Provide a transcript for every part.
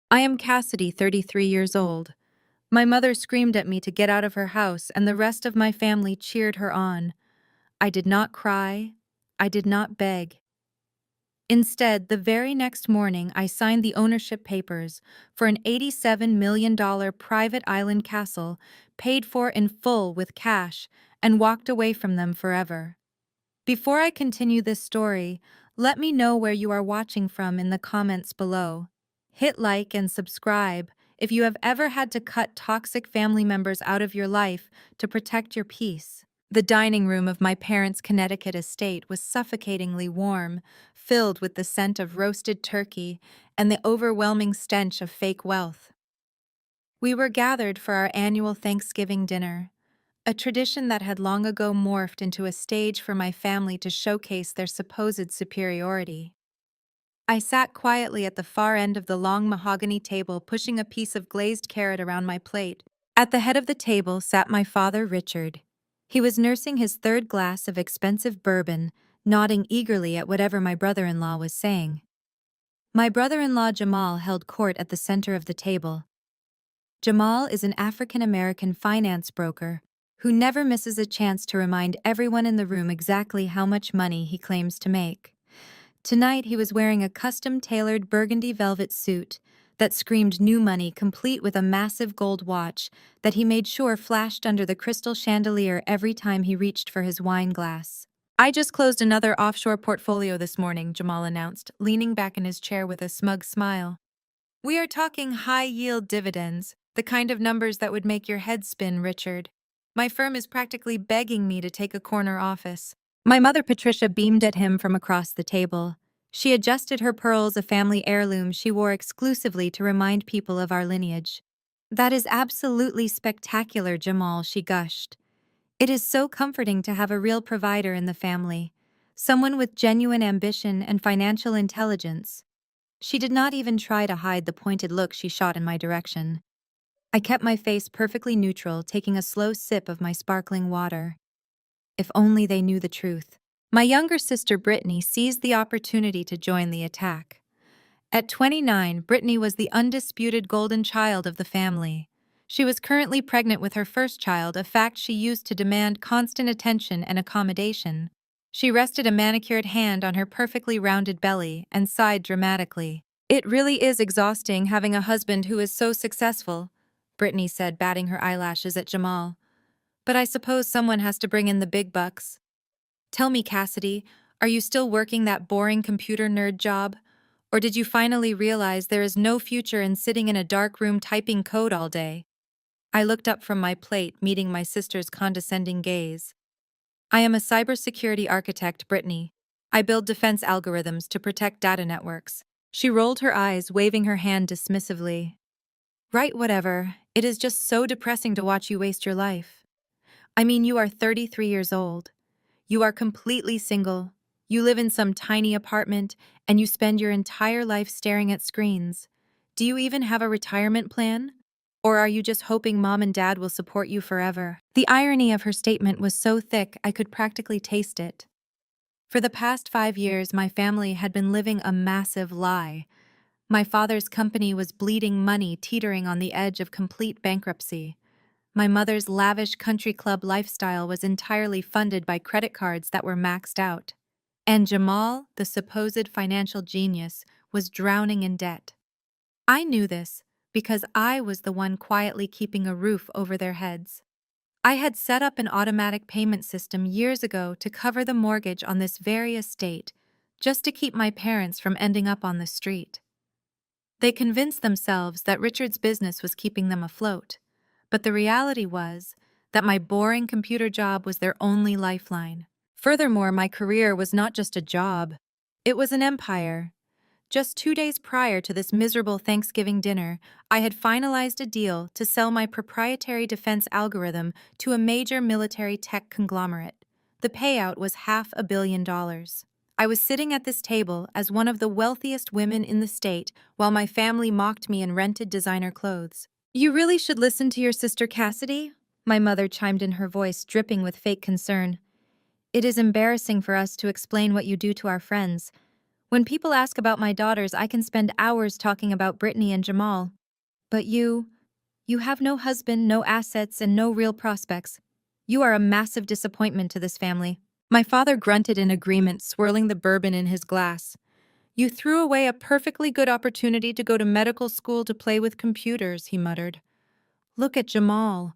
I am Cassidy, 33 years old. My mother screamed at me to get out of her house, and the rest of my family cheered her on. I did not cry. I did not beg. Instead, the very next morning, I signed the ownership papers for an $87 million private island castle, paid for in full with cash, and walked away from them forever. Before I continue this story, let me know where you are watching from in the comments below. Hit like and subscribe if you have ever had to cut toxic family members out of your life to protect your peace. The dining room of my parents' Connecticut estate was suffocatingly warm, filled with the scent of roasted turkey and the overwhelming stench of fake wealth. We were gathered for our annual Thanksgiving dinner, a tradition that had long ago morphed into a stage for my family to showcase their supposed superiority. I sat quietly at the far end of the long mahogany table, pushing a piece of glazed carrot around my plate. At the head of the table sat my father, Richard. He was nursing his third glass of expensive bourbon, nodding eagerly at whatever my brother-in-law was saying. My brother-in-law Jamal held court at the center of the table. Jamal is an African-American finance broker who never misses a chance to remind everyone in the room exactly how much money he claims to make. Tonight he was wearing a custom-tailored burgundy velvet suit that screamed new money, complete with a massive gold watch that he made sure flashed under the crystal chandelier every time he reached for his wine glass. "I just closed another offshore portfolio this morning," Jamal announced, leaning back in his chair with a smug smile. "We are talking high-yield dividends, the kind of numbers that would make your head spin, Richard. My firm is practically begging me to take a corner office." My mother Patricia beamed at him from across the table. She adjusted her pearls, a family heirloom she wore exclusively to remind people of our lineage. "That is absolutely spectacular, Jamal," she gushed. "It is so comforting to have a real provider in the family, someone with genuine ambition and financial intelligence." She did not even try to hide the pointed look she shot in my direction. I kept my face perfectly neutral, taking a slow sip of my sparkling water. If only they knew the truth. My younger sister Brittany seized the opportunity to join the attack. At 29, Brittany was the undisputed golden child of the family. She was currently pregnant with her first child, a fact she used to demand constant attention and accommodation. She rested a manicured hand on her perfectly rounded belly and sighed dramatically. "It really is exhausting having a husband who is so successful," Brittany said, batting her eyelashes at Jamal. "But I suppose someone has to bring in the big bucks." "Tell me, Cassidy, are you still working that boring computer nerd job? Or did you finally realize there is no future in sitting in a dark room typing code all day?" I looked up from my plate, meeting my sister's condescending gaze. "I am a cybersecurity architect, Brittany. I build defense algorithms to protect data networks." She rolled her eyes, waving her hand dismissively. "Right, whatever. It is just so depressing to watch you waste your life. I mean, you are 33 years old. You are completely single. You live in some tiny apartment, and you spend your entire life staring at screens. Do you even have a retirement plan? Or are you just hoping mom and dad will support you forever?" The irony of her statement was so thick I could practically taste it. For the past 5 years, my family had been living a massive lie. My father's company was bleeding money, teetering on the edge of complete bankruptcy. My mother's lavish country club lifestyle was entirely funded by credit cards that were maxed out. And Jamal, the supposed financial genius, was drowning in debt. I knew this because I was the one quietly keeping a roof over their heads. I had set up an automatic payment system years ago to cover the mortgage on this very estate, just to keep my parents from ending up on the street. They convinced themselves that Richard's business was keeping them afloat, but the reality was that my boring computer job was their only lifeline. Furthermore, my career was not just a job, it was an empire. Just 2 days prior to this miserable Thanksgiving dinner, I had finalized a deal to sell my proprietary defense algorithm to a major military tech conglomerate. The payout was $500 million. I was sitting at this table as one of the wealthiest women in the state while my family mocked me in rented designer clothes. "You really should listen to your sister Cassidy," my mother chimed in, her voice dripping with fake concern. "It is embarrassing for us to explain what you do to our friends. When people ask about my daughters, I can spend hours talking about Brittany and Jamal. But you have no husband, no assets, and no real prospects. You are a massive disappointment to this family. My father grunted in agreement, swirling the bourbon in his glass. You threw away a perfectly good opportunity to go to medical school to play with computers, he muttered. Look at Jamal.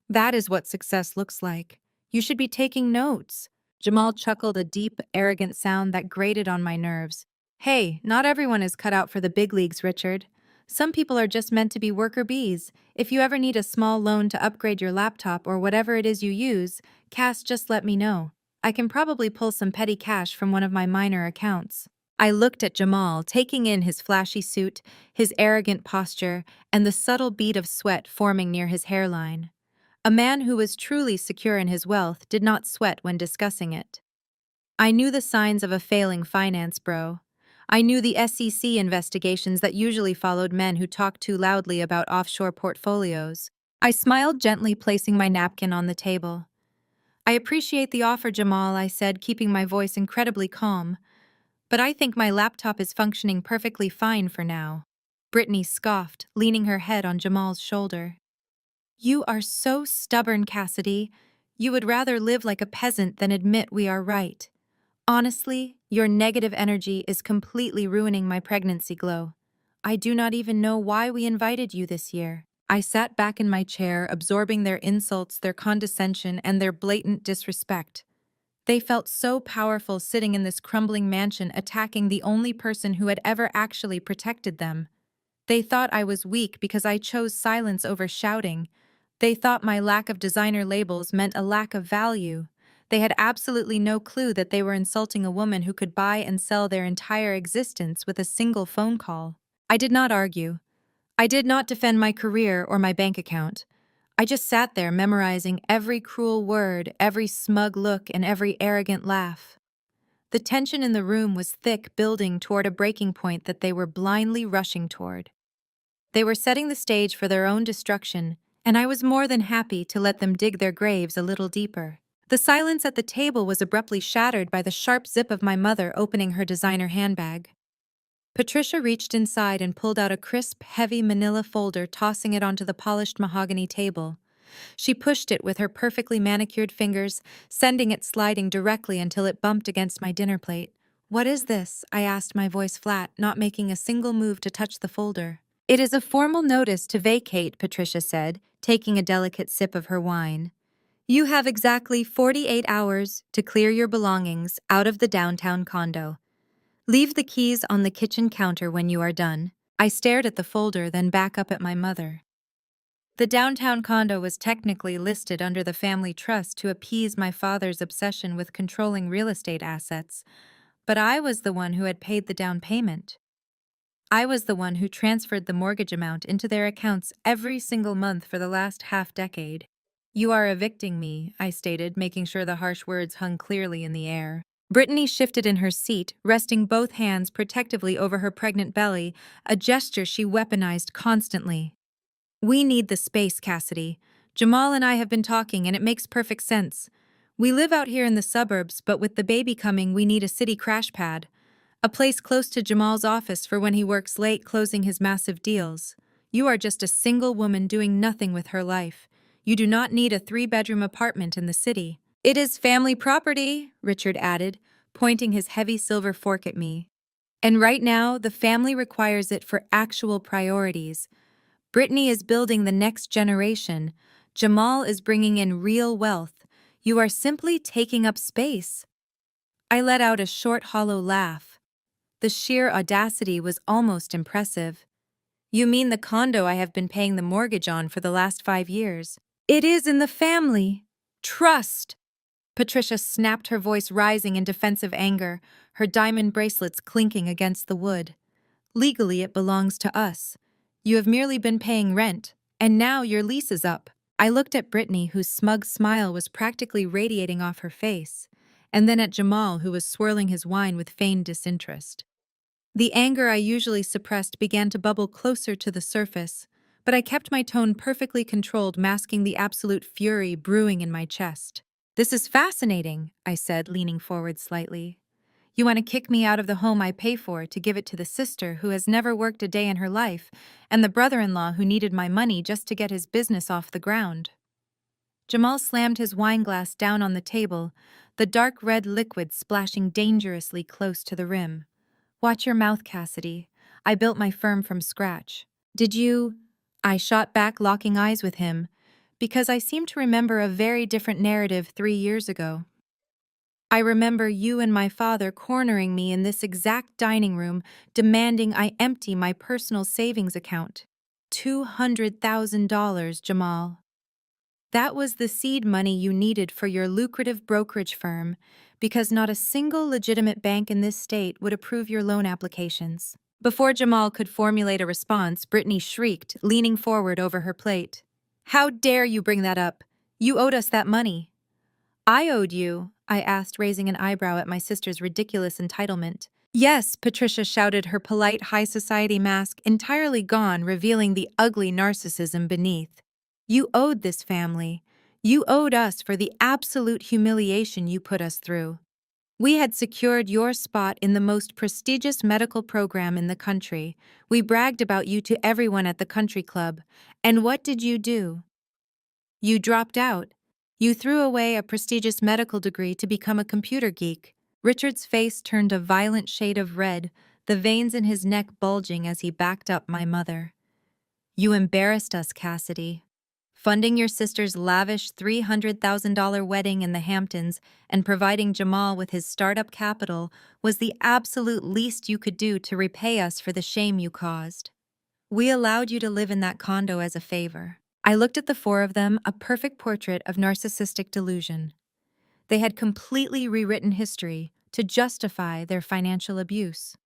That is what success looks like. You should be taking notes. Jamal chuckled a deep, arrogant sound that grated on my nerves. Hey, not everyone is cut out for the big leagues, Richard. Some people are just meant to be worker bees. If you ever need a small loan to upgrade your laptop or whatever it is you use, Cass, just let me know. I can probably pull some petty cash from one of my minor accounts. I looked at Jamal, taking in his flashy suit, his arrogant posture, and the subtle bead of sweat forming near his hairline. A man who was truly secure in his wealth did not sweat when discussing it. I knew the signs of a failing finance bro. I knew the SEC investigations that usually followed men who talked too loudly about offshore portfolios. I smiled gently, placing my napkin on the table. I appreciate the offer, Jamal, I said, keeping my voice incredibly calm. But I think my laptop is functioning perfectly fine for now. Brittany scoffed, leaning her head on Jamal's shoulder. You are so stubborn, Cassidy. You would rather live like a peasant than admit we are right. Honestly, your negative energy is completely ruining my pregnancy glow. I do not even know why we invited you this year. I sat back in my chair, absorbing their insults, their condescension, and their blatant disrespect. They felt so powerful sitting in this crumbling mansion attacking the only person who had ever actually protected them. They thought I was weak because I chose silence over shouting. They thought my lack of designer labels meant a lack of value. They had absolutely no clue that they were insulting a woman who could buy and sell their entire existence with a single phone call. I did not argue. I did not defend my career or my bank account. I just sat there memorizing every cruel word, every smug look, and every arrogant laugh. The tension in the room was thick, building toward a breaking point that they were blindly rushing toward. They were setting the stage for their own destruction, and I was more than happy to let them dig their graves a little deeper. The silence at the table was abruptly shattered by the sharp zip of my mother opening her designer handbag. Patricia reached inside and pulled out a crisp, heavy manila folder, tossing it onto the polished mahogany table. She pushed it with her perfectly manicured fingers, sending it sliding directly until it bumped against my dinner plate. What is this? I asked, my voice flat, not making a single move to touch the folder. It is a formal notice to vacate, Patricia said, taking a delicate sip of her wine. You have exactly 48 hours to clear your belongings out of the downtown condo. Leave the keys on the kitchen counter when you are done. I stared at the folder, then back up at my mother. The downtown condo was technically listed under the family trust to appease my father's obsession with controlling real estate assets, but I was the one who had paid the down payment. I was the one who transferred the mortgage amount into their accounts every single month for the last half-decade. You are evicting me, I stated, making sure the harsh words hung clearly in the air. Brittany shifted in her seat, resting both hands protectively over her pregnant belly, a gesture she weaponized constantly. We need the space, Cassidy. Jamal and I have been talking, and it makes perfect sense. We live out here in the suburbs, but with the baby coming, we need a city crash pad. A place close to Jamal's office for when he works late closing his massive deals. You are just a single woman doing nothing with her life. You do not need a 3-bedroom apartment in the city. It is family property, Richard added, pointing his heavy silver fork at me. And right now, the family requires it for actual priorities. Brittany is building the next generation. Jamal is bringing in real wealth. You are simply taking up space. I let out a short, hollow laugh. The sheer audacity was almost impressive. You mean the condo I have been paying the mortgage on for the last 5 years? It is in the family. Trust! Patricia snapped, her voice rising in defensive anger, her diamond bracelets clinking against the wood. Legally, it belongs to us. You have merely been paying rent, and now your lease is up. I looked at Brittany, whose smug smile was practically radiating off her face, and then at Jamal, who was swirling his wine with feigned disinterest. The anger I usually suppressed began to bubble closer to the surface, but I kept my tone perfectly controlled, masking the absolute fury brewing in my chest. This is fascinating, I said, leaning forward slightly. You want to kick me out of the home I pay for to give it to the sister who has never worked a day in her life, and the brother-in-law who needed my money just to get his business off the ground." Jamal slammed his wineglass down on the table, the dark red liquid splashing dangerously close to the rim. "Watch your mouth, Cassidy. I built my firm from scratch." "Did you?" I shot back, locking eyes with him, because I seem to remember a very different narrative 3 years ago. I remember you and my father cornering me in this exact dining room, demanding I empty my personal savings account. $200,000, Jamal. That was the seed money you needed for your lucrative brokerage firm, because not a single legitimate bank in this state would approve your loan applications. Before Jamal could formulate a response, Brittany shrieked, leaning forward over her plate. "How dare you bring that up? You owed us that money." "I owed you?" I asked, raising an eyebrow at my sister's ridiculous entitlement. "Yes," Patricia shouted, her polite high society mask entirely gone, revealing the ugly narcissism beneath. "You owed this family. You owed us for the absolute humiliation you put us through. We had secured your spot in the most prestigious medical program in the country. We bragged about you to everyone at the country club. And what did you do? You dropped out. You threw away a prestigious medical degree to become a computer geek." Richard's face turned a violent shade of red, the veins in his neck bulging as he backed up my mother. "You embarrassed us, Cassidy. Funding your sister's lavish $300,000 wedding in the Hamptons and providing Jamal with his startup capital was the absolute least you could do to repay us for the shame you caused. We allowed you to live in that condo as a favor." I looked at the four of them, a perfect portrait of narcissistic delusion. They had completely rewritten history to justify their financial abuse.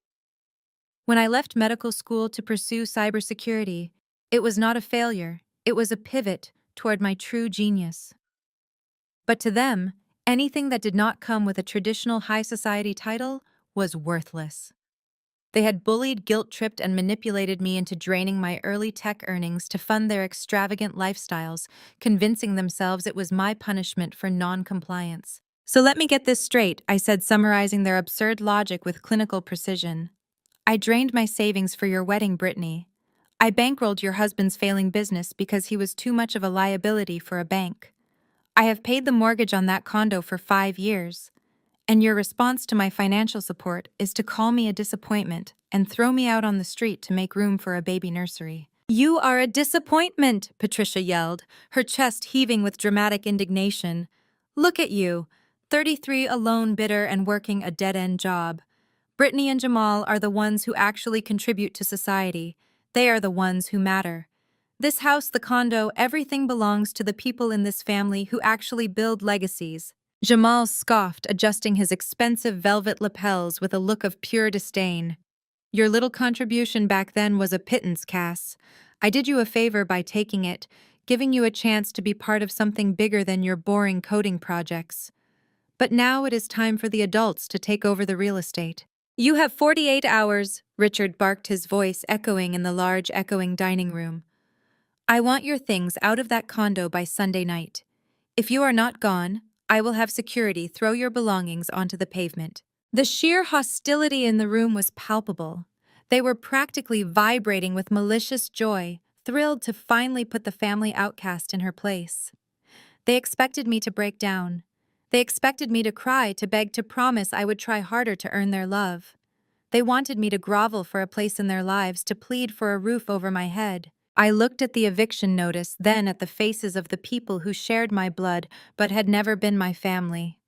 When I left medical school to pursue cybersecurity, it was not a failure, it was a pivot toward my true genius. But to them, anything that did not come with a traditional high society title was worthless. They had bullied, guilt-tripped, and manipulated me into draining my early tech earnings to fund their extravagant lifestyles, convincing themselves it was my punishment for non-compliance. "So let me get this straight," I said, summarizing their absurd logic with clinical precision. "I drained my savings for your wedding, Brittany. I bankrolled your husband's failing business because he was too much of a liability for a bank. I have paid the mortgage on that condo for 5 years. And your response to my financial support is to call me a disappointment and throw me out on the street to make room for a baby nursery." "You are a disappointment," Patricia yelled, her chest heaving with dramatic indignation. "Look at you, 33, alone, bitter, and working a dead-end job. Brittany and Jamal are the ones who actually contribute to society. They are the ones who matter. This house, the condo, everything belongs to the people in this family who actually build legacies." Jamal scoffed, adjusting his expensive velvet lapels with a look of pure disdain. "Your little contribution back then was a pittance, Cass. I did you a favor by taking it, giving you a chance to be part of something bigger than your boring coding projects. But now it is time for the adults to take over the real estate." "You have 48 hours," Richard barked, his voice echoing in the large, echoing dining room. "I want your things out of that condo by Sunday night. If you are not gone, I will have security throw your belongings onto the pavement." The sheer hostility in the room was palpable. They were practically vibrating with malicious joy, thrilled to finally put the family outcast in her place. They expected me to break down. They expected me to cry, to beg, to promise I would try harder to earn their love. They wanted me to grovel for a place in their lives, to plead for a roof over my head. I looked at the eviction notice, then at the faces of the people who shared my blood but had never been my family.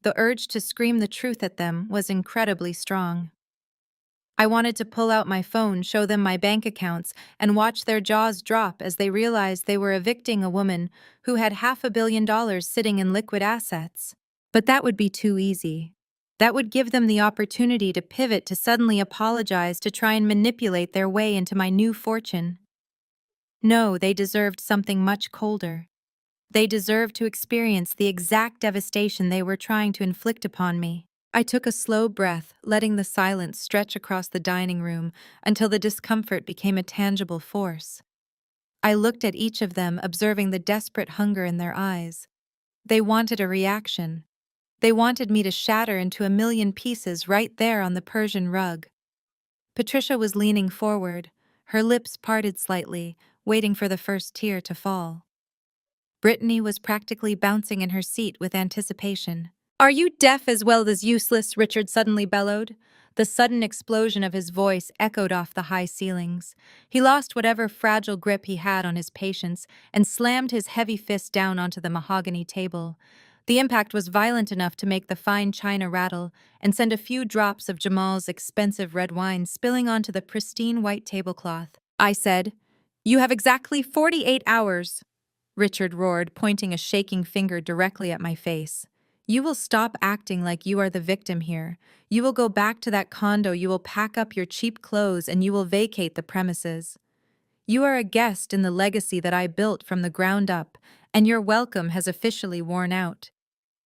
The urge to scream the truth at them was incredibly strong. I wanted to pull out my phone, show them my bank accounts, and watch their jaws drop as they realized they were evicting a woman who had $500 million sitting in liquid assets. But that would be too easy. That would give them the opportunity to pivot, to suddenly apologize, to try and manipulate their way into my new fortune. No, they deserved something much colder. They deserved to experience the exact devastation they were trying to inflict upon me. I took a slow breath, letting the silence stretch across the dining room until the discomfort became a tangible force. I looked at each of them, observing the desperate hunger in their eyes. They wanted a reaction. They wanted me to shatter into a million pieces right there on the Persian rug. Patricia was leaning forward, her lips parted slightly, waiting for the first tear to fall. Brittany was practically bouncing in her seat with anticipation. "Are you deaf as well as useless?" Richard suddenly bellowed. The sudden explosion of his voice echoed off the high ceilings. He lost whatever fragile grip he had on his patience and slammed his heavy fist down onto the mahogany table. The impact was violent enough to make the fine china rattle and send a few drops of Jamal's expensive red wine spilling onto the pristine white tablecloth. I said, "You have exactly 48 hours," Richard roared, pointing a shaking finger directly at my face. "You will stop acting like you are the victim here. You will go back to that condo, you will pack up your cheap clothes, and you will vacate the premises. You are a guest in the legacy that I built from the ground up, and your welcome has officially worn out."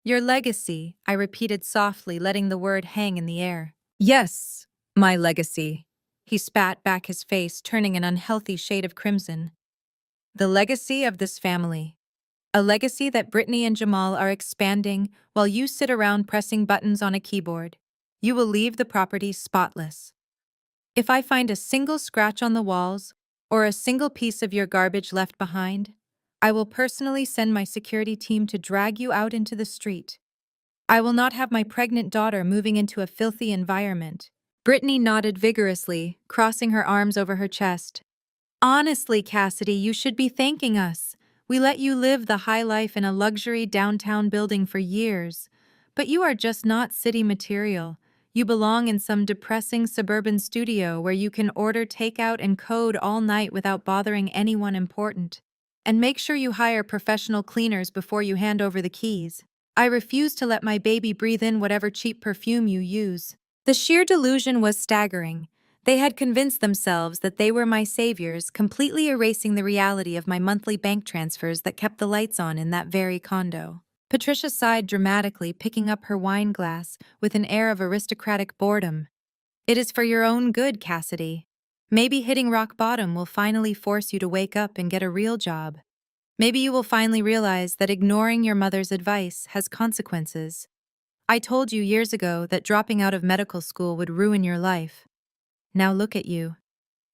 "Your legacy," I repeated softly, letting the word hang in the air. "Yes, my legacy." He spat back his face, turning an unhealthy shade of crimson. "The legacy of this family. A legacy that Brittany and Jamal are expanding while you sit around pressing buttons on a keyboard. You will leave the property spotless. If I find a single scratch on the walls or a single piece of your garbage left behind, I will personally send my security team to drag you out into the street. I will not have my pregnant daughter moving into a filthy environment." Brittany nodded vigorously, crossing her arms over her chest. "Honestly, Cassidy, you should be thanking us. We let you live the high life in a luxury downtown building for years. But you are just not city material. You belong in some depressing suburban studio where you can order takeout and code all night without bothering anyone important. And make sure you hire professional cleaners before you hand over the keys. I refuse to let my baby breathe in whatever cheap perfume you use." The sheer delusion was staggering. They had convinced themselves that they were my saviors, completely erasing the reality of my monthly bank transfers that kept the lights on in that very condo. Patricia sighed dramatically, picking up her wine glass with an air of aristocratic boredom. "It is for your own good, Cassidy. Maybe hitting rock bottom will finally force you to wake up and get a real job. Maybe you will finally realize that ignoring your mother's advice has consequences. I told you years ago that dropping out of medical school would ruin your life. Now look at you,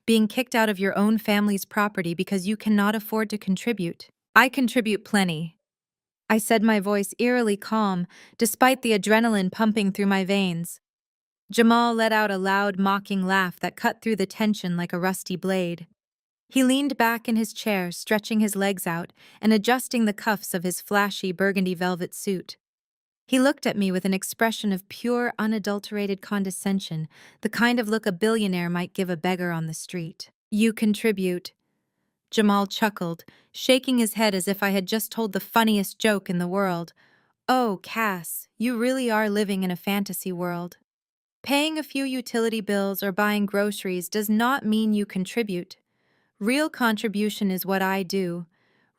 being kicked out of your own family's property because you cannot afford to contribute." "I contribute plenty," I said, my voice eerily calm, despite the adrenaline pumping through my veins. Jamal let out a loud, mocking laugh that cut through the tension like a rusty blade. He leaned back in his chair, stretching his legs out and adjusting the cuffs of his flashy burgundy velvet suit. He looked at me with an expression of pure, unadulterated condescension, the kind of look a billionaire might give a beggar on the street. "You contribute." Jamal chuckled, shaking his head as if I had just told the funniest joke in the world. "Oh, Cass, you really are living in a fantasy world. Paying a few utility bills or buying groceries does not mean you contribute. Real contribution is what I do.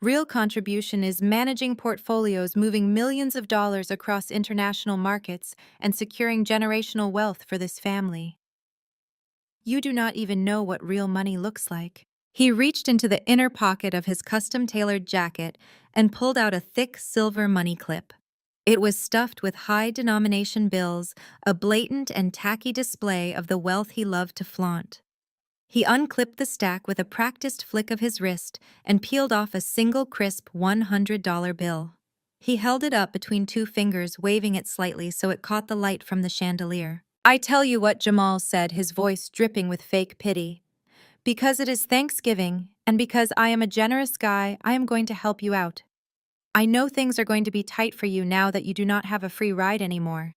Real contribution is managing portfolios, moving millions of dollars across international markets, and securing generational wealth for this family. You do not even know what real money looks like." He reached into the inner pocket of his custom-tailored jacket and pulled out a thick silver money clip. It was stuffed with high-denomination bills, a blatant and tacky display of the wealth he loved to flaunt. He unclipped the stack with a practiced flick of his wrist and peeled off a single crisp $100 bill. He held it up between two fingers, waving it slightly so it caught the light from the chandelier. "I tell you what," Jamal said, his voice dripping with fake pity. "Because it is Thanksgiving, and because I am a generous guy, I am going to help you out. I know things are going to be tight for you now that you do not have a free ride anymore.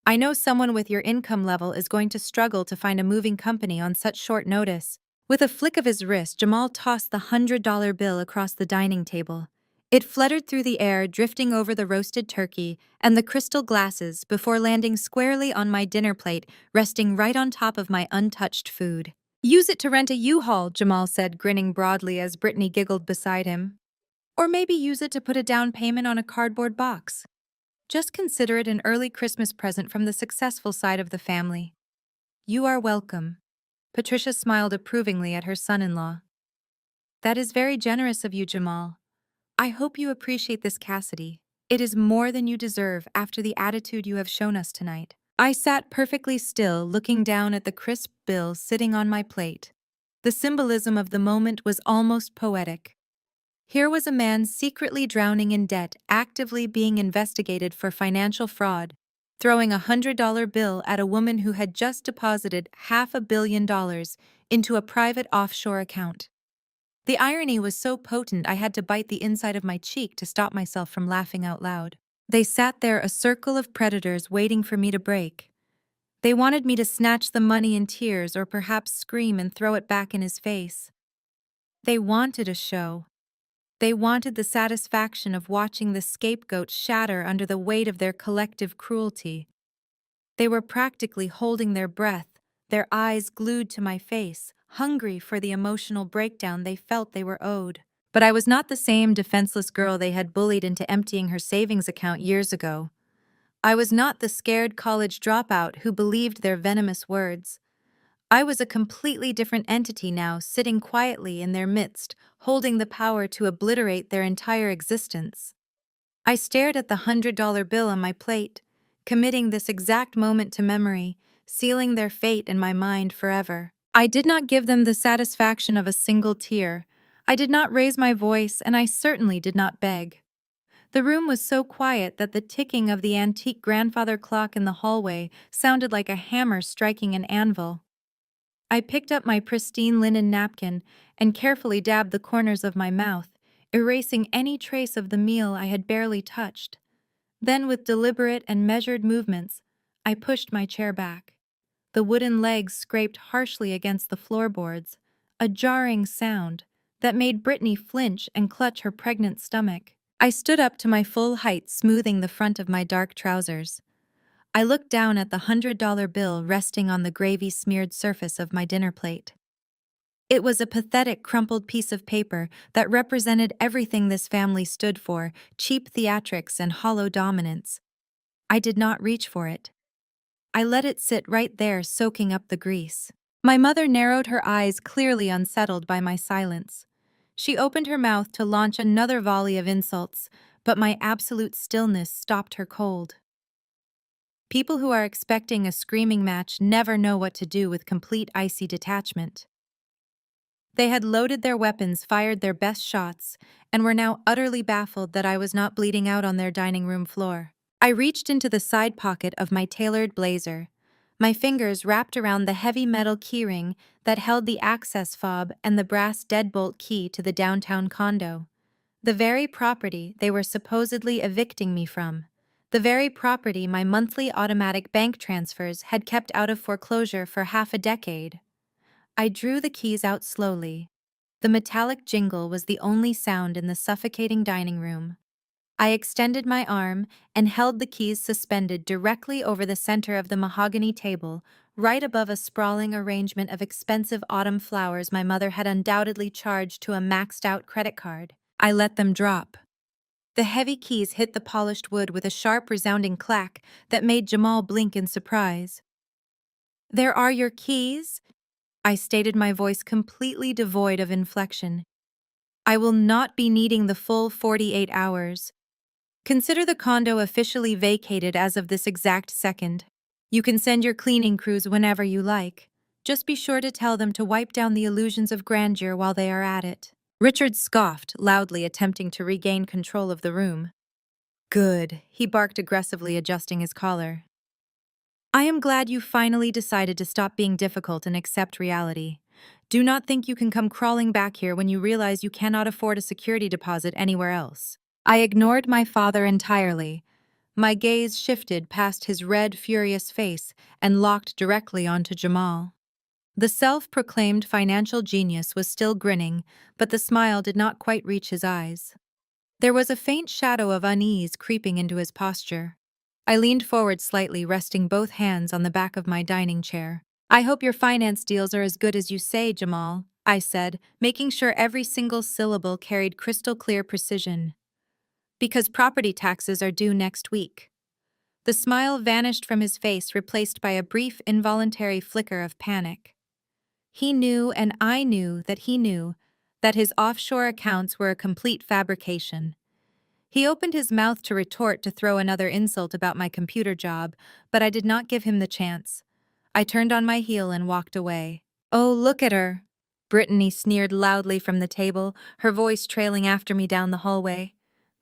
I know someone with your income level is going to struggle to find a moving company on such short notice." With a flick of his wrist, Jamal tossed the $100 bill across the dining table. It fluttered through the air, drifting over the roasted turkey and the crystal glasses before landing squarely on my dinner plate, resting right on top of my untouched food. "Use it to rent a U-Haul," Jamal said, grinning broadly as Brittany giggled beside him. "Or maybe use it to put a down payment on a cardboard box. Just consider it an early Christmas present from the successful side of the family." "You are welcome." Patricia smiled approvingly at her son-in-law. "That is very generous of you, Jamal. I hope you appreciate this, Cassidy. It is more than you deserve after the attitude you have shown us tonight. I sat perfectly still, looking down at the crisp bill sitting on my plate. The symbolism of the moment was almost poetic. Here was a man secretly drowning in debt, actively being investigated for financial fraud, throwing $100 bill at a woman who had just deposited $500 million into a private offshore account. The irony was so potent I had to bite the inside of my cheek to stop myself from laughing out loud. They sat there, a circle of predators waiting for me to break. They wanted me to snatch the money in tears or perhaps scream and throw it back in his face. They wanted a show. They wanted the satisfaction of watching the scapegoat shatter under the weight of their collective cruelty. They were practically holding their breath, their eyes glued to my face, hungry for the emotional breakdown they felt they were owed. But I was not the same defenseless girl they had bullied into emptying her savings account years ago. I was not the scared college dropout who believed their venomous words. I was a completely different entity now, sitting quietly in their midst, holding the power to obliterate their entire existence. I stared at the $100 bill on my plate, committing this exact moment to memory, sealing their fate in my mind forever. I did not give them the satisfaction of a single tear. I did not raise my voice, and I certainly did not beg. The room was so quiet that the ticking of the antique grandfather clock in the hallway sounded like a hammer striking an anvil. I picked up my pristine linen napkin and carefully dabbed the corners of my mouth, erasing any trace of the meal I had barely touched. Then, with deliberate and measured movements, I pushed my chair back. The wooden legs scraped harshly against the floorboards, a jarring sound that made Brittany flinch and clutch her pregnant stomach. I stood up to my full height, smoothing the front of my dark trousers. I looked down at the $100 bill resting on the gravy-smeared surface of my dinner plate. It was a pathetic, crumpled piece of paper that represented everything this family stood for: cheap theatrics and hollow dominance. I did not reach for it. I let it sit right there, soaking up the grease. My mother narrowed her eyes, clearly unsettled by my silence. She opened her mouth to launch another volley of insults, but my absolute stillness stopped her cold. People who are expecting a screaming match never know what to do with complete icy detachment. They had loaded their weapons, fired their best shots, and were now utterly baffled that I was not bleeding out on their dining room floor. I reached into the side pocket of my tailored blazer. My fingers wrapped around the heavy metal keyring that held the access fob and the brass deadbolt key to the downtown condo. The very property they were supposedly evicting me from. The very property my monthly automatic bank transfers had kept out of foreclosure for half a decade. I drew the keys out slowly. The metallic jingle was the only sound in the suffocating dining room. I extended my arm and held the keys suspended directly over the center of the mahogany table, right above a sprawling arrangement of expensive autumn flowers my mother had undoubtedly charged to a maxed-out credit card. I let them drop. The heavy keys hit the polished wood with a sharp, resounding clack that made Jamal blink in surprise. "There are your keys," I stated, my voice completely devoid of inflection. "I will not be needing the full 48 hours. Consider the condo officially vacated as of this exact second. You can send your cleaning crews whenever you like. Just be sure to tell them to wipe down the illusions of grandeur while they are at it." Richard scoffed, loudly attempting to regain control of the room. "Good," he barked aggressively, adjusting his collar. "I am glad you finally decided to stop being difficult and accept reality. Do not think you can come crawling back here when you realize you cannot afford a security deposit anywhere else." I ignored my father entirely. My gaze shifted past his red, furious face and locked directly onto Jamal. The self-proclaimed financial genius was still grinning, but the smile did not quite reach his eyes. There was a faint shadow of unease creeping into his posture. I leaned forward slightly, resting both hands on the back of my dining chair. "I hope your finance deals are as good as you say, Jamal," I said, making sure every single syllable carried crystal-clear precision. "Because property taxes are due next week." The smile vanished from his face, replaced by a brief, involuntary flicker of panic. He knew, and I knew that he knew, that his offshore accounts were a complete fabrication. He opened his mouth to retort to throw another insult about my computer job, but I did not give him the chance. I turned on my heel and walked away. "Oh, look at her!" Brittany sneered loudly from the table, her voice trailing after me down the hallway.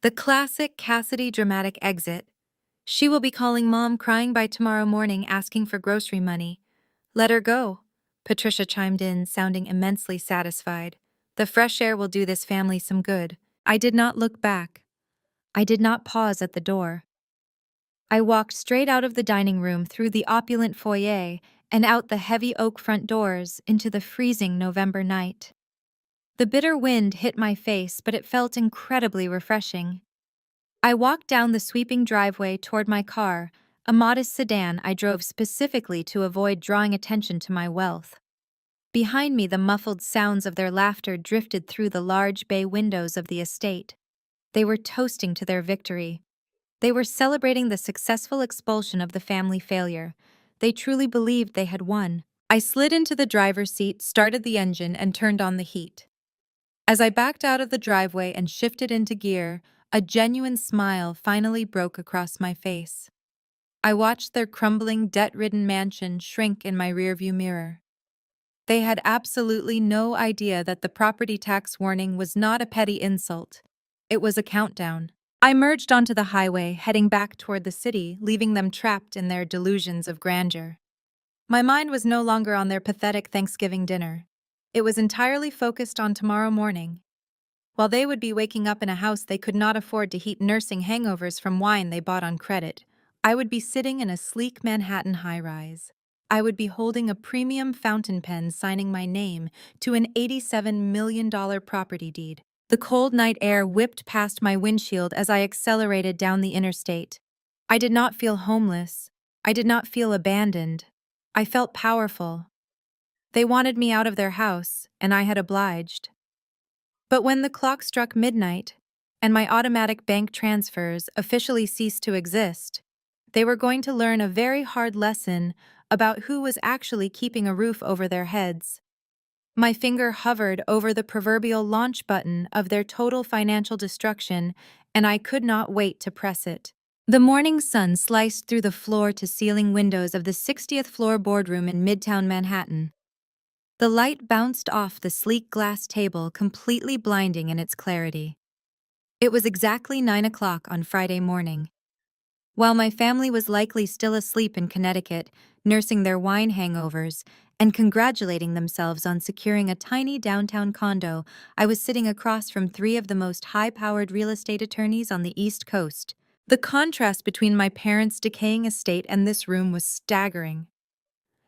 The classic Cassidy dramatic exit. She will be calling Mom crying by tomorrow morning asking for grocery money. "Let her go," Patricia chimed in, sounding immensely satisfied. "The fresh air will do this family some good." I did not look back. I did not pause at the door. I walked straight out of the dining room through the opulent foyer and out the heavy oak front doors into the freezing November night. The bitter wind hit my face, but it felt incredibly refreshing. I walked down the sweeping driveway toward my car, a modest sedan I drove specifically to avoid drawing attention to my wealth. Behind me, the muffled sounds of their laughter drifted through the large bay windows of the estate. They were toasting to their victory. They were celebrating the successful expulsion of the family failure. They truly believed they had won. I slid into the driver's seat, started the engine, and turned on the heat. As I backed out of the driveway and shifted into gear, a genuine smile finally broke across my face. I watched their crumbling, debt-ridden mansion shrink in my rearview mirror. They had absolutely no idea that the property tax warning was not a petty insult. It was a countdown. I merged onto the highway, heading back toward the city, leaving them trapped in their delusions of grandeur. My mind was no longer on their pathetic Thanksgiving dinner. It was entirely focused on tomorrow morning. While they would be waking up in a house they could not afford to heat, nursing hangovers from wine they bought on credit, I would be sitting in a sleek Manhattan high-rise. I would be holding a premium fountain pen signing my name to an $87 million property deed. The cold night air whipped past my windshield as I accelerated down the interstate. I did not feel homeless. I did not feel abandoned. I felt powerful. They wanted me out of their house, and I had obliged. But when the clock struck midnight, and my automatic bank transfers officially ceased to exist, they were going to learn a very hard lesson about who was actually keeping a roof over their heads. My finger hovered over the proverbial launch button of their total financial destruction, and I could not wait to press it. The morning sun sliced through the floor-to-ceiling windows of the 60th floor boardroom in Midtown Manhattan. The light bounced off the sleek glass table, completely blinding in its clarity. It was exactly 9 o'clock on Friday morning. While my family was likely still asleep in Connecticut, nursing their wine hangovers, and congratulating themselves on securing a tiny downtown condo, I was sitting across from three of the most high-powered real estate attorneys on the East Coast. The contrast between my parents' decaying estate and this room was staggering.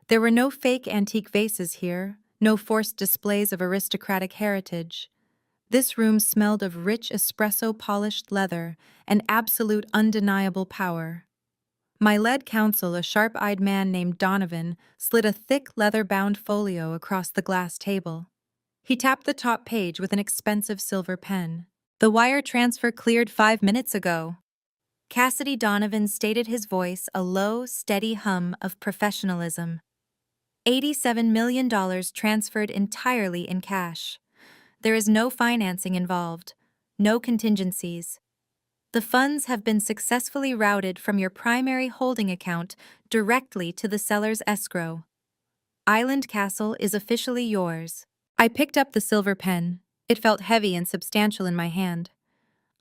There were no fake antique vases here, no forced displays of aristocratic heritage. This room smelled of rich espresso-polished leather and absolute undeniable power. My lead counsel, a sharp-eyed man named Donovan, slid a thick leather-bound folio across the glass table. He tapped the top page with an expensive silver pen. "The wire transfer cleared 5 minutes ago." Cassidy Donovan stated, his voice a low, steady hum of professionalism. $87 million transferred entirely in cash. There is no financing involved, no contingencies. The funds have been successfully routed from your primary holding account directly to the seller's escrow. Island Castle is officially yours. I picked up the silver pen. It felt heavy and substantial in my hand.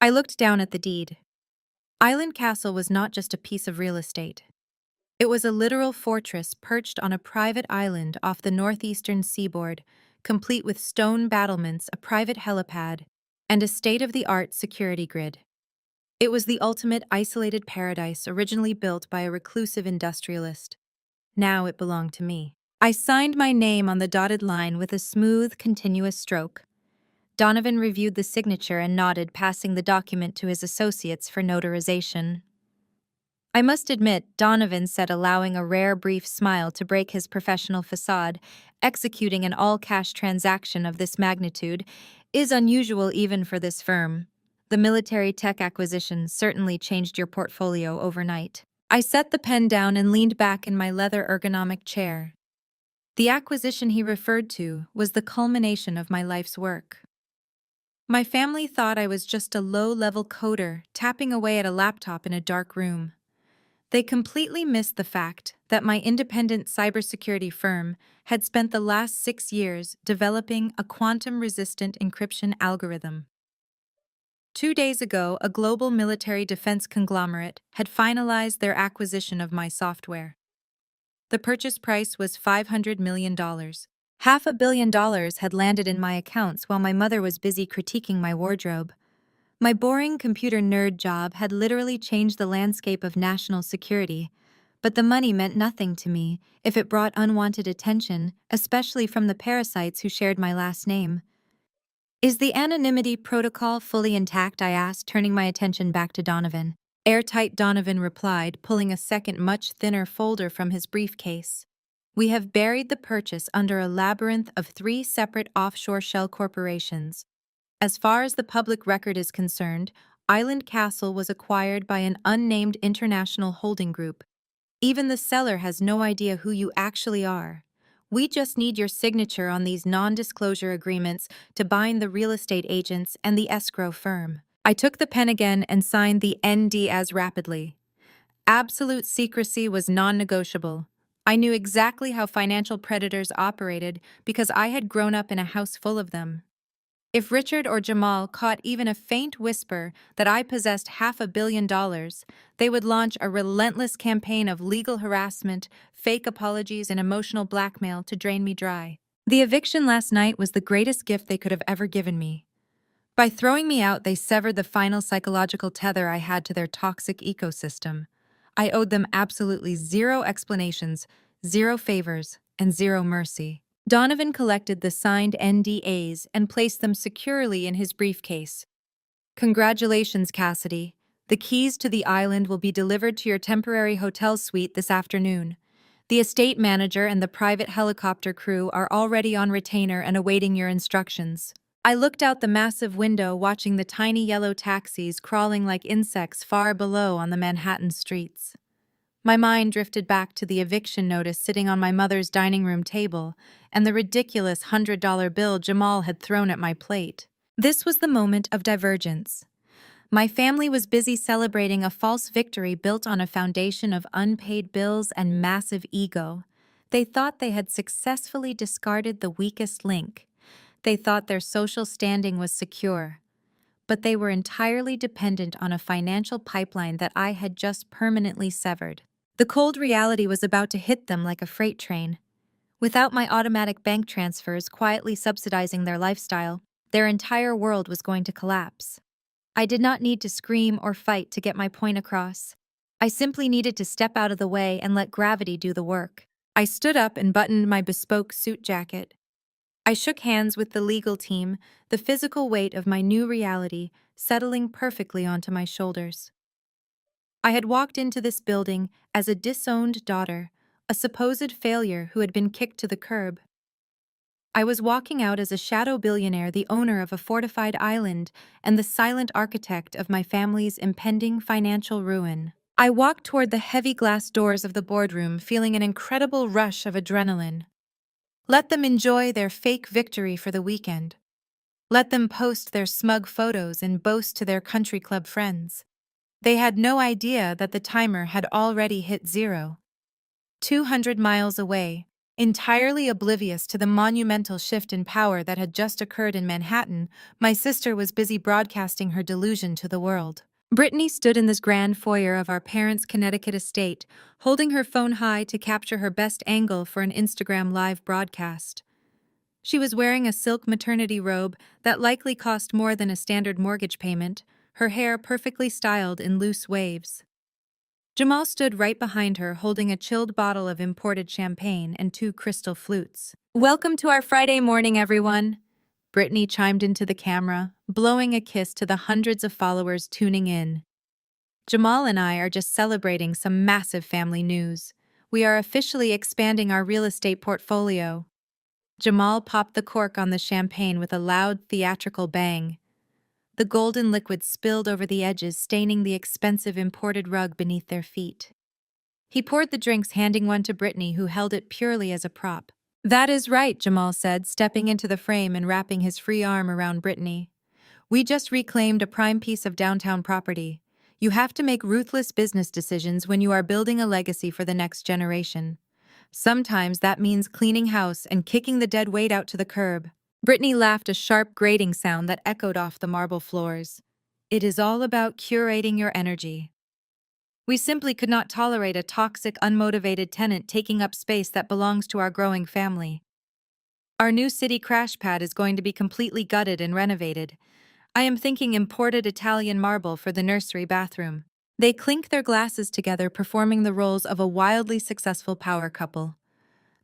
I looked down at the deed. Island Castle was not just a piece of real estate. It was a literal fortress perched on a private island off the northeastern seaboard, complete with stone battlements, a private helipad, and a state-of-the-art security grid. It was the ultimate isolated paradise, originally built by a reclusive industrialist. Now it belonged to me. I signed my name on the dotted line with a smooth, continuous stroke. Donovan reviewed the signature and nodded, passing the document to his associates for notarization. "I must admit," Donovan said, allowing a rare brief smile to break his professional facade, "executing an all-cash transaction of this magnitude is unusual even for this firm. The military tech acquisition certainly changed your portfolio overnight." I set the pen down and leaned back in my leather ergonomic chair. The acquisition he referred to was the culmination of my life's work. My family thought I was just a low-level coder tapping away at a laptop in a dark room. They completely missed the fact that my independent cybersecurity firm had spent the last 6 years developing a quantum-resistant encryption algorithm. 2 days ago, a global military defense conglomerate had finalized their acquisition of my software. The purchase price was $500 million. $500 million had landed in my accounts while my mother was busy critiquing my wardrobe. My boring computer nerd job had literally changed the landscape of national security, but the money meant nothing to me if it brought unwanted attention, especially from the parasites who shared my last name. Is the anonymity protocol fully intact? I asked, turning my attention back to Donovan. Airtight, Donovan replied, pulling a second, much thinner folder from his briefcase. We have buried the purchase under a labyrinth of 3 separate offshore shell corporations. As far as the public record is concerned, Island Castle was acquired by an unnamed international holding group. Even the seller has no idea who you actually are. We just need your signature on these non-disclosure agreements to bind the real estate agents and the escrow firm. I took the pen again and signed the ND as rapidly. Absolute secrecy was non-negotiable. I knew exactly how financial predators operated because I had grown up in a house full of them. If Richard or Jamal caught even a faint whisper that I possessed $500 million, they would launch a relentless campaign of legal harassment, fake apologies, and emotional blackmail to drain me dry. The eviction last night was the greatest gift they could have ever given me. By throwing me out, they severed the final psychological tether I had to their toxic ecosystem. I owed them absolutely zero explanations, zero favors, and zero mercy. Donovan collected the signed NDAs and placed them securely in his briefcase. Congratulations, Cassidy. The keys to the island will be delivered to your temporary hotel suite this afternoon. The estate manager and the private helicopter crew are already on retainer and awaiting your instructions. I looked out the massive window, watching the tiny yellow taxis crawling like insects far below on the Manhattan streets. My mind drifted back to the eviction notice sitting on my mother's dining room table and the ridiculous $100 bill Jamal had thrown at my plate. This was the moment of divergence. My family was busy celebrating a false victory built on a foundation of unpaid bills and massive ego. They thought they had successfully discarded the weakest link. They thought their social standing was secure. But they were entirely dependent on a financial pipeline that I had just permanently severed. The cold reality was about to hit them like a freight train. Without my automatic bank transfers quietly subsidizing their lifestyle, their entire world was going to collapse. I did not need to scream or fight to get my point across. I simply needed to step out of the way and let gravity do the work. I stood up and buttoned my bespoke suit jacket. I shook hands with the legal team, the physical weight of my new reality settling perfectly onto my shoulders. I had walked into this building as a disowned daughter, a supposed failure who had been kicked to the curb. I was walking out as a shadow billionaire, the owner of a fortified island, and the silent architect of my family's impending financial ruin. I walked toward the heavy glass doors of the boardroom, feeling an incredible rush of adrenaline. Let them enjoy their fake victory for the weekend. Let them post their smug photos and boast to their country club friends. They had no idea that the timer had already hit 0. 200 miles away, entirely oblivious to the monumental shift in power that had just occurred in Manhattan, my sister was busy broadcasting her delusion to the world. Brittany stood in this grand foyer of our parents' Connecticut estate, holding her phone high to capture her best angle for an Instagram live broadcast. She was wearing a silk maternity robe that likely cost more than a standard mortgage payment, her hair perfectly styled in loose waves. Jamal stood right behind her, holding a chilled bottle of imported champagne and 2 crystal flutes. "Welcome to our Friday morning, everyone," Brittany chimed into the camera, blowing a kiss to the hundreds of followers tuning in. Jamal and I are just celebrating some massive family news. We are officially expanding our real estate portfolio. Jamal popped the cork on the champagne with a loud theatrical bang. The golden liquid spilled over the edges, staining the expensive imported rug beneath their feet. He poured the drinks, handing one to Brittany, who held it purely as a prop. "That is right," Jamal said, stepping into the frame and wrapping his free arm around Brittany. We just reclaimed a prime piece of downtown property. You have to make ruthless business decisions when you are building a legacy for the next generation. Sometimes that means cleaning house and kicking the dead weight out to the curb. Brittany laughed, a sharp grating sound that echoed off the marble floors. It is all about curating your energy. We simply could not tolerate a toxic, unmotivated tenant taking up space that belongs to our growing family. Our new city crash pad is going to be completely gutted and renovated. I am thinking imported Italian marble for the nursery bathroom. They clink their glasses together, performing the roles of a wildly successful power couple.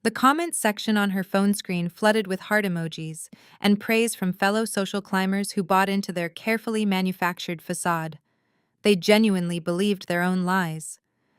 The comments section on her phone screen flooded with heart emojis and praise from fellow social climbers who bought into their carefully manufactured facade. They genuinely believed their own lies.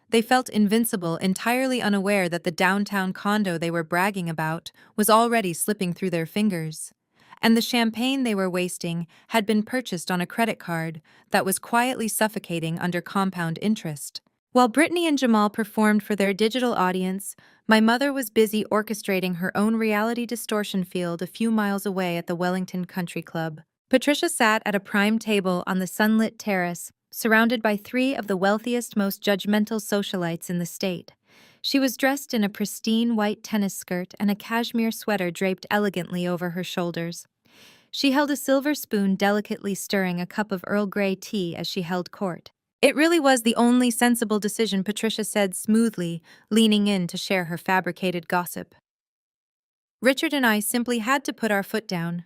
They felt invincible, entirely unaware that the downtown condo they were bragging about was already slipping through their fingers. And the champagne they were wasting had been purchased on a credit card that was quietly suffocating under compound interest. While Brittany and Jamal performed for their digital audience, my mother was busy orchestrating her own reality distortion field a few miles away at the Wellington Country Club. Patricia sat at a prime table on the sunlit terrace, surrounded by three of the wealthiest, most judgmental socialites in the state. She was dressed in a pristine white tennis skirt and a cashmere sweater draped elegantly over her shoulders. She held a silver spoon, delicately stirring a cup of Earl Grey tea as she held court. "It really was the only sensible decision," Patricia said smoothly, leaning in to share her fabricated gossip. "Richard and I simply had to put our foot down.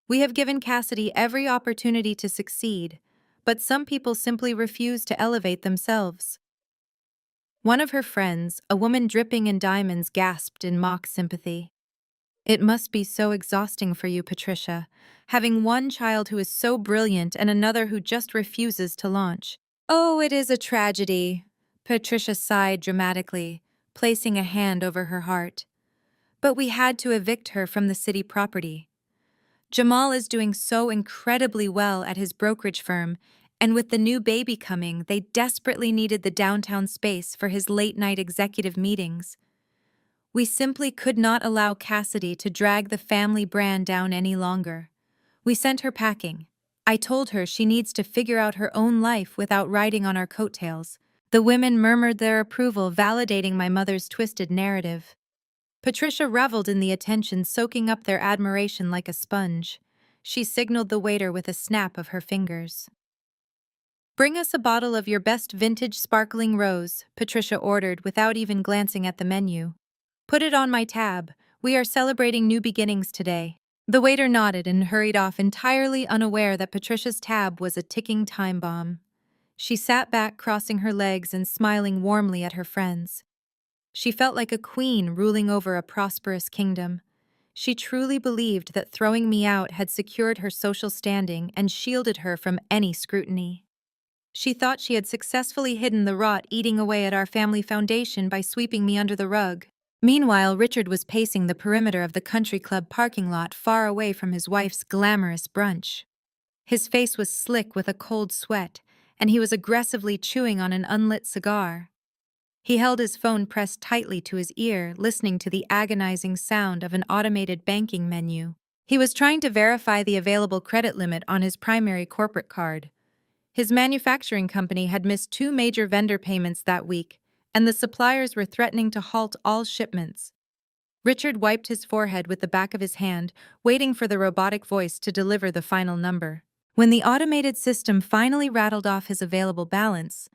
We have given Cassidy every opportunity to succeed, but some people simply refuse to elevate themselves." One of her friends, a woman dripping in diamonds, gasped in mock sympathy. "It must be so exhausting for you, Patricia, having one child who is so brilliant and another who just refuses to launch." "Oh, it is a tragedy," Patricia sighed dramatically, placing a hand over her heart. "But we had to evict her from the city property. Jamal is doing so incredibly well at his brokerage firm, and with the new baby coming, they desperately needed the downtown space for his late-night executive meetings. We simply could not allow Cassidy to drag the family brand down any longer. We sent her packing. I told her she needs to figure out her own life without riding on our coattails." The women murmured their approval, validating my mother's twisted narrative. Patricia reveled in the attention, soaking up their admiration like a sponge. She signaled the waiter with a snap of her fingers. "Bring us a bottle of your best vintage sparkling rose," Patricia ordered without even glancing at the menu. "Put it on my tab. We are celebrating new beginnings today." The waiter nodded and hurried off, entirely unaware that Patricia's tab was a ticking time bomb. She sat back, crossing her legs and smiling warmly at her friends. She felt like a queen ruling over a prosperous kingdom. She truly believed that throwing me out had secured her social standing and shielded her from any scrutiny. She thought she had successfully hidden the rot eating away at our family foundation by sweeping me under the rug. Meanwhile, Richard was pacing the perimeter of the country club parking lot, far away from his wife's glamorous brunch. His face was slick with a cold sweat, and he was aggressively chewing on an unlit cigar. He held his phone pressed tightly to his ear, listening to the agonizing sound of an automated banking menu. He was trying to verify the available credit limit on his primary corporate card. His manufacturing company had missed 2 major vendor payments that week, and the suppliers were threatening to halt all shipments. Richard wiped his forehead with the back of his hand, waiting for the robotic voice to deliver the final number. When the automated system finally rattled off his available balance,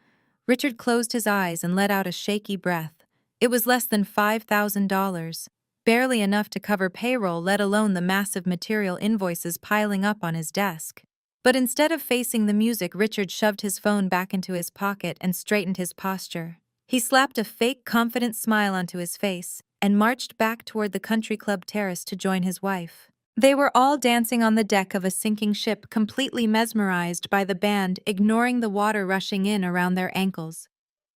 Richard closed his eyes and let out a shaky breath. It was less than $5,000, barely enough to cover payroll, let alone the massive material invoices piling up on his desk. But instead of facing the music, Richard shoved his phone back into his pocket and straightened his posture. He slapped a fake, confident smile onto his face and marched back toward the country club terrace to join his wife. They were all dancing on the deck of a sinking ship, completely mesmerized by the band, ignoring the water rushing in around their ankles.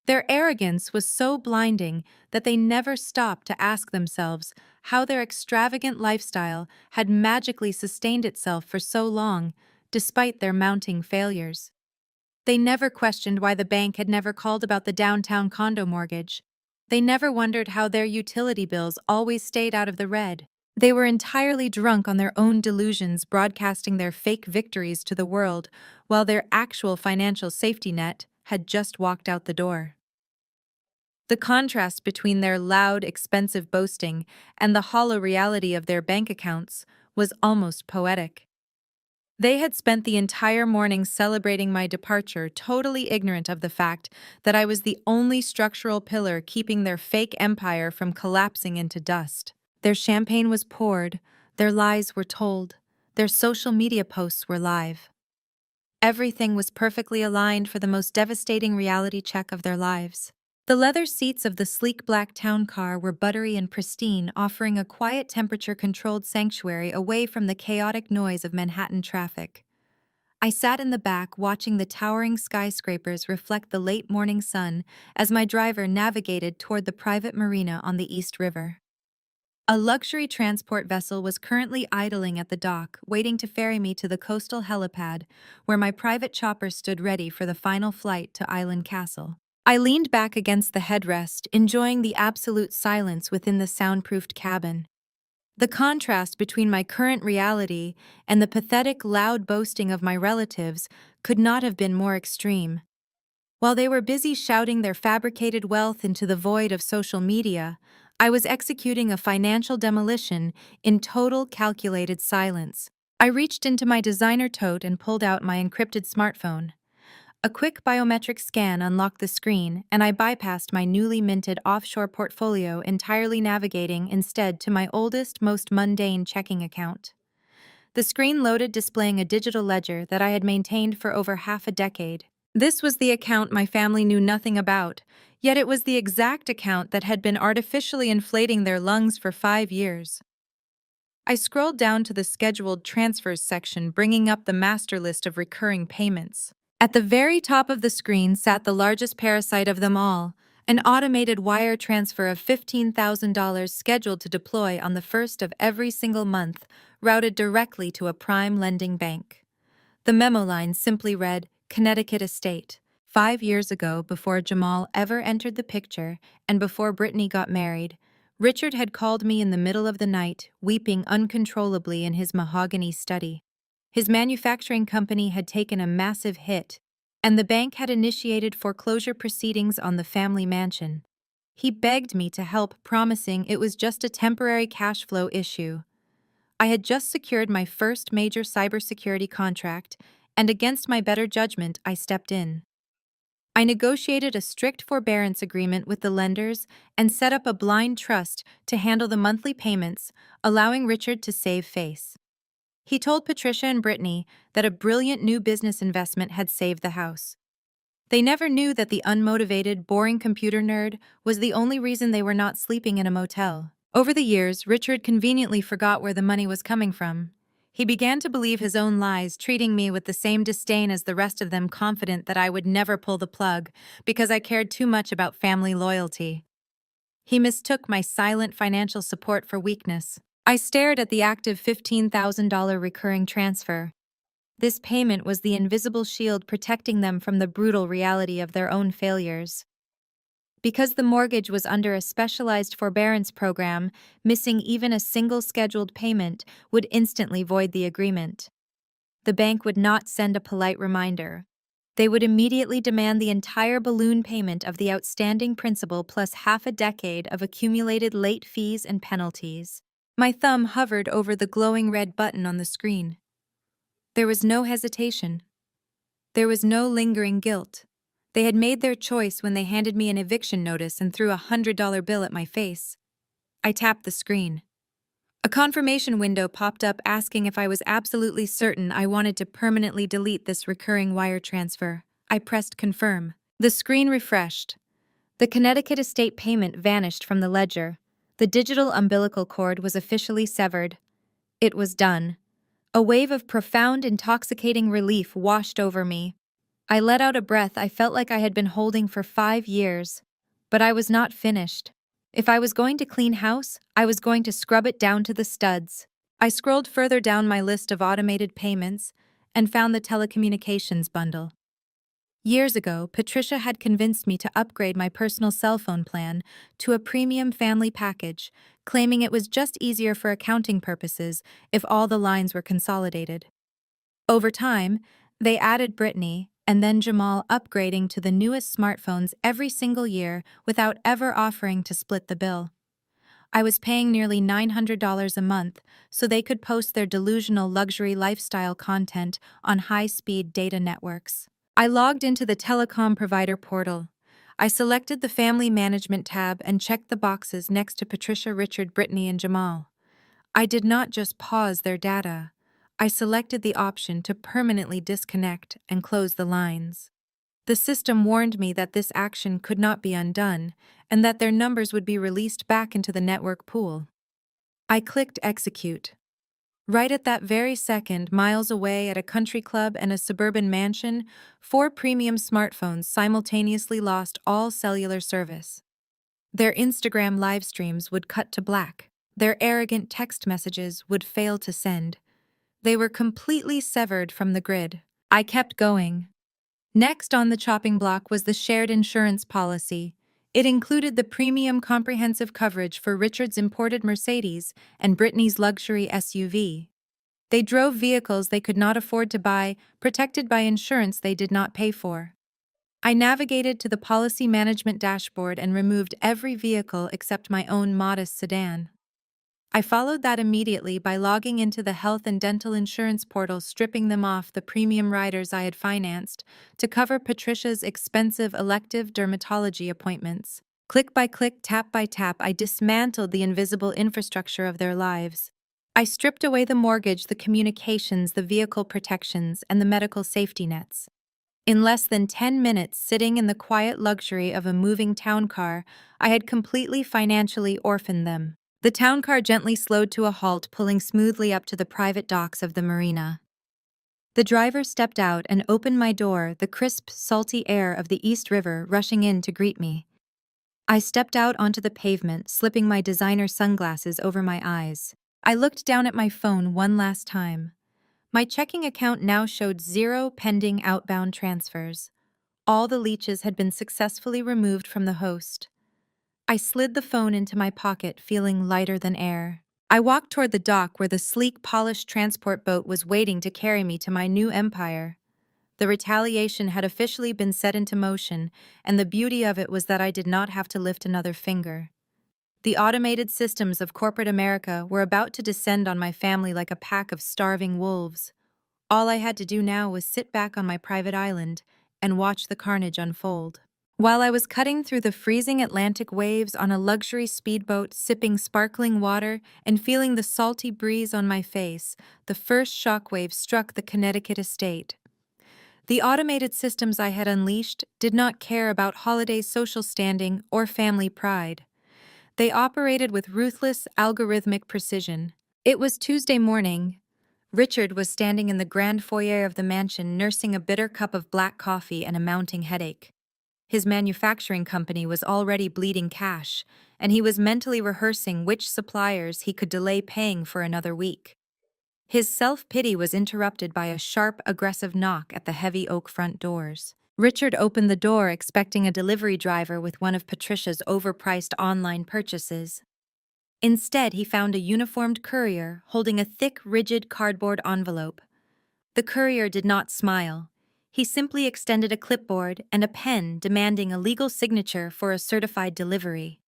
Their arrogance was so blinding that they never stopped to ask themselves how their extravagant lifestyle had magically sustained itself for so long, despite their mounting failures. They never questioned why the bank had never called about the downtown condo mortgage. They never wondered how their utility bills always stayed out of the red. They were entirely drunk on their own delusions, broadcasting their fake victories to the world, while their actual financial safety net had just walked out the door. The contrast between their loud, expensive boasting and the hollow reality of their bank accounts was almost poetic. They had spent the entire morning celebrating my departure, totally ignorant of the fact that I was the only structural pillar keeping their fake empire from collapsing into dust. Their champagne was poured, their lies were told, their social media posts were live. Everything was perfectly aligned for the most devastating reality check of their lives. The leather seats of the sleek black town car were buttery and pristine, offering a quiet temperature-controlled sanctuary away from the chaotic noise of Manhattan traffic. I sat in the back watching the towering skyscrapers reflect the late morning sun as my driver navigated toward the private marina on the East River. A luxury transport vessel was currently idling at the dock, waiting to ferry me to the coastal helipad, where my private chopper stood ready for the final flight to Island Castle. I leaned back against the headrest, enjoying the absolute silence within the soundproofed cabin. The contrast between my current reality and the pathetic, loud boasting of my relatives could not have been more extreme. While they were busy shouting their fabricated wealth into the void of social media, I was executing a financial demolition in total calculated silence. I reached into my designer tote and pulled out my encrypted smartphone. A quick biometric scan unlocked the screen, and I bypassed my newly minted offshore portfolio, entirely navigating instead to my oldest, most mundane checking account. The screen loaded, displaying a digital ledger that I had maintained for over half a decade. This was the account my family knew nothing about, yet it was the exact account that had been artificially inflating their lungs for 5 years. I scrolled down to the scheduled transfers section, bringing up the master list of recurring payments. At the very top of the screen sat the largest parasite of them all, an automated wire transfer of $15,000 scheduled to deploy on the first of every single month, routed directly to a prime lending bank. The memo line simply read, Connecticut Estate. 5 years ago, before Jamal ever entered the picture and before Brittany got married, Richard had called me in the middle of the night, weeping uncontrollably in his mahogany study. His manufacturing company had taken a massive hit, and the bank had initiated foreclosure proceedings on the family mansion. He begged me to help, promising it was just a temporary cash flow issue. I had just secured my first major cybersecurity contract, and against my better judgment, I stepped in. I negotiated a strict forbearance agreement with the lenders and set up a blind trust to handle the monthly payments, allowing Richard to save face. He told Patricia and Brittany that a brilliant new business investment had saved the house. They never knew that the unmotivated, boring computer nerd was the only reason they were not sleeping in a motel. Over the years, Richard conveniently forgot where the money was coming from. He began to believe his own lies, treating me with the same disdain as the rest of them, confident that I would never pull the plug because I cared too much about family loyalty. He mistook my silent financial support for weakness. I stared at the active $15,000 recurring transfer. This payment was the invisible shield protecting them from the brutal reality of their own failures. Because the mortgage was under a specialized forbearance program, missing even a single scheduled payment would instantly void the agreement. The bank would not send a polite reminder. They would immediately demand the entire balloon payment of the outstanding principal plus half a decade of accumulated late fees and penalties. My thumb hovered over the glowing red button on the screen. There was no hesitation. There was no lingering guilt. They had made their choice when they handed me an eviction notice and threw a $100 bill at my face. I tapped the screen. A confirmation window popped up asking if I was absolutely certain I wanted to permanently delete this recurring wire transfer. I pressed confirm. The screen refreshed. The Connecticut estate payment vanished from the ledger. The digital umbilical cord was officially severed. It was done. A wave of profound, intoxicating relief washed over me. I let out a breath I felt like I had been holding for 5 years. But I was not finished. If I was going to clean house, I was going to scrub it down to the studs. I scrolled further down my list of automated payments and found the telecommunications bundle. Years ago, Patricia had convinced me to upgrade my personal cell phone plan to a premium family package, claiming it was just easier for accounting purposes if all the lines were consolidated. Over time, they added Brittany and then Jamal, upgrading to the newest smartphones every single year without ever offering to split the bill. I was paying nearly $900 a month so they could post their delusional luxury lifestyle content on high-speed data networks. I logged into the telecom provider portal. I selected the Family Management tab and checked the boxes next to Patricia, Richard, Brittany, and Jamal. I did not just pause their data. I selected the option to permanently disconnect and close the lines. The system warned me that this action could not be undone and that their numbers would be released back into the network pool. I clicked execute. Right at that very second, miles away at a country club and a suburban mansion, 4 premium smartphones simultaneously lost all cellular service. Their Instagram live streams would cut to black. Their arrogant text messages would fail to send. They were completely severed from the grid. I kept going. Next on the chopping block was the shared insurance policy. It included the premium comprehensive coverage for Richard's imported Mercedes and Brittany's luxury SUV. They drove vehicles they could not afford to buy, protected by insurance they did not pay for. I navigated to the policy management dashboard and removed every vehicle except my own modest sedan. I followed that immediately by logging into the health and dental insurance portal, stripping them off the premium riders I had financed to cover Patricia's expensive elective dermatology appointments. Click by click, tap by tap, I dismantled the invisible infrastructure of their lives. I stripped away the mortgage, the communications, the vehicle protections, and the medical safety nets. In less than 10 minutes, sitting in the quiet luxury of a moving town car, I had completely financially orphaned them. The town car gently slowed to a halt, pulling smoothly up to the private docks of the marina. The driver stepped out and opened my door, the crisp, salty air of the East River rushing in to greet me. I stepped out onto the pavement, slipping my designer sunglasses over my eyes. I looked down at my phone one last time. My checking account now showed 0 pending outbound transfers. All the leeches had been successfully removed from the host. I slid the phone into my pocket, feeling lighter than air. I walked toward the dock where the sleek, polished transport boat was waiting to carry me to my new empire. The retaliation had officially been set into motion, and the beauty of it was that I did not have to lift another finger. The automated systems of corporate America were about to descend on my family like a pack of starving wolves. All I had to do now was sit back on my private island and watch the carnage unfold. While I was cutting through the freezing Atlantic waves on a luxury speedboat, sipping sparkling water and feeling the salty breeze on my face, the first shockwave struck the Connecticut estate. The automated systems I had unleashed did not care about holiday social standing or family pride. They operated with ruthless, algorithmic precision. It was Tuesday morning. Richard was standing in the grand foyer of the mansion, nursing a bitter cup of black coffee and a mounting headache. His manufacturing company was already bleeding cash, and he was mentally rehearsing which suppliers he could delay paying for another week. His self-pity was interrupted by a sharp, aggressive knock at the heavy oak front doors. Richard opened the door, expecting a delivery driver with one of Patricia's overpriced online purchases. Instead, he found a uniformed courier holding a thick, rigid cardboard envelope. The courier did not smile. He simply extended a clipboard and a pen, demanding a legal signature for a certified delivery.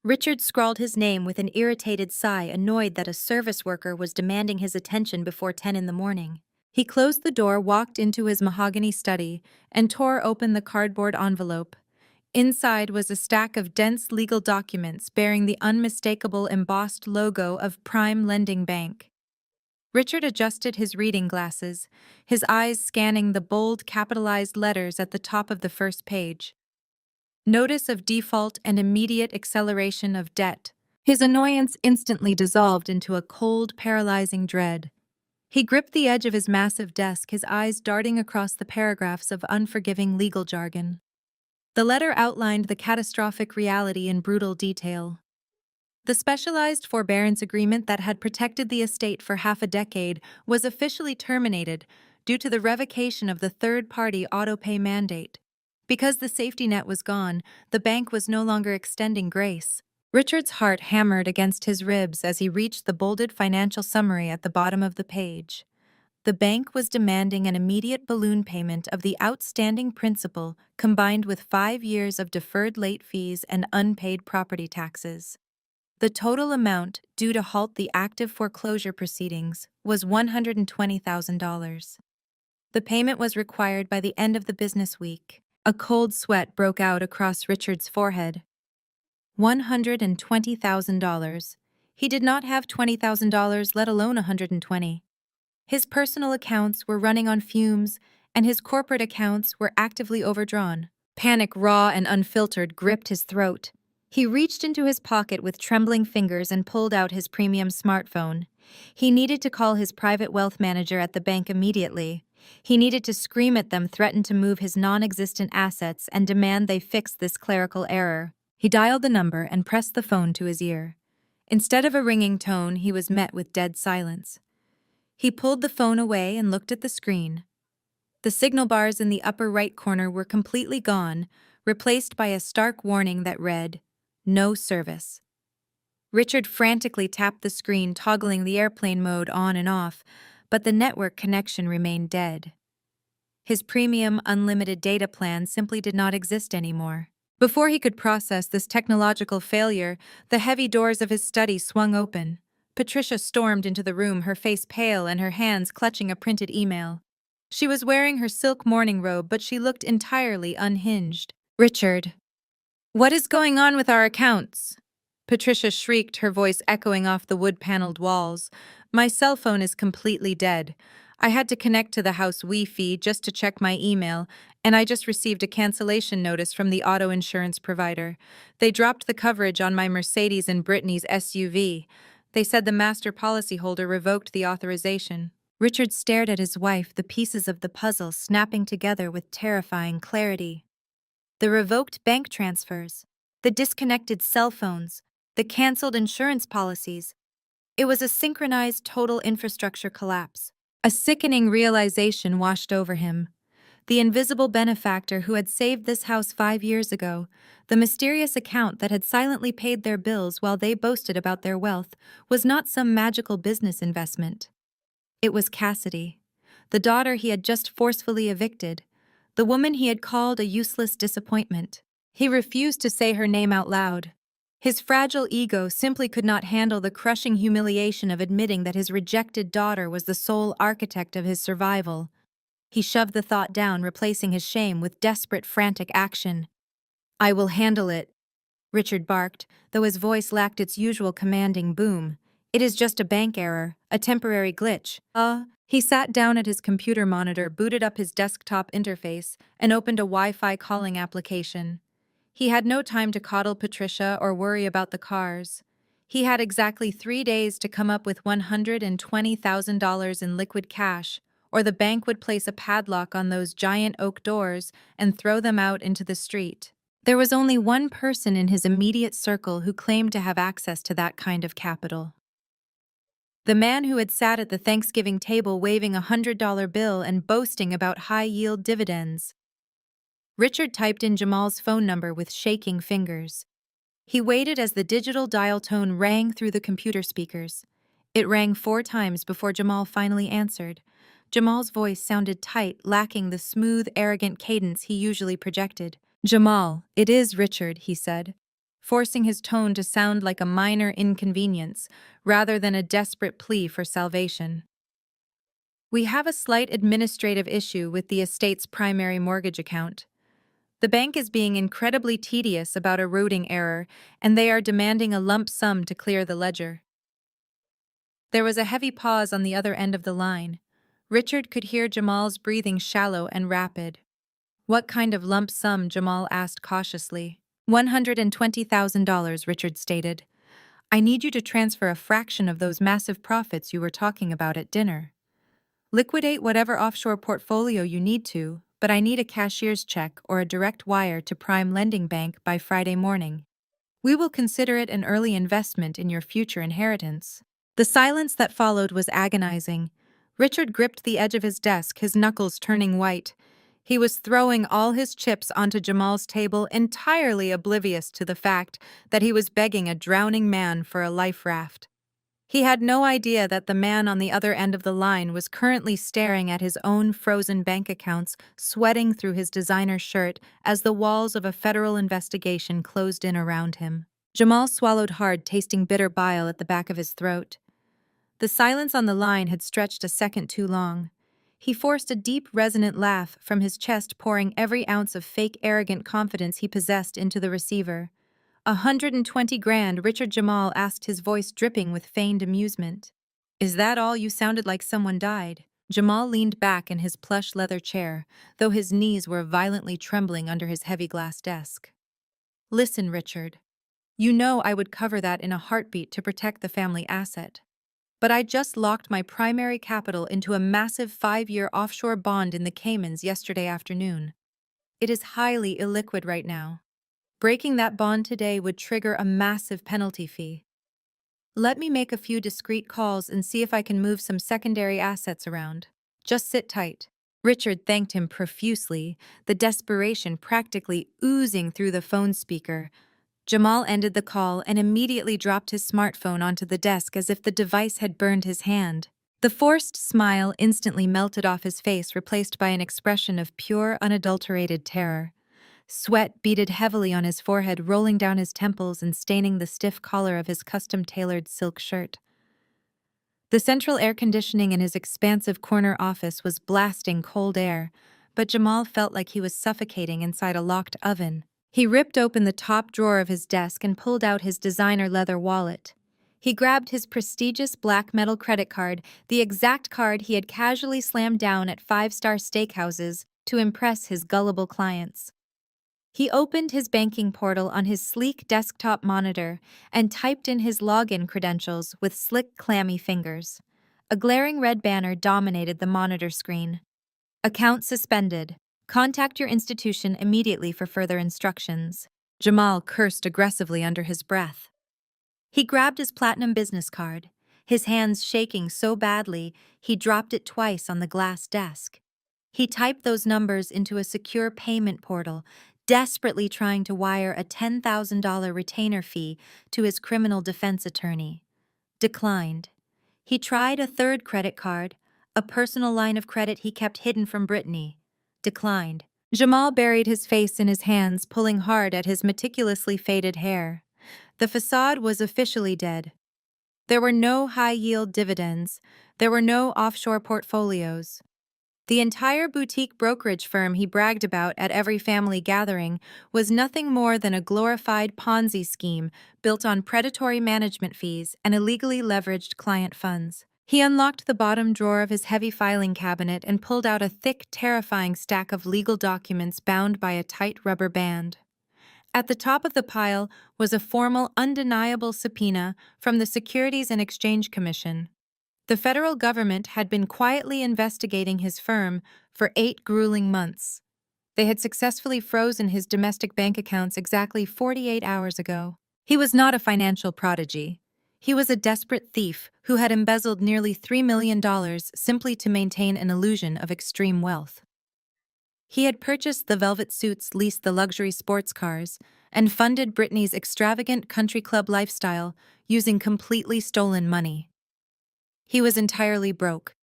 Richard scrawled his name with an irritated sigh, annoyed that a service worker was demanding his attention before 10 in the morning. He closed the door, walked into his mahogany study, and tore open the cardboard envelope. Inside was a stack of dense legal documents bearing the unmistakable embossed logo of Prime Lending Bank. Richard adjusted his reading glasses, his eyes scanning the bold capitalized letters at the top of the first page. Notice of default and immediate acceleration of debt. His annoyance instantly dissolved into a cold, paralyzing dread. He gripped the edge of his massive desk, his eyes darting across the paragraphs of unforgiving legal jargon. The letter outlined the catastrophic reality in brutal detail. The specialized forbearance agreement that had protected the estate for half a decade was officially terminated, due to the revocation of the third-party auto-pay mandate. Because the safety net was gone, the bank was no longer extending grace. Richard's heart hammered against his ribs as he reached the bolded financial summary at the bottom of the page. The bank was demanding an immediate balloon payment of the outstanding principal combined with 5 years of deferred late fees and unpaid property taxes. The total amount due to halt the active foreclosure proceedings was $120,000. The payment was required by the end of the business week. A cold sweat broke out across Richard's forehead. $120,000. He did not have $20,000, let alone $120,000. His personal accounts were running on fumes, and his corporate accounts were actively overdrawn. Panic, raw and unfiltered, gripped his throat. He reached into his pocket with trembling fingers and pulled out his premium smartphone. He needed to call his private wealth manager at the bank immediately. He needed to scream at them, threaten to move his non-existent assets, and demand they fix this clerical error. He dialed the number and pressed the phone to his ear. Instead of a ringing tone, he was met with dead silence. He pulled the phone away and looked at the screen. The signal bars in the upper right corner were completely gone, replaced by a stark warning that read, "No service." Richard frantically tapped the screen, toggling the airplane mode on and off, but the network connection remained dead. His premium unlimited data plan simply did not exist anymore. Before he could process this technological failure, the heavy doors of his study swung open. Patricia stormed into the room, her face pale and her hands clutching a printed email. She was wearing her silk morning robe, but she looked entirely unhinged. "Richard, what is going on with our accounts?" Patricia shrieked, her voice echoing off the wood-paneled walls. "My cell phone is completely dead. I had to connect to the house Wi-Fi just to check my email, and I just received a cancellation notice from the auto insurance provider. They dropped the coverage on my Mercedes and Brittany's SUV. They said the master policyholder revoked the authorization." Richard stared at his wife, the pieces of the puzzle snapping together with terrifying clarity. The revoked bank transfers, the disconnected cell phones, the cancelled insurance policies. It was a synchronized total infrastructure collapse. A sickening realization washed over him. The invisible benefactor who had saved this house 5 years ago, the mysterious account that had silently paid their bills while they boasted about their wealth, was not some magical business investment. It was Cassidy, the daughter he had just forcefully evicted, the woman he had called a useless disappointment. He refused to say her name out loud. His fragile ego simply could not handle the crushing humiliation of admitting that his rejected daughter was the sole architect of his survival. He shoved the thought down, replacing his shame with desperate, frantic action. "I will handle it," Richard barked, though his voice lacked its usual commanding boom. "It is just a bank error, a temporary glitch." He sat down at his computer monitor, booted up his desktop interface, and opened a Wi-Fi calling application. He had no time to coddle Patricia or worry about the cars. He had exactly 3 days to come up with $120,000 in liquid cash, or the bank would place a padlock on those giant oak doors and throw them out into the street. There was only one person in his immediate circle who claimed to have access to that kind of capital. The man who had sat at the Thanksgiving table waving a $100 bill and boasting about high-yield dividends. Richard typed in Jamal's phone number with shaking fingers. He waited as the digital dial tone rang through the computer speakers. It rang 4 times before Jamal finally answered. Jamal's voice sounded tight, lacking the smooth, arrogant cadence he usually projected. "Jamal, it is Richard," he said, forcing his tone to sound like a minor inconvenience rather than a desperate plea for salvation. "We have a slight administrative issue with the estate's primary mortgage account. The bank is being incredibly tedious about a routing error, and they are demanding a lump sum to clear the ledger." There was a heavy pause on the other end of the line. Richard could hear Jamal's breathing shallow and rapid. "What kind of lump sum?" Jamal asked cautiously. $120,000, Richard stated. "I need you to transfer a fraction of those massive profits you were talking about at dinner. Liquidate whatever offshore portfolio you need to, but I need a cashier's check or a direct wire to Prime Lending Bank by Friday morning. We will consider it an early investment in your future inheritance." The silence that followed was agonizing. Richard gripped the edge of his desk, his knuckles turning white. He was throwing all his chips onto Jamal's table, entirely oblivious to the fact that he was begging a drowning man for a life raft. He had no idea that the man on the other end of the line was currently staring at his own frozen bank accounts, sweating through his designer shirt as the walls of a federal investigation closed in around him. Jamal swallowed hard, tasting bitter bile at the back of his throat. The silence on the line had stretched a second too long. He forced a deep, resonant laugh from his chest, pouring every ounce of fake, arrogant confidence he possessed into the receiver. 120 grand, Richard Jamal asked, his voice dripping with feigned amusement. Is that all? You sounded like someone died. Jamal leaned back in his plush leather chair, though his knees were violently trembling under his heavy glass desk. Listen, Richard. You know I would cover that in a heartbeat to protect the family asset. But I just locked my primary capital into a massive 5-year offshore bond in the Caymans yesterday afternoon. It is highly illiquid right now. Breaking that bond today would trigger a massive penalty fee. Let me make a few discreet calls and see if I can move some secondary assets around. Just sit tight. Richard thanked him profusely, the desperation practically oozing through the phone speaker. Jamal ended the call and immediately dropped his smartphone onto the desk as if the device had burned his hand. The forced smile instantly melted off his face, replaced by an expression of pure, unadulterated terror. Sweat beaded heavily on his forehead, rolling down his temples and staining the stiff collar of his custom-tailored silk shirt. The central air conditioning in his expansive corner office was blasting cold air, but Jamal felt like he was suffocating inside a locked oven. He ripped open the top drawer of his desk and pulled out his designer leather wallet. He grabbed his prestigious black metal credit card, the exact card he had casually slammed down at five-star steakhouses to impress his gullible clients. He opened his banking portal on his sleek desktop monitor and typed in his login credentials with slick, clammy fingers. A glaring red banner dominated the monitor screen. Account suspended. Contact your institution immediately for further instructions. Jamal cursed aggressively under his breath. He grabbed his platinum business card, his hands shaking so badly he dropped it twice on the glass desk. He typed those numbers into a secure payment portal, desperately trying to wire a $10,000 retainer fee to his criminal defense attorney. Declined. He tried a third credit card, a personal line of credit he kept hidden from Brittany. Declined. Jamal buried his face in his hands, pulling hard at his meticulously faded hair. The facade was officially dead. There were no high-yield dividends. There were no offshore portfolios. The entire boutique brokerage firm he bragged about at every family gathering was nothing more than a glorified Ponzi scheme built on predatory management fees and illegally leveraged client funds. He unlocked the bottom drawer of his heavy filing cabinet and pulled out a thick, terrifying stack of legal documents bound by a tight rubber band. At the top of the pile was a formal, undeniable subpoena from the Securities and Exchange Commission. The federal government had been quietly investigating his firm for 8 grueling months. They had successfully frozen his domestic bank accounts exactly 48 hours ago. He was not a financial prodigy. He was a desperate thief who had embezzled nearly $3 million simply to maintain an illusion of extreme wealth. He had purchased the velvet suits, leased the luxury sports cars, and funded Brittany's extravagant country club lifestyle using completely stolen money. He was entirely broke.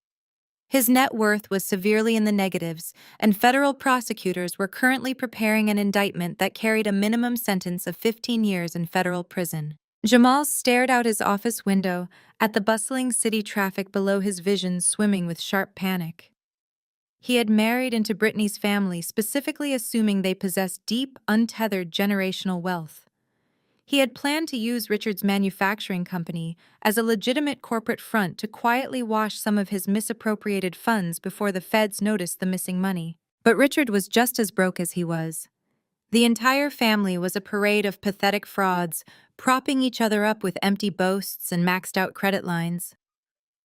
His net worth was severely in the negatives, and federal prosecutors were currently preparing an indictment that carried a minimum sentence of 15 years in federal prison. Jamal stared out his office window at the bustling city traffic below, his vision swimming with sharp panic. He had married into Brittany's family, specifically assuming they possessed deep, untethered generational wealth. He had planned to use Richard's manufacturing company as a legitimate corporate front to quietly wash some of his misappropriated funds before the feds noticed the missing money. But Richard was just as broke as he was. The entire family was a parade of pathetic frauds, propping each other up with empty boasts and maxed-out credit lines.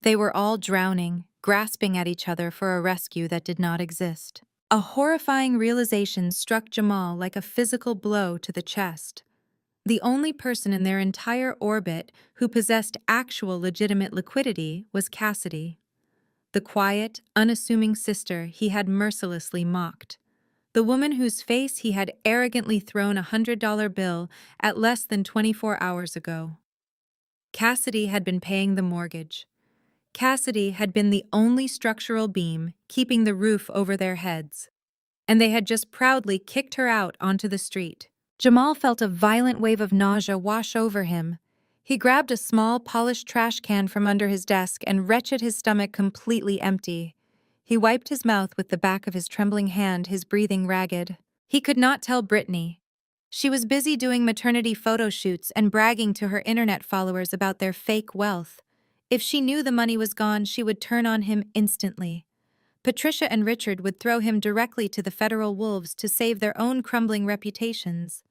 They were all drowning, grasping at each other for a rescue that did not exist. A horrifying realization struck Jamal like a physical blow to the chest. The only person in their entire orbit who possessed actual legitimate liquidity was Cassidy. the quiet, unassuming sister he had mercilessly mocked, the woman whose face he had arrogantly thrown $100 bill at less than 24 hours ago. Cassidy had been paying the mortgage. Cassidy had been the only structural beam keeping the roof over their heads, and they had just proudly kicked her out onto the street. Jamal felt a violent wave of nausea wash over him. He grabbed a small, polished trash can from under his desk and wrenched his stomach completely empty. He wiped his mouth with the back of his trembling hand, his breathing ragged. He could not tell Brittany. She was busy doing maternity photo shoots and bragging to her internet followers about their fake wealth. If she knew the money was gone, she would turn on him instantly. Patricia and Richard would throw him directly to the federal wolves to save their own crumbling reputations.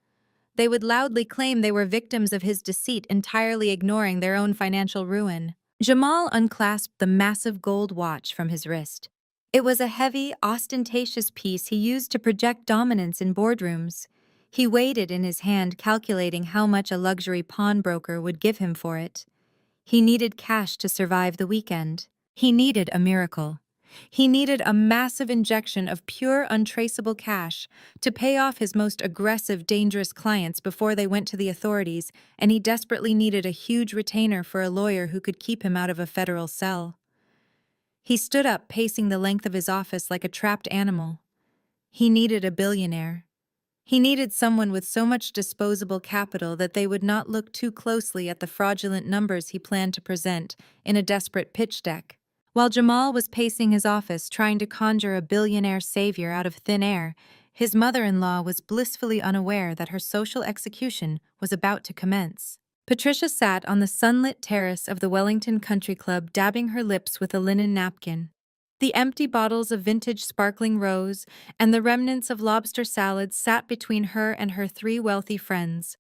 They would loudly claim they were victims of his deceit, entirely ignoring their own financial ruin. Jamal unclasped the massive gold watch from his wrist. It was a heavy, ostentatious piece he used to project dominance in boardrooms. He weighed it in his hand, calculating how much a luxury pawnbroker would give him for it. He needed cash to survive the weekend. He needed a miracle. He needed a massive injection of pure, untraceable cash to pay off his most aggressive, dangerous clients before they went to the authorities, and he desperately needed a huge retainer for a lawyer who could keep him out of a federal cell. He stood up, pacing the length of his office like a trapped animal. He needed a billionaire. He needed someone with so much disposable capital that they would not look too closely at the fraudulent numbers he planned to present in a desperate pitch deck. While Jamal was pacing his office trying to conjure a billionaire savior out of thin air, his mother-in-law was blissfully unaware that her social execution was about to commence. Patricia sat on the sunlit terrace of the Wellington Country Club, dabbing her lips with a linen napkin. The empty bottles of vintage sparkling rose and the remnants of lobster salads sat between her and her three wealthy friends.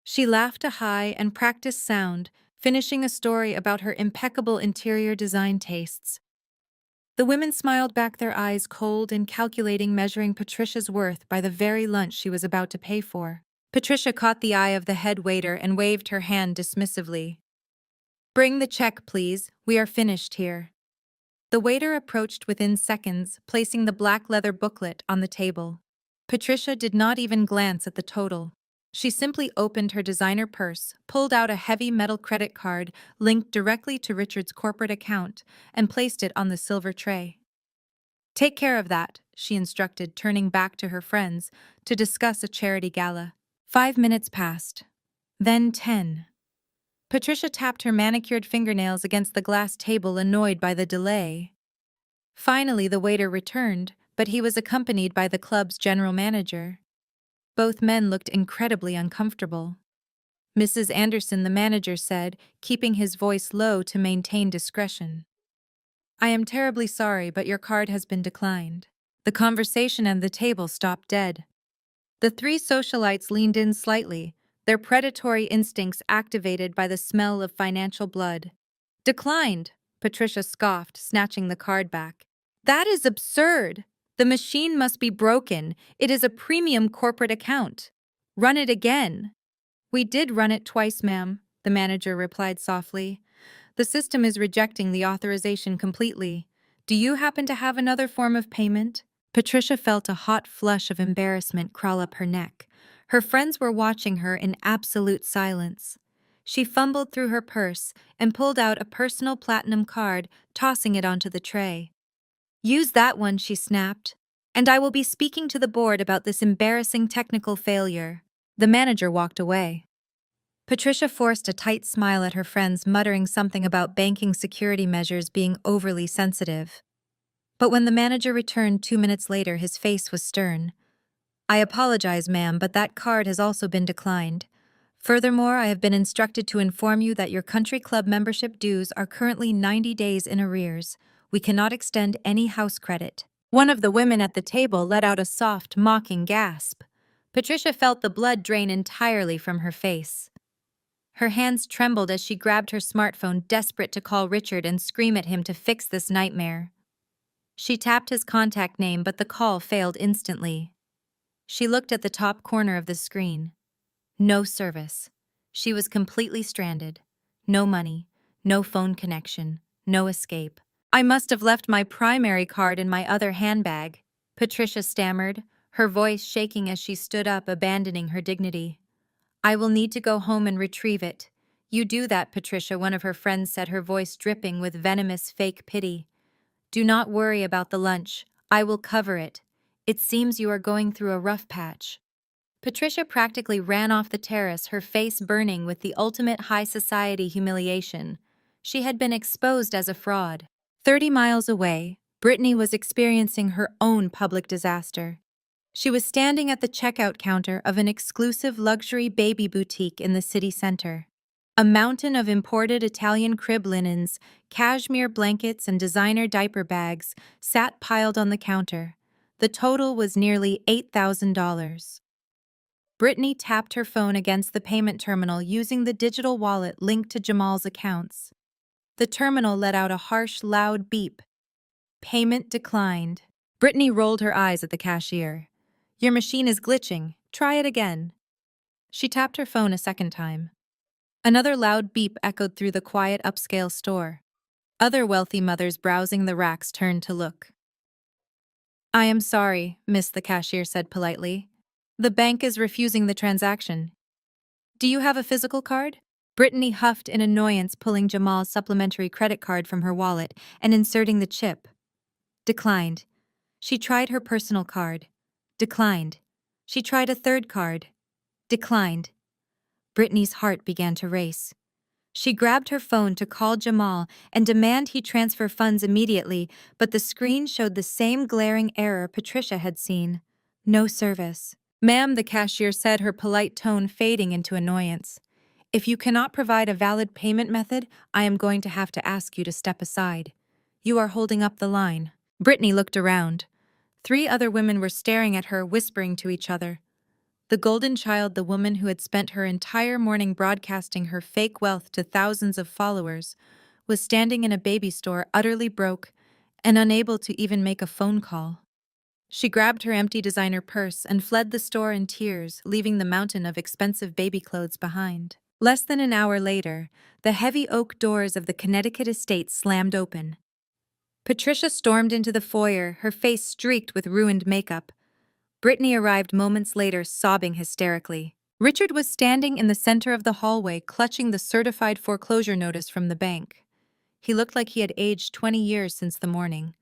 She laughed a high and practiced sound, finishing a story about her impeccable interior design tastes. The women smiled back, their eyes cold and calculating, measuring Patricia's worth by the very lunch she was about to pay for. Patricia caught the eye of the head waiter and waved her hand dismissively. "Bring the check, please. We are finished here." The waiter approached within seconds, placing the black leather booklet on the table. Patricia did not even glance at the total. She simply opened her designer purse, pulled out a heavy metal credit card linked directly to Richard's corporate account, and placed it on the silver tray. "Take care of that," she instructed, turning back to her friends to discuss a charity gala. 5 minutes passed. Then 10. Patricia tapped her manicured fingernails against the glass table, annoyed by the delay. Finally, the waiter returned, but he was accompanied by the club's general manager. Both men looked incredibly uncomfortable. "Mrs. Anderson," the manager said, keeping his voice low to maintain discretion. "I am terribly sorry, but your card has been declined." The conversation and the table stopped dead. The three socialites leaned in slightly, their predatory instincts activated by the smell of financial blood. "Declined," Patricia scoffed, snatching the card back. "That is absurd. The machine must be broken. It is a premium corporate account. Run it again." "We did run it twice, ma'am," the manager replied softly. "The system is rejecting the authorization completely. Do you happen to have another form of payment?" Patricia felt a hot flush of embarrassment crawl up her neck. Her friends were watching her in absolute silence. She fumbled through her purse and pulled out a personal platinum card, tossing it onto the tray. "Use that one," she snapped, "and I will be speaking to the board about this embarrassing technical failure." The manager walked away. Patricia forced a tight smile at her friends, muttering something about banking security measures being overly sensitive. But when the manager returned 2 minutes later, his face was stern. "I apologize, ma'am, but that card has also been declined. Furthermore, I have been instructed to inform you that your country club membership dues are currently 90 days in arrears. We cannot extend any house credit." One of the women at the table let out a soft, mocking gasp. Patricia felt the blood drain entirely from her face. Her hands trembled as she grabbed her smartphone, desperate to call Richard and scream at him to fix this nightmare. She tapped his contact name, but the call failed instantly. She looked at the top corner of the screen. No service. She was completely stranded. No money, no phone connection, no escape. I must have left my primary card in my other handbag, Patricia stammered, her voice shaking as she stood up, abandoning her dignity. I will need to go home and retrieve it. You do that, Patricia, one of her friends said, her voice dripping with venomous fake pity. Do not worry about the lunch. I will cover it. It seems you are going through a rough patch. Patricia practically ran off the terrace, her face burning with the ultimate high society humiliation. She had been exposed as a fraud. 30 miles away, Brittany was experiencing her own public disaster. She was standing at the checkout counter of an exclusive luxury baby boutique in the city center. A mountain of imported Italian crib linens, cashmere blankets, and designer diaper bags sat piled on the counter. The total was nearly $8,000. Brittany tapped her phone against the payment terminal using the digital wallet linked to Jamal's accounts. The terminal let out a harsh, loud beep. Payment declined. Brittany rolled her eyes at the cashier. Your machine is glitching. Try it again. She tapped her phone a second time. Another loud beep echoed through the quiet upscale store. Other wealthy mothers browsing the racks turned to look. I am sorry, miss, the cashier said politely. The bank is refusing the transaction. Do you have a physical card? Brittany huffed in annoyance, pulling Jamal's supplementary credit card from her wallet and inserting the chip. Declined. She tried her personal card. Declined. She tried a third card. Declined. Brittany's heart began to race. She grabbed her phone to call Jamal and demand he transfer funds immediately, but the screen showed the same glaring error Patricia had seen. No service. Ma'am, the cashier said, her polite tone fading into annoyance. If you cannot provide a valid payment method, I am going to have to ask you to step aside. You are holding up the line. Brittany looked around. 3 other women were staring at her, whispering to each other. The golden child, the woman who had spent her entire morning broadcasting her fake wealth to thousands of followers, was standing in a baby store, utterly broke and unable to even make a phone call. She grabbed her empty designer purse and fled the store in tears, leaving the mountain of expensive baby clothes behind. Less than an hour later, the heavy oak doors of the Connecticut estate slammed open. Patricia stormed into the foyer, her face streaked with ruined makeup. Brittany arrived moments later, sobbing hysterically. Richard was standing in the center of the hallway, clutching the certified foreclosure notice from the bank. He looked like he had aged 20 years since the morning.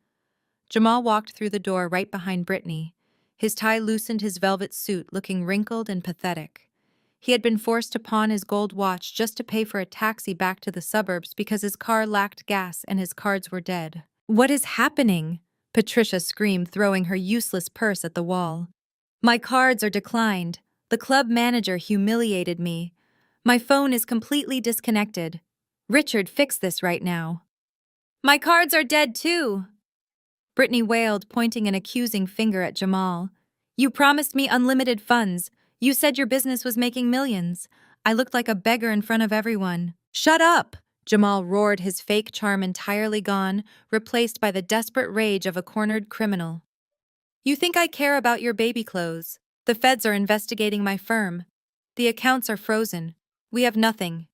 Jamal walked through the door right behind Brittany. His tie loosened his velvet suit, looking wrinkled and pathetic. He had been forced to pawn his gold watch just to pay for a taxi back to the suburbs because his car lacked gas and his cards were dead. What is happening? Patricia screamed, throwing her useless purse at the wall. My cards are declined. The club manager humiliated me. My phone is completely disconnected. Richard, fix this right now. My cards are dead too. Brittany wailed, pointing an accusing finger at Jamal. You promised me unlimited funds. You said your business was making millions. I looked like a beggar in front of everyone. Shut up! Jamal roared, his fake charm entirely gone, replaced by the desperate rage of a cornered criminal. You think I care about your baby clothes? The feds are investigating my firm. The accounts are frozen. We have nothing.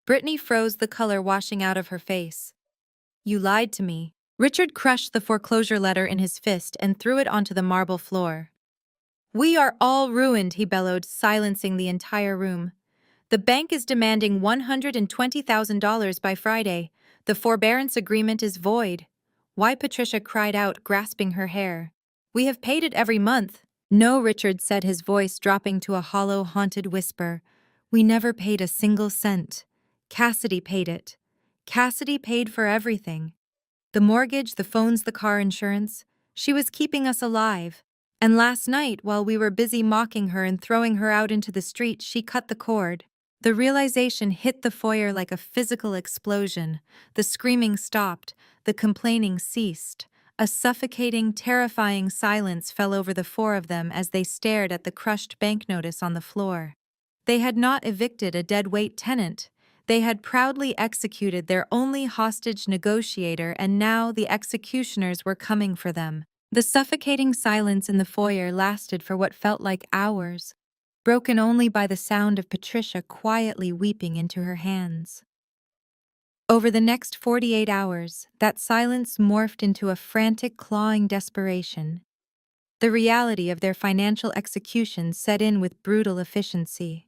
Brittany froze, the color washing out of her face. You lied to me. Richard crushed the foreclosure letter in his fist and threw it onto the marble floor. We are all ruined, he bellowed, silencing the entire room. The bank is demanding $120,000 by Friday. The forbearance agreement is void. Why? Patricia cried out, grasping her hair. We have paid it every month. No, Richard said, his voice dropping to a hollow, haunted whisper. We never paid a single cent. Cassidy paid it. Cassidy paid for everything. The mortgage, the phones, the car insurance. She was keeping us alive. And last night, while we were busy mocking her and throwing her out into the street, she cut the cord. The realization hit the foyer like a physical explosion. The screaming stopped. The complaining ceased. A suffocating, terrifying silence fell over the 4 of them as they stared at the crushed bank notice on the floor. They had not evicted a deadweight tenant. They had proudly executed their only hostage negotiator, and now the executioners were coming for them. The suffocating silence in the foyer lasted for what felt like hours, broken only by the sound of Patricia quietly weeping into her hands. Over the next 48 hours, that silence morphed into a frantic, clawing desperation. The reality of their financial execution set in with brutal efficiency.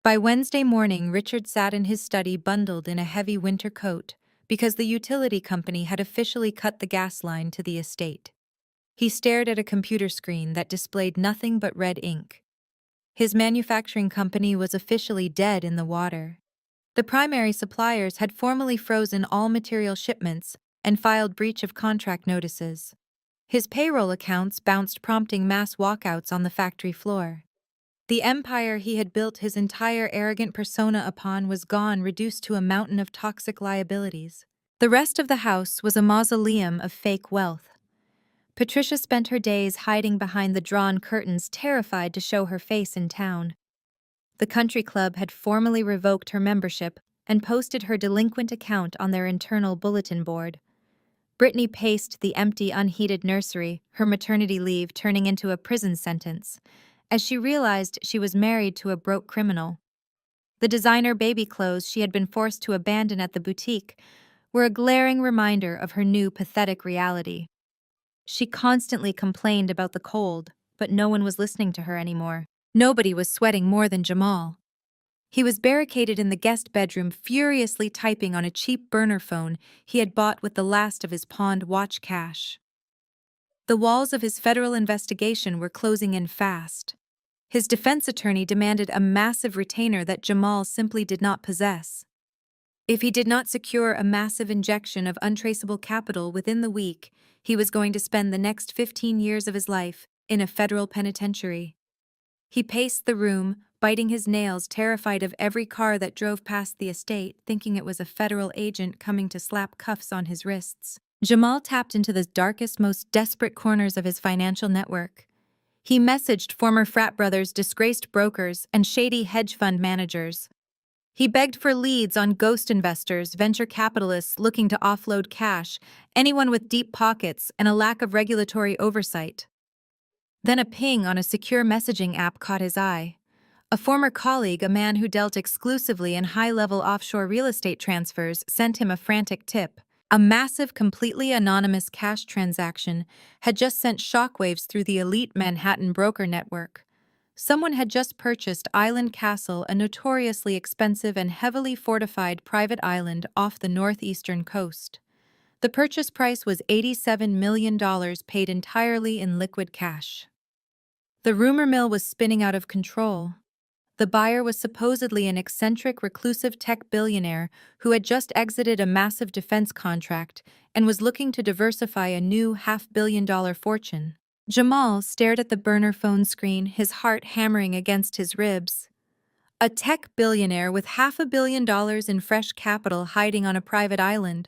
By Wednesday morning, Richard sat in his study bundled in a heavy winter coat because the utility company had officially cut the gas line to the estate. He stared at a computer screen that displayed nothing but red ink. His manufacturing company was officially dead in the water. The primary suppliers had formally frozen all material shipments and filed breach of contract notices. His payroll accounts bounced, prompting mass walkouts on the factory floor. The empire he had built his entire arrogant persona upon was gone, reduced to a mountain of toxic liabilities. The rest of the house was a mausoleum of fake wealth. Patricia spent her days hiding behind the drawn curtains, terrified to show her face in town. The country club had formally revoked her membership and posted her delinquent account on their internal bulletin board. Brittany paced the empty, unheated nursery, her maternity leave turning into a prison sentence, as she realized she was married to a broke criminal. The designer baby clothes she had been forced to abandon at the boutique were a glaring reminder of her new pathetic reality. She constantly complained about the cold, but no one was listening to her anymore. Nobody was sweating more than Jamal. He was barricaded in the guest bedroom, furiously typing on a cheap burner phone he had bought with the last of his pawned watch cash. The walls of his federal investigation were closing in fast. His defense attorney demanded a massive retainer that Jamal simply did not possess. If he did not secure a massive injection of untraceable capital within the week, he was going to spend the next 15 years of his life in a federal penitentiary. He paced the room, biting his nails, terrified of every car that drove past the estate, thinking it was a federal agent coming to slap cuffs on his wrists. Jamal tapped into the darkest, most desperate corners of his financial network. He messaged former frat brothers, disgraced brokers, and shady hedge fund managers. He begged for leads on ghost investors, venture capitalists looking to offload cash, anyone with deep pockets and a lack of regulatory oversight. Then a ping on a secure messaging app caught his eye. A former colleague, a man who dealt exclusively in high-level offshore real estate transfers, sent him a frantic tip. A massive, completely anonymous cash transaction had just sent shockwaves through the elite Manhattan broker network. Someone had just purchased Island Castle, a notoriously expensive and heavily fortified private island off the northeastern coast. The purchase price was $87 million, paid entirely in liquid cash. The rumor mill was spinning out of control. The buyer was supposedly an eccentric, reclusive tech billionaire who had just exited a massive defense contract and was looking to diversify a new $500 million fortune. Jamal stared at the burner phone screen, his heart hammering against his ribs. A tech billionaire with $500 million in fresh capital hiding on a private island.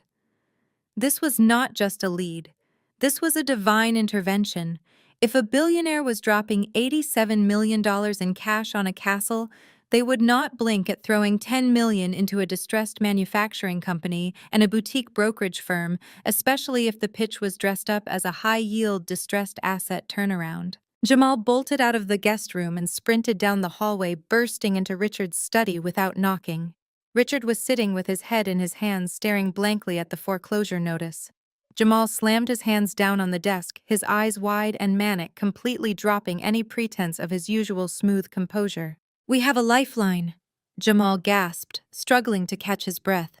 This was not just a lead. This was a divine intervention. If a billionaire was dropping $87 million in cash on a castle, they would not blink at throwing $10 million into a distressed manufacturing company and a boutique brokerage firm, especially if the pitch was dressed up as a high-yield distressed asset turnaround. Jamal bolted out of the guest room and sprinted down the hallway, bursting into Richard's study without knocking. Richard was sitting with his head in his hands, staring blankly at the foreclosure notice. Jamal slammed his hands down on the desk, his eyes wide and manic, completely dropping any pretense of his usual smooth composure. "We have a lifeline," Jamal gasped, struggling to catch his breath.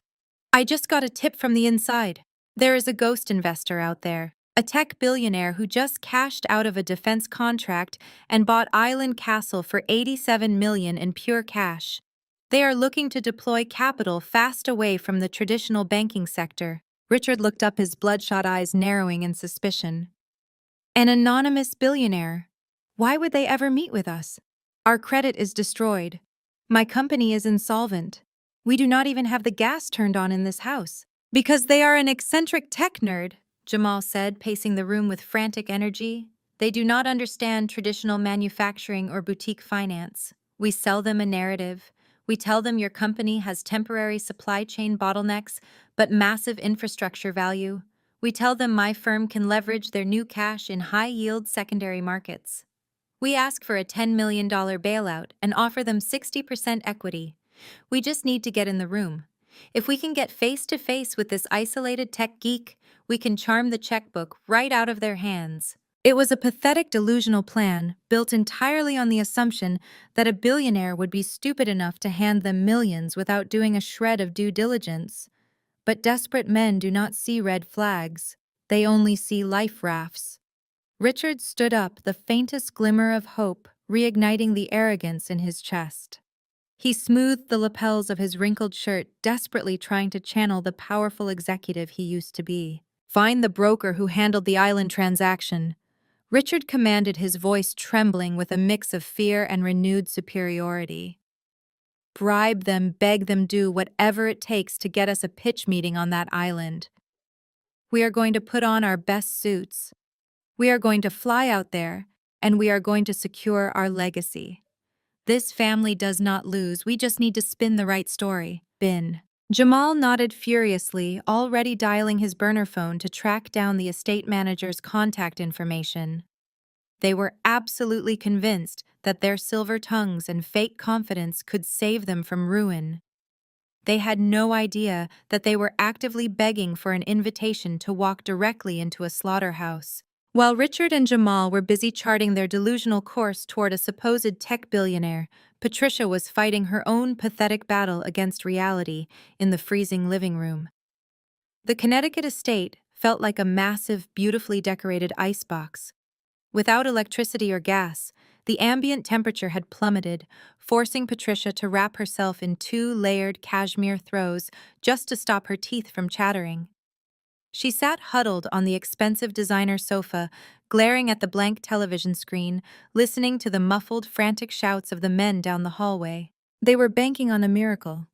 "I just got a tip from the inside. There is a ghost investor out there, a tech billionaire who just cashed out of a defense contract and bought Island Castle for $87 million in pure cash. They are looking to deploy capital fast away from the traditional banking sector." Richard looked up, his bloodshot eyes narrowing in suspicion. "An anonymous billionaire. Why would they ever meet with us? Our credit is destroyed. My company is insolvent. We do not even have the gas turned on in this house." "Because they are an eccentric tech nerd," Jamal said, pacing the room with frantic energy. "They do not understand traditional manufacturing or boutique finance. We sell them a narrative. We tell them your company has temporary supply chain bottlenecks, but massive infrastructure value. We tell them my firm can leverage their new cash in high-yield secondary markets. We ask for a $10 million bailout and offer them 60% equity. We just need to get in the room. If we can get face to face with this isolated tech geek, we can charm the checkbook right out of their hands. It was a pathetic delusional plan, built entirely on the assumption that a billionaire would be stupid enough to hand them millions without doing a shred of due diligence. But desperate men do not see red flags. They only see life rafts. Richard stood up, the faintest glimmer of hope reigniting the arrogance in his chest. He smoothed the lapels of his wrinkled shirt, desperately trying to channel the powerful executive he used to be. Find the broker who handled the island transaction. Richard commanded, his voice trembling with a mix of fear and renewed superiority. Bribe them, beg them, do whatever it takes to get us a pitch meeting on that island. We are going to put on our best suits. We are going to fly out there, and we are going to secure our legacy. This family does not lose, we just need to spin the right story. Bin. Jamal nodded furiously, already dialing his burner phone to track down the estate manager's contact information. They were absolutely convinced that their silver tongues and fake confidence could save them from ruin. They had no idea that they were actively begging for an invitation to walk directly into a slaughterhouse. While Richard and Jamal were busy charting their delusional course toward a supposed tech billionaire, Patricia was fighting her own pathetic battle against reality in the freezing living room. The Connecticut estate felt like a massive, beautifully decorated icebox. Without electricity or gas, the ambient temperature had plummeted, forcing Patricia to wrap herself in 2-layered cashmere throws just to stop her teeth from chattering. She sat huddled on the expensive designer sofa, glaring at the blank television screen, listening to the muffled, frantic shouts of the men down the hallway. They were banking on a miracle.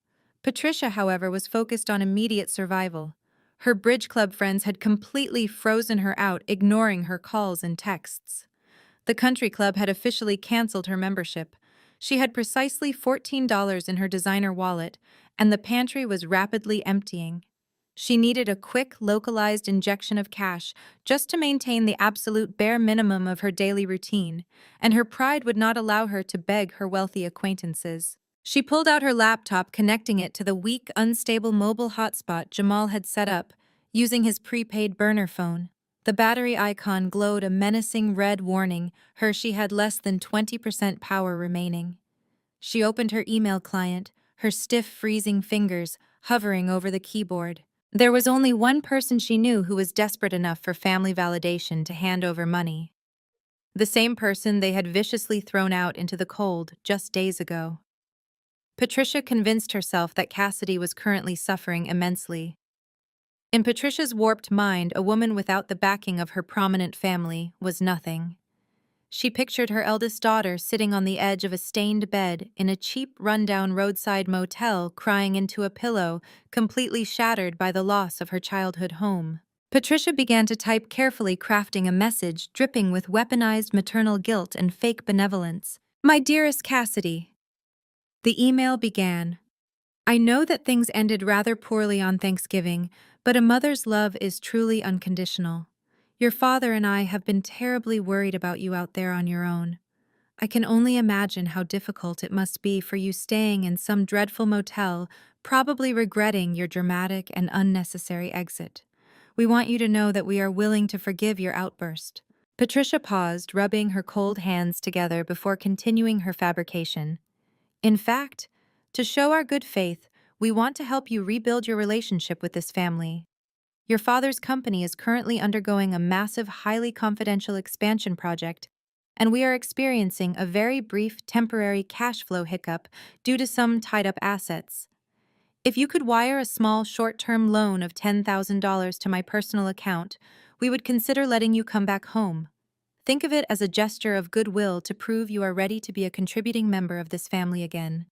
Patricia, however, was focused on immediate survival. Her bridge club friends had completely frozen her out, ignoring her calls and texts. The country club had officially canceled her membership. She had precisely $14 in her designer wallet, and the pantry was rapidly emptying. She needed a quick, localized injection of cash just to maintain the absolute bare minimum of her daily routine, and her pride would not allow her to beg her wealthy acquaintances. She pulled out her laptop, connecting it to the weak, unstable mobile hotspot Jamal had set up, using his prepaid burner phone. The battery icon glowed a menacing red warning her she had less than 20% power remaining. She opened her email client, her stiff, freezing fingers hovering over the keyboard. There was only one person she knew who was desperate enough for family validation to hand over money. The same person they had viciously thrown out into the cold just days ago. Patricia convinced herself that Cassidy was currently suffering immensely. In Patricia's warped mind, a woman without the backing of her prominent family was nothing. She pictured her eldest daughter sitting on the edge of a stained bed in a cheap, rundown roadside motel, crying into a pillow, completely shattered by the loss of her childhood home. Patricia began to type carefully, crafting a message dripping with weaponized maternal guilt and fake benevolence. "My dearest Cassidy." The email began. "I know that things ended rather poorly on Thanksgiving, but a mother's love is truly unconditional. Your father and I have been terribly worried about you out there on your own. I can only imagine how difficult it must be for you staying in some dreadful motel, probably regretting your dramatic and unnecessary exit. We want you to know that we are willing to forgive your outburst." Patricia paused, rubbing her cold hands together before continuing her fabrication. "In fact, to show our good faith, we want to help you rebuild your relationship with this family. Your father's company is currently undergoing a massive, highly confidential expansion project, and we are experiencing a very brief, temporary cash flow hiccup due to some tied-up assets. If you could wire a small, short-term loan of $10,000 to my personal account, we would consider letting you come back home. Think of it as a gesture of goodwill to prove you are ready to be a contributing member of this family again.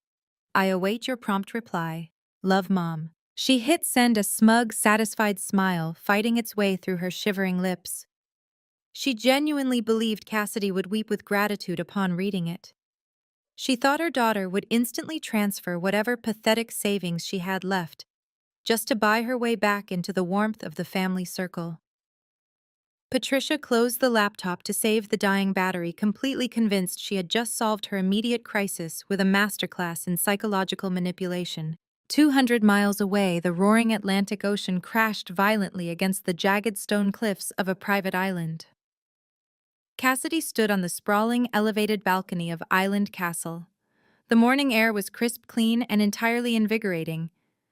I await your prompt reply. Love, Mom." She hit send, a smug, satisfied smile fighting its way through her shivering lips. She genuinely believed Cassidy would weep with gratitude upon reading it. She thought her daughter would instantly transfer whatever pathetic savings she had left, just to buy her way back into the warmth of the family circle. Patricia closed the laptop to save the dying battery, completely convinced she had just solved her immediate crisis with a masterclass in psychological manipulation. 200 miles away, the roaring Atlantic Ocean crashed violently against the jagged stone cliffs of a private island. Cassidy stood on the sprawling, elevated balcony of Island Castle. The morning air was crisp, clean, and entirely invigorating.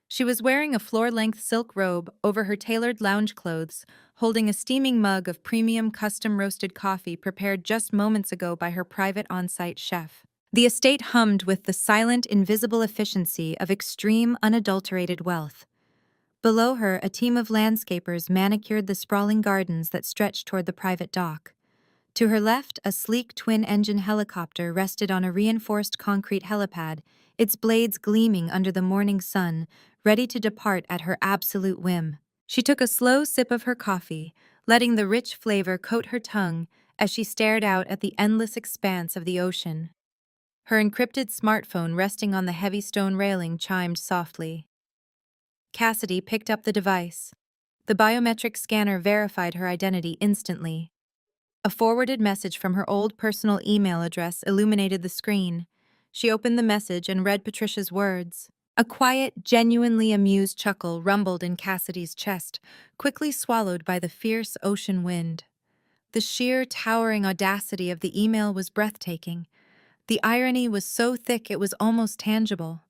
She was wearing a floor-length silk robe over her tailored lounge clothes, holding a steaming mug of premium custom-roasted coffee prepared just moments ago by her private on-site chef. The estate hummed with the silent, invisible efficiency of extreme, unadulterated wealth. Below her, a team of landscapers manicured the sprawling gardens that stretched toward the private dock. To her left, a sleek twin-engine helicopter rested on a reinforced concrete helipad, its blades gleaming under the morning sun, ready to depart at her absolute whim. She took a slow sip of her coffee, letting the rich flavor coat her tongue as she stared out at the endless expanse of the ocean. Her encrypted smartphone resting on the heavy stone railing chimed softly. Cassidy picked up the device. The biometric scanner verified her identity instantly. A forwarded message from her old personal email address illuminated the screen. She opened the message and read Patricia's words. A quiet, genuinely amused chuckle rumbled in Cassidy's chest, quickly swallowed by the fierce ocean wind. The sheer, towering audacity of the email was breathtaking. The irony was so thick it was almost tangible.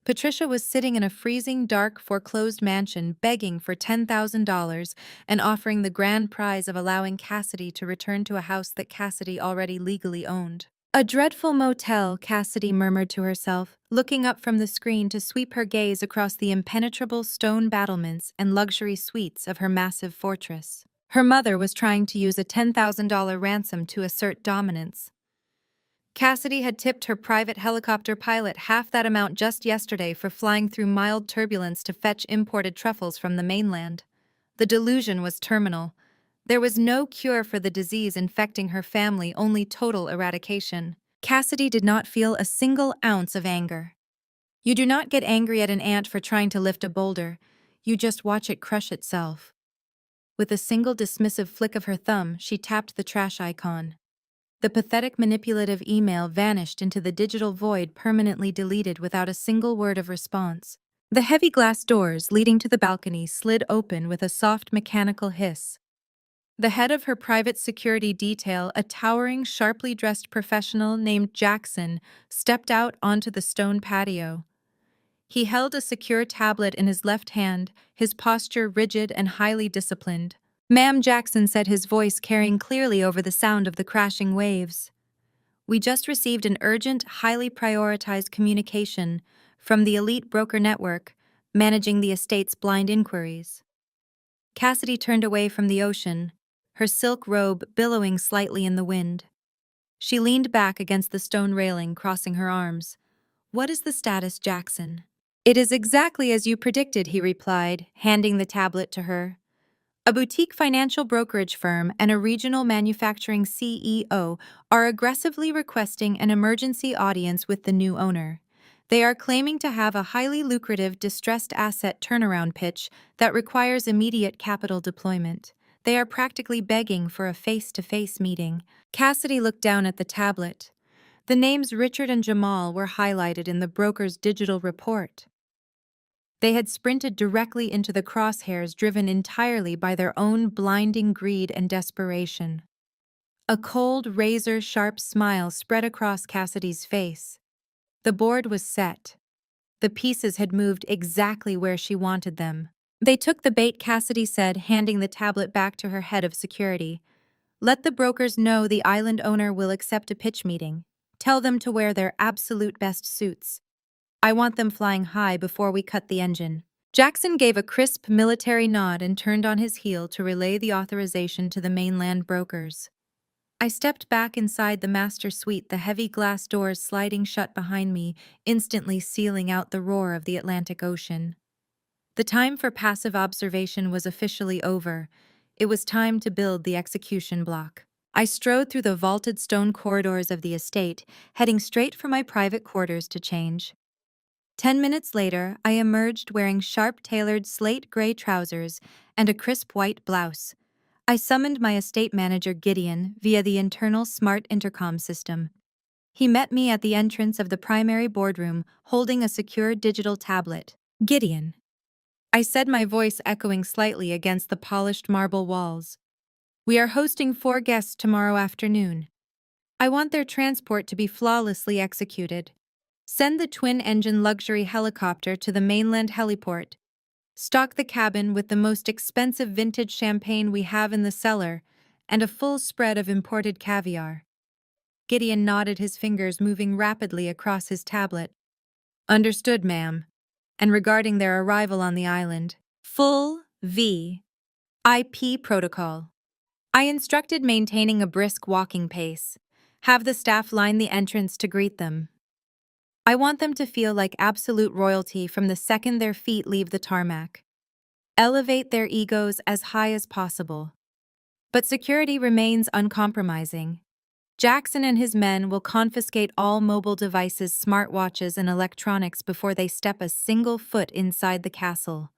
Patricia was sitting in a freezing, dark, foreclosed mansion begging for $10,000 and offering the grand prize of allowing Cassidy to return to a house that Cassidy already legally owned. A dreadful motel, Cassidy murmured to herself, looking up from the screen to sweep her gaze across the impenetrable stone battlements and luxury suites of her massive fortress. Her mother was trying to use a $10,000 ransom to assert dominance. Cassidy had tipped her private helicopter pilot half that amount just yesterday for flying through mild turbulence to fetch imported truffles from the mainland. The delusion was terminal. There was no cure for the disease infecting her family, only total eradication. Cassidy did not feel a single ounce of anger. You do not get angry at an ant for trying to lift a boulder. You just watch it crush itself. With a single dismissive flick of her thumb, she tapped the trash icon. The pathetic manipulative email vanished into the digital void, permanently deleted without a single word of response. The heavy glass doors leading to the balcony slid open with a soft mechanical hiss. The head of her private security detail, a towering, sharply dressed professional named Jackson, stepped out onto the stone patio. He held a secure tablet in his left hand, his posture rigid and highly disciplined. "Ma'am," Jackson said, his voice carrying clearly over the sound of the crashing waves. "We just received an urgent, highly prioritized communication from the elite broker network managing the estate's blind inquiries." Cassidy turned away from the ocean, her silk robe billowing slightly in the wind. She leaned back against the stone railing, crossing her arms. "What is the status, Jackson?" "It is exactly as you predicted," he replied, handing the tablet to her. "A boutique financial brokerage firm and a regional manufacturing CEO are aggressively requesting an emergency audience with the new owner. They are claiming to have a highly lucrative distressed asset turnaround pitch that requires immediate capital deployment. They are practically begging for a face-to-face meeting." Cassidy looked down at the tablet. The names Richard and Jamal were highlighted in the broker's digital report. They had sprinted directly into the crosshairs, driven entirely by their own blinding greed and desperation. A cold, razor-sharp smile spread across Cassidy's face. The board was set. The pieces had moved exactly where she wanted them. "They took the bait," Cassidy said, handing the tablet back to her head of security. "Let the brokers know the island owner will accept a pitch meeting. Tell them to wear their absolute best suits. I want them flying high before we cut the engine." Jackson gave a crisp military nod and turned on his heel to relay the authorization to the mainland brokers. I stepped back inside the master suite, the heavy glass doors sliding shut behind me, instantly sealing out the roar of the Atlantic Ocean. The time for passive observation was officially over. It was time to build the execution block. I strode through the vaulted stone corridors of the estate, heading straight for my private quarters to change. 10 minutes later, I emerged wearing sharp-tailored slate-gray trousers and a crisp white blouse. I summoned my estate manager, Gideon, via the internal smart intercom system. He met me at the entrance of the primary boardroom, holding a secure digital tablet. Gideon, I said, my voice echoing slightly against the polished marble walls. We are hosting 4 guests tomorrow afternoon. I want their transport to be flawlessly executed. Send the twin-engine luxury helicopter to the mainland heliport. Stock the cabin with the most expensive vintage champagne we have in the cellar and a full spread of imported caviar. Gideon nodded, his fingers moving rapidly across his tablet. Understood, ma'am. And regarding their arrival on the island, full VIP protocol. I instructed maintaining a brisk walking pace. Have the staff line the entrance to greet them. I want them to feel like absolute royalty from the second their feet leave the tarmac. Elevate their egos as high as possible. But security remains uncompromising. Jackson and his men will confiscate all mobile devices, smartwatches, and electronics before they step a single foot inside the castle.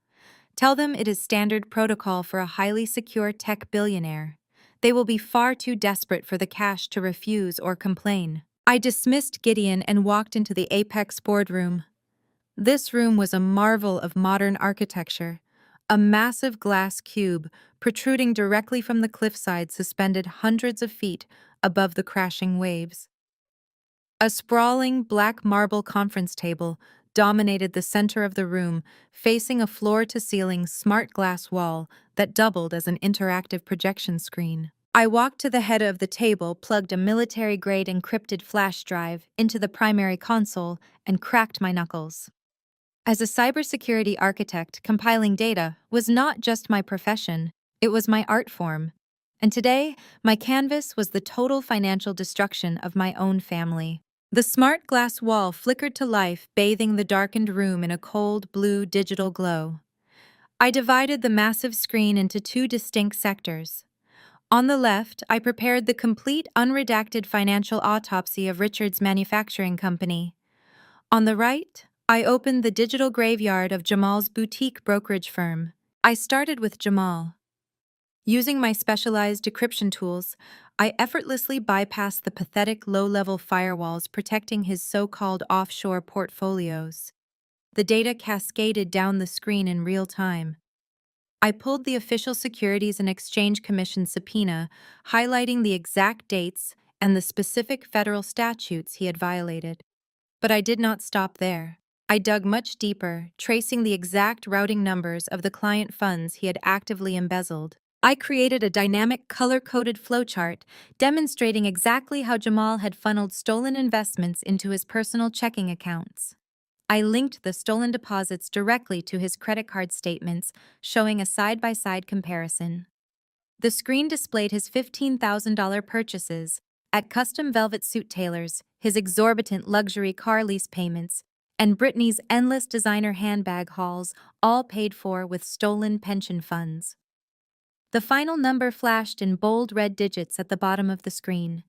Tell them it is standard protocol for a highly secure tech billionaire. They will be far too desperate for the cash to refuse or complain. I dismissed Gideon and walked into the Apex boardroom. This room was a marvel of modern architecture, a massive glass cube protruding directly from the cliffside suspended hundreds of feet above the crashing waves. A sprawling black marble conference table dominated the center of the room, facing a floor-to-ceiling smart glass wall that doubled as an interactive projection screen. I walked to the head of the table, plugged a military-grade encrypted flash drive into the primary console, and cracked my knuckles. As a cybersecurity architect, compiling data was not just my profession, it was my art form. And today, my canvas was the total financial destruction of my own family. The smart glass wall flickered to life, bathing the darkened room in a cold blue digital glow. I divided the massive screen into 2 distinct sectors. On the left, I prepared the complete unredacted financial autopsy of Richard's manufacturing company. On the right, I opened the digital graveyard of Jamal's boutique brokerage firm. I started with Jamal. Using my specialized decryption tools, I effortlessly bypassed the pathetic low-level firewalls protecting his so-called offshore portfolios. The data cascaded down the screen in real time. I pulled the official Securities and Exchange Commission subpoena, highlighting the exact dates and the specific federal statutes he had violated. But I did not stop there. I dug much deeper, tracing the exact routing numbers of the client funds he had actively embezzled. I created a dynamic color-coded flowchart demonstrating exactly how Jamal had funneled stolen investments into his personal checking accounts. I linked the stolen deposits directly to his credit card statements, showing a side-by-side comparison. The screen displayed his $15,000 purchases at custom velvet suit tailors, his exorbitant luxury car lease payments, and Brittany's endless designer handbag hauls, all paid for with stolen pension funds. The final number flashed in bold red digits at the bottom of the screen.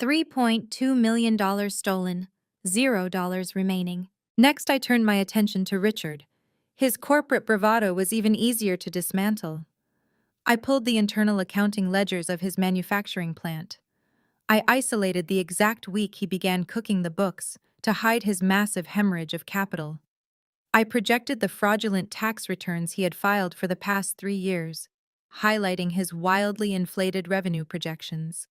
$3.2 million stolen, $0 remaining. Next, I turned my attention to Richard. His corporate bravado was even easier to dismantle. I pulled the internal accounting ledgers of his manufacturing plant. I isolated the exact week he began cooking the books to hide his massive hemorrhage of capital. I projected the fraudulent tax returns he had filed for the past 3 years, highlighting his wildly inflated revenue projections.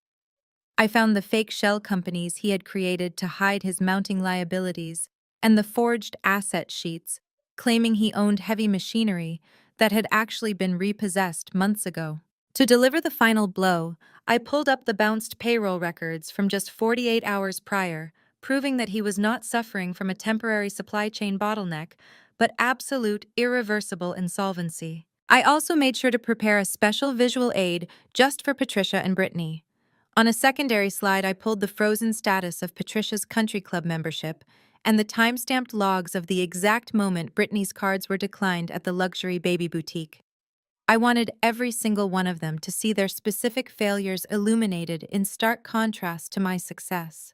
I found the fake shell companies he had created to hide his mounting liabilities and the forged asset sheets, claiming he owned heavy machinery that had actually been repossessed months ago. To deliver the final blow, I pulled up the bounced payroll records from just 48 hours prior, proving that he was not suffering from a temporary supply chain bottleneck, but absolute, irreversible insolvency. I also made sure to prepare a special visual aid just for Patricia and Brittany. On a secondary slide, I pulled the frozen status of Patricia's country club membership and the time-stamped logs of the exact moment Brittany's cards were declined at the luxury baby boutique. I wanted every single one of them to see their specific failures illuminated in stark contrast to my success.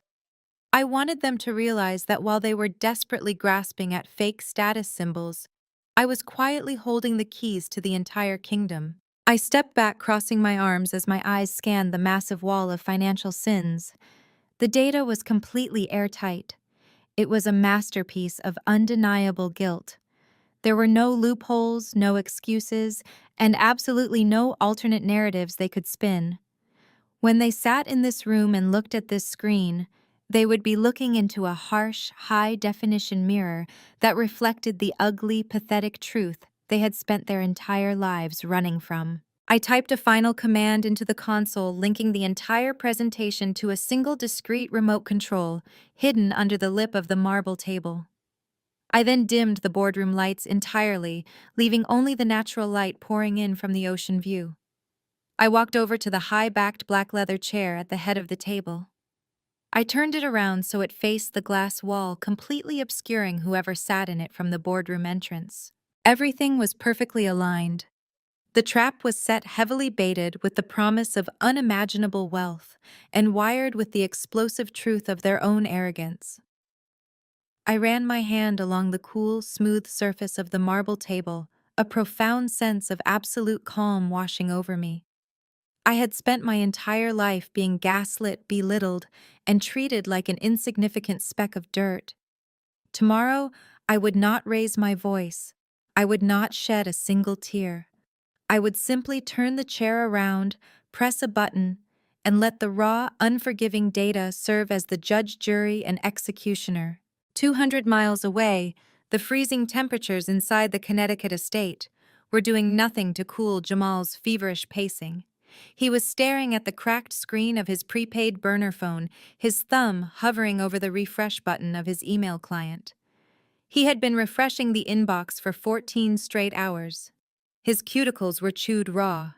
I wanted them to realize that while they were desperately grasping at fake status symbols, I was quietly holding the keys to the entire kingdom. I stepped back, crossing my arms as my eyes scanned the massive wall of financial sins. The data was completely airtight. It was a masterpiece of undeniable guilt. There were no loopholes, no excuses, and absolutely no alternate narratives they could spin. When they sat in this room and looked at this screen, they would be looking into a harsh, high-definition mirror that reflected the ugly, pathetic truth they had spent their entire lives running from. I typed a final command into the console, linking the entire presentation to a single discrete remote control hidden under the lip of the marble table. I then dimmed the boardroom lights entirely, leaving only the natural light pouring in from the ocean view. I walked over to the high-backed black leather chair at the head of the table. I turned it around so it faced the glass wall, completely obscuring whoever sat in it from the boardroom entrance. Everything was perfectly aligned. The trap was set heavily baited with the promise of unimaginable wealth and wired with the explosive truth of their own arrogance. I ran my hand along the cool, smooth surface of the marble table, a profound sense of absolute calm washing over me. I had spent my entire life being gaslit, belittled, and treated like an insignificant speck of dirt. Tomorrow, I would not raise my voice. I would not shed a single tear. I would simply turn the chair around, press a button, and let the raw, unforgiving data serve as the judge, jury, and executioner. 200 miles away, the freezing temperatures inside the Connecticut estate were doing nothing to cool Jamal's feverish pacing. He was staring at the cracked screen of his prepaid burner phone, his thumb hovering over the refresh button of his email client. He had been refreshing the inbox for 14 straight hours. His cuticles were chewed raw.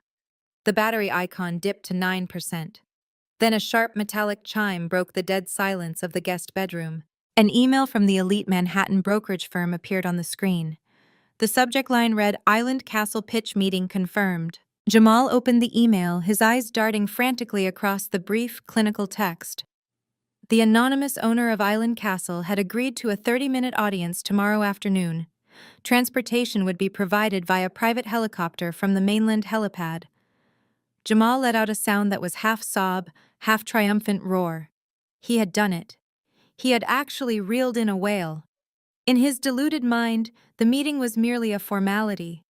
The battery icon dipped to 9%. Then a sharp metallic chime broke the dead silence of the guest bedroom. An email from the elite Manhattan brokerage firm appeared on the screen. The subject line read, "Island Castle Pitch Meeting Confirmed." Jamal opened the email, his eyes darting frantically across the brief, clinical text. The anonymous owner of Island Castle had agreed to a 30-minute audience tomorrow afternoon. Transportation would be provided via private helicopter from the mainland helipad. Jamal let out a sound that was half sob, half triumphant roar. He had done it. He had actually reeled in a whale. In his deluded mind, the meeting was merely a formality.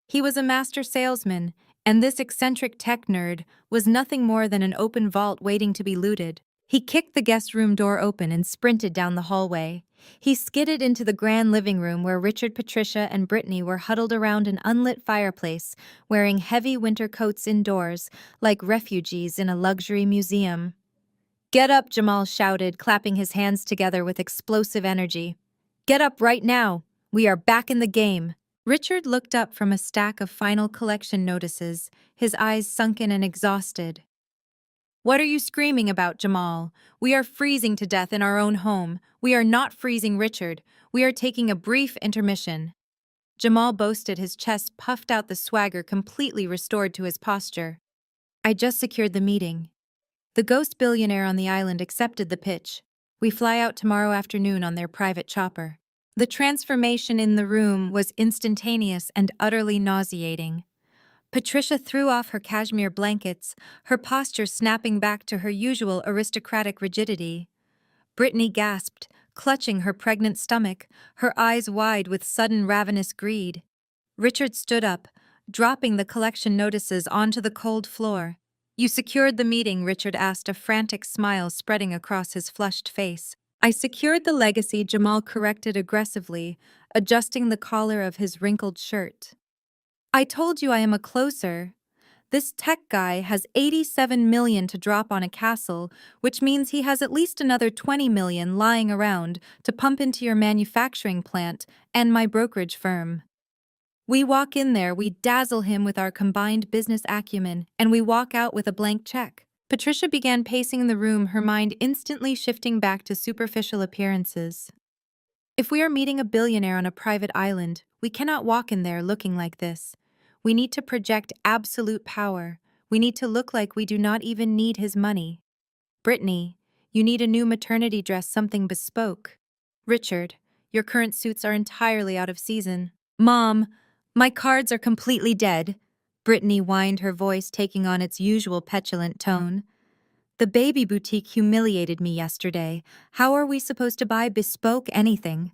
He was a master salesman, and this eccentric tech nerd was nothing more than an open vault waiting to be looted. He kicked the guest room door open and sprinted down the hallway. He skidded into the grand living room where Richard, Patricia, and Brittany were huddled around an unlit fireplace, wearing heavy winter coats indoors, like refugees in a luxury museum. "Get up," Jamal shouted, clapping his hands together with explosive energy. "Get up right now. We are back in the game." Richard looked up from a stack of final collection notices, his eyes sunken and exhausted. "What are you screaming about, Jamal? We are freezing to death in our own home. We are not freezing, Richard. We are taking a brief intermission." Jamal boasted, his chest puffed out, the swagger completely restored to his posture. "I just secured the meeting. The ghost billionaire on the island accepted the pitch. We fly out tomorrow afternoon on their private chopper." The transformation in the room was instantaneous and utterly nauseating. Patricia threw off her cashmere blankets, her posture snapping back to her usual aristocratic rigidity. Brittany gasped, clutching her pregnant stomach, her eyes wide with sudden ravenous greed. Richard stood up, dropping the collection notices onto the cold floor. "You secured the meeting?" Richard asked, a frantic smile spreading across his flushed face. "I secured the legacy," Jamal corrected aggressively, adjusting the collar of his wrinkled shirt. "I told you I am a closer. This tech guy has 87 million to drop on a castle, which means he has at least another 20 million lying around to pump into your manufacturing plant and my brokerage firm. We walk in there, we dazzle him with our combined business acumen, and we walk out with a blank check." Patricia began pacing the room, her mind instantly shifting back to superficial appearances. "If we are meeting a billionaire on a private island, we cannot walk in there looking like this. We need to project absolute power. We need to look like we do not even need his money. Brittany, you need a new maternity dress, something bespoke. Richard, your current suits are entirely out of season. Mom, my cards are completely dead." Brittany whined, her voice taking on its usual petulant tone. The baby boutique humiliated me yesterday. How are we supposed to buy bespoke anything?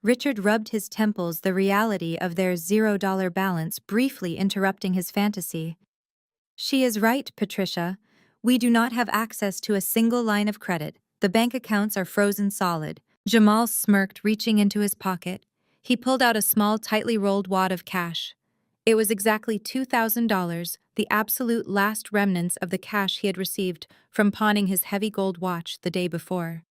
Richard rubbed his temples, the reality of their $0 balance briefly interrupting his fantasy. She is right, Patricia. We do not have access to a single line of credit. The bank accounts are frozen solid. Jamal smirked, reaching into his pocket. He pulled out a small, tightly rolled wad of cash. It was exactly $2,000, the absolute last remnants of the cash he had received from pawning his heavy gold watch the day before.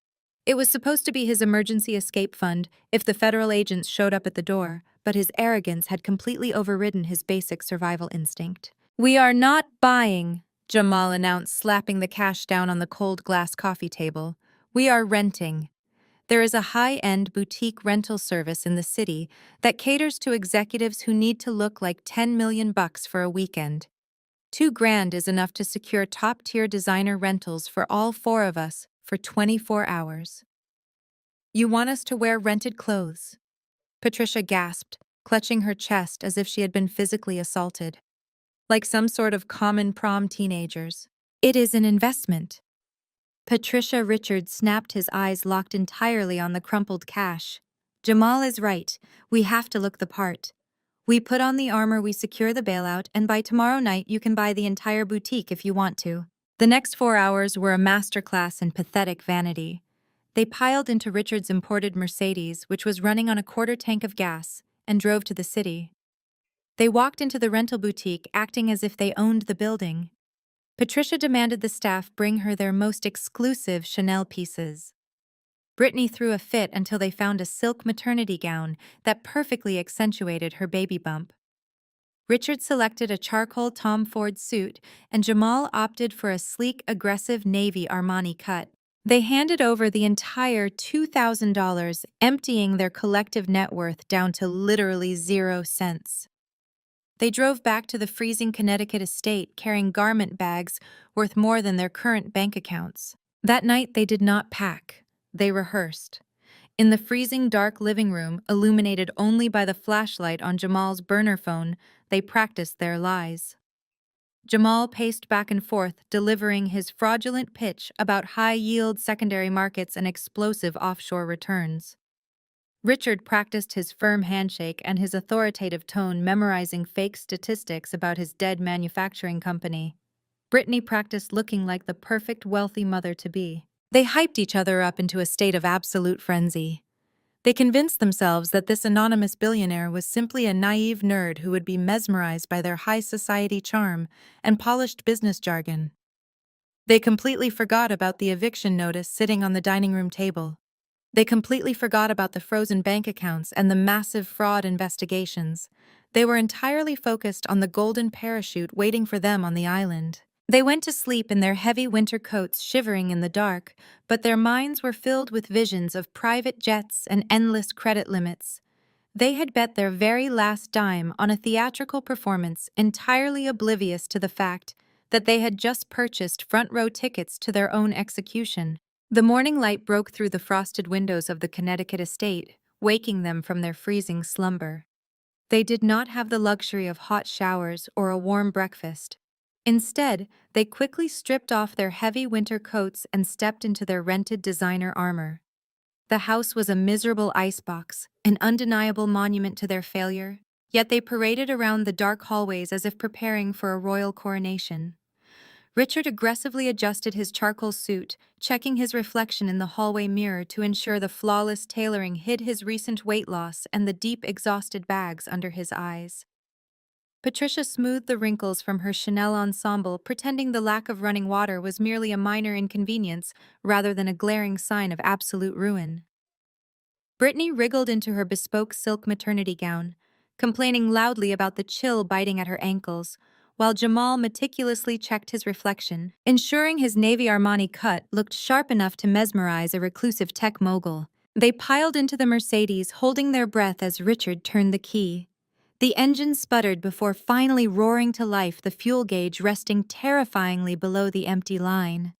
It was supposed to be his emergency escape fund if the federal agents showed up at the door, but his arrogance had completely overridden his basic survival instinct. "We are not buying," Jamal announced, slapping the cash down on the cold glass coffee table. "We are renting. There is a high-end boutique rental service in the city that caters to executives who need to look like 10 million bucks for a weekend. $2,000 is enough to secure top-tier designer rentals for all four of us for 24 hours. You want us to wear rented clothes?" Patricia gasped, clutching her chest as if she had been physically assaulted. Like some sort of common prom teenagers. "It is an investment." Patricia Richard snapped, his eyes locked entirely on the crumpled cash. "Jamal is right. We have to look the part. We put on the armor, we secure the bailout, and by tomorrow night you can buy the entire boutique if you want to." The next 4 hours were a masterclass in pathetic vanity. They piled into Richard's imported Mercedes, which was running on a quarter tank of gas, and drove to the city. They walked into the rental boutique, acting as if they owned the building. Patricia demanded the staff bring her their most exclusive Chanel pieces. Brittany threw a fit until they found a silk maternity gown that perfectly accentuated her baby bump. Richard selected a charcoal Tom Ford suit, and Jamal opted for a sleek, aggressive navy Armani cut. They handed over the entire $2,000, emptying their collective net worth down to literally 0 cents. They drove back to the freezing Connecticut estate carrying garment bags worth more than their current bank accounts. That night they did not pack. They rehearsed. In the freezing dark living room, illuminated only by the flashlight on Jamal's burner phone, they practiced their lies. Jamal paced back and forth, delivering his fraudulent pitch about high-yield secondary markets and explosive offshore returns. Richard practiced his firm handshake and his authoritative tone, memorizing fake statistics about his dead manufacturing company. Brittany practiced looking like the perfect wealthy mother-to-be. They hyped each other up into a state of absolute frenzy. They convinced themselves that this anonymous billionaire was simply a naive nerd who would be mesmerized by their high society charm and polished business jargon. They completely forgot about the eviction notice sitting on the dining room table. They completely forgot about the frozen bank accounts and the massive fraud investigations. They were entirely focused on the golden parachute waiting for them on the island. They went to sleep in their heavy winter coats, shivering in the dark, but their minds were filled with visions of private jets and endless credit limits. They had bet their very last dime on a theatrical performance, entirely oblivious to the fact that they had just purchased front-row tickets to their own execution. The morning light broke through the frosted windows of the Connecticut estate, waking them from their freezing slumber. They did not have the luxury of hot showers or a warm breakfast. Instead, they quickly stripped off their heavy winter coats and stepped into their rented designer armor. The house was a miserable icebox, an undeniable monument to their failure, yet they paraded around the dark hallways as if preparing for a royal coronation. Richard aggressively adjusted his charcoal suit, checking his reflection in the hallway mirror to ensure the flawless tailoring hid his recent weight loss and the deep, exhausted bags under his eyes. Patricia smoothed the wrinkles from her Chanel ensemble, pretending the lack of running water was merely a minor inconvenience rather than a glaring sign of absolute ruin. Brittany wriggled into her bespoke silk maternity gown, complaining loudly about the chill biting at her ankles, while Jamal meticulously checked his reflection, ensuring his navy Armani cut looked sharp enough to mesmerize a reclusive tech mogul. They piled into the Mercedes, holding their breath as Richard turned the key. The engine sputtered before finally roaring to life, the fuel gauge resting terrifyingly below the empty line.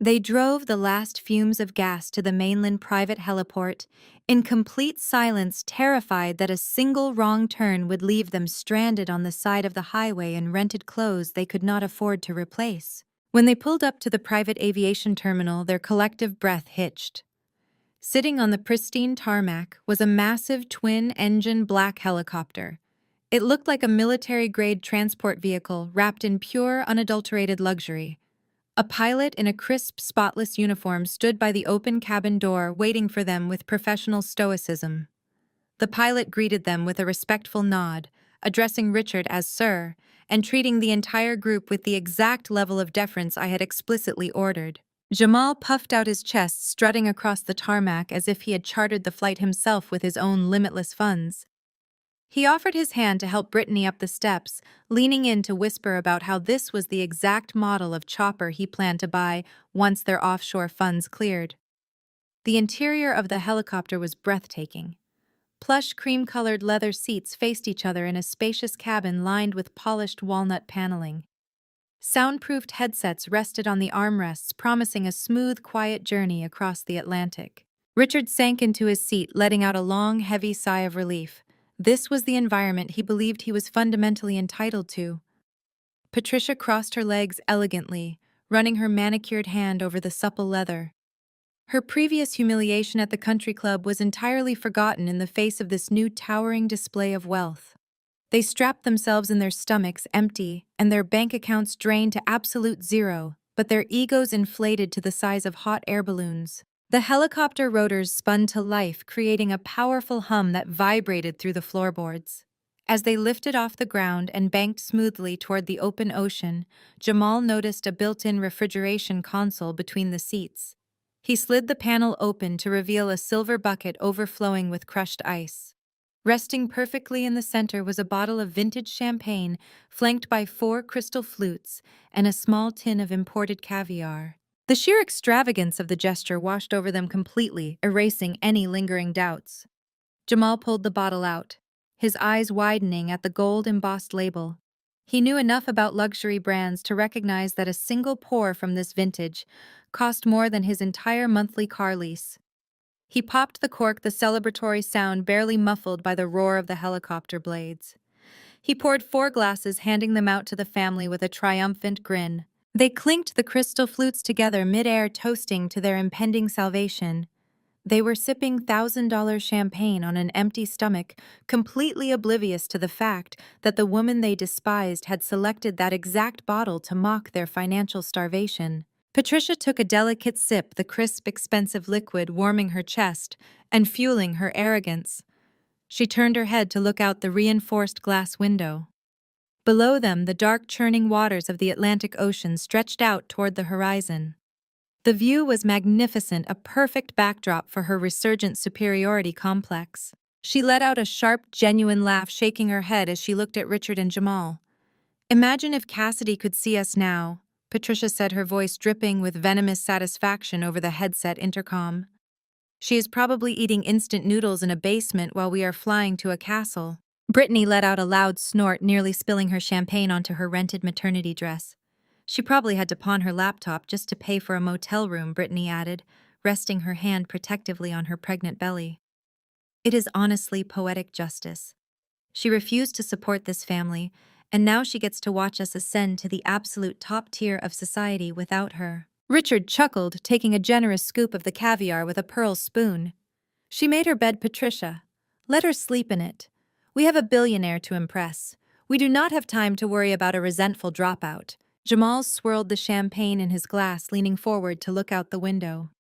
They drove the last fumes of gas to the mainland private heliport, in complete silence, terrified that a single wrong turn would leave them stranded on the side of the highway in rented clothes they could not afford to replace. When they pulled up to the private aviation terminal, their collective breath hitched. Sitting on the pristine tarmac was a massive twin-engine black helicopter. It looked like a military-grade transport vehicle wrapped in pure, unadulterated luxury. A pilot in a crisp, spotless uniform stood by the open cabin door, waiting for them with professional stoicism. The pilot greeted them with a respectful nod, addressing Richard as Sir, and treating the entire group with the exact level of deference I had explicitly ordered. Jamal puffed out his chest, strutting across the tarmac as if he had chartered the flight himself with his own limitless funds. He offered his hand to help Brittany up the steps, leaning in to whisper about how this was the exact model of chopper he planned to buy once their offshore funds cleared. The interior of the helicopter was breathtaking. Plush cream-colored leather seats faced each other in a spacious cabin lined with polished walnut paneling. Soundproofed headsets rested on the armrests, promising a smooth, quiet journey across the Atlantic. Richard sank into his seat, letting out a long, heavy sigh of relief. This was the environment he believed he was fundamentally entitled to. Patricia crossed her legs elegantly, running her manicured hand over the supple leather. Her previous humiliation at the country club was entirely forgotten in the face of this new towering display of wealth. They strapped themselves in their stomachs empty and their bank accounts drained to absolute zero, but their egos inflated to the size of hot air balloons. The helicopter rotors spun to life, creating a powerful hum that vibrated through the floorboards. As they lifted off the ground and banked smoothly toward the open ocean, Jamal noticed a built-in refrigeration console between the seats. He slid the panel open to reveal a silver bucket overflowing with crushed ice. Resting perfectly in the center was a bottle of vintage champagne, flanked by 4 crystal flutes and a small tin of imported caviar. The sheer extravagance of the gesture washed over them completely, erasing any lingering doubts. Jamal pulled the bottle out, his eyes widening at the gold-embossed label. He knew enough about luxury brands to recognize that a single pour from this vintage cost more than his entire monthly car lease. He popped the cork, the celebratory sound barely muffled by the roar of the helicopter blades. He poured 4 glasses, handing them out to the family with a triumphant grin. They clinked the crystal flutes together mid-air, toasting to their impending salvation. They were sipping $1,000 champagne on an empty stomach, completely oblivious to the fact that the woman they despised had selected that exact bottle to mock their financial starvation. Patricia took a delicate sip, the crisp, expensive liquid warming her chest and fueling her arrogance. She turned her head to look out the reinforced glass window. Below them, the dark, churning waters of the Atlantic Ocean stretched out toward the horizon. The view was magnificent, a perfect backdrop for her resurgent superiority complex. She let out a sharp, genuine laugh, shaking her head as she looked at Richard and Jamal. "Imagine if Cassidy could see us now," Patricia said, her voice dripping with venomous satisfaction over the headset intercom. "She is probably eating instant noodles in a basement while we are flying to a castle." Brittany let out a loud snort, nearly spilling her champagne onto her rented maternity dress. "She probably had to pawn her laptop just to pay for a motel room," Brittany added, resting her hand protectively on her pregnant belly. "It is honestly poetic justice. She refused to support this family, and now she gets to watch us ascend to the absolute top tier of society without her." Richard chuckled, taking a generous scoop of the caviar with a pearl spoon. "She made her bed, Patricia. Let her sleep in it. We have a billionaire to impress. We do not have time to worry about a resentful dropout." Jamal swirled the champagne in his glass, leaning forward to look out the window.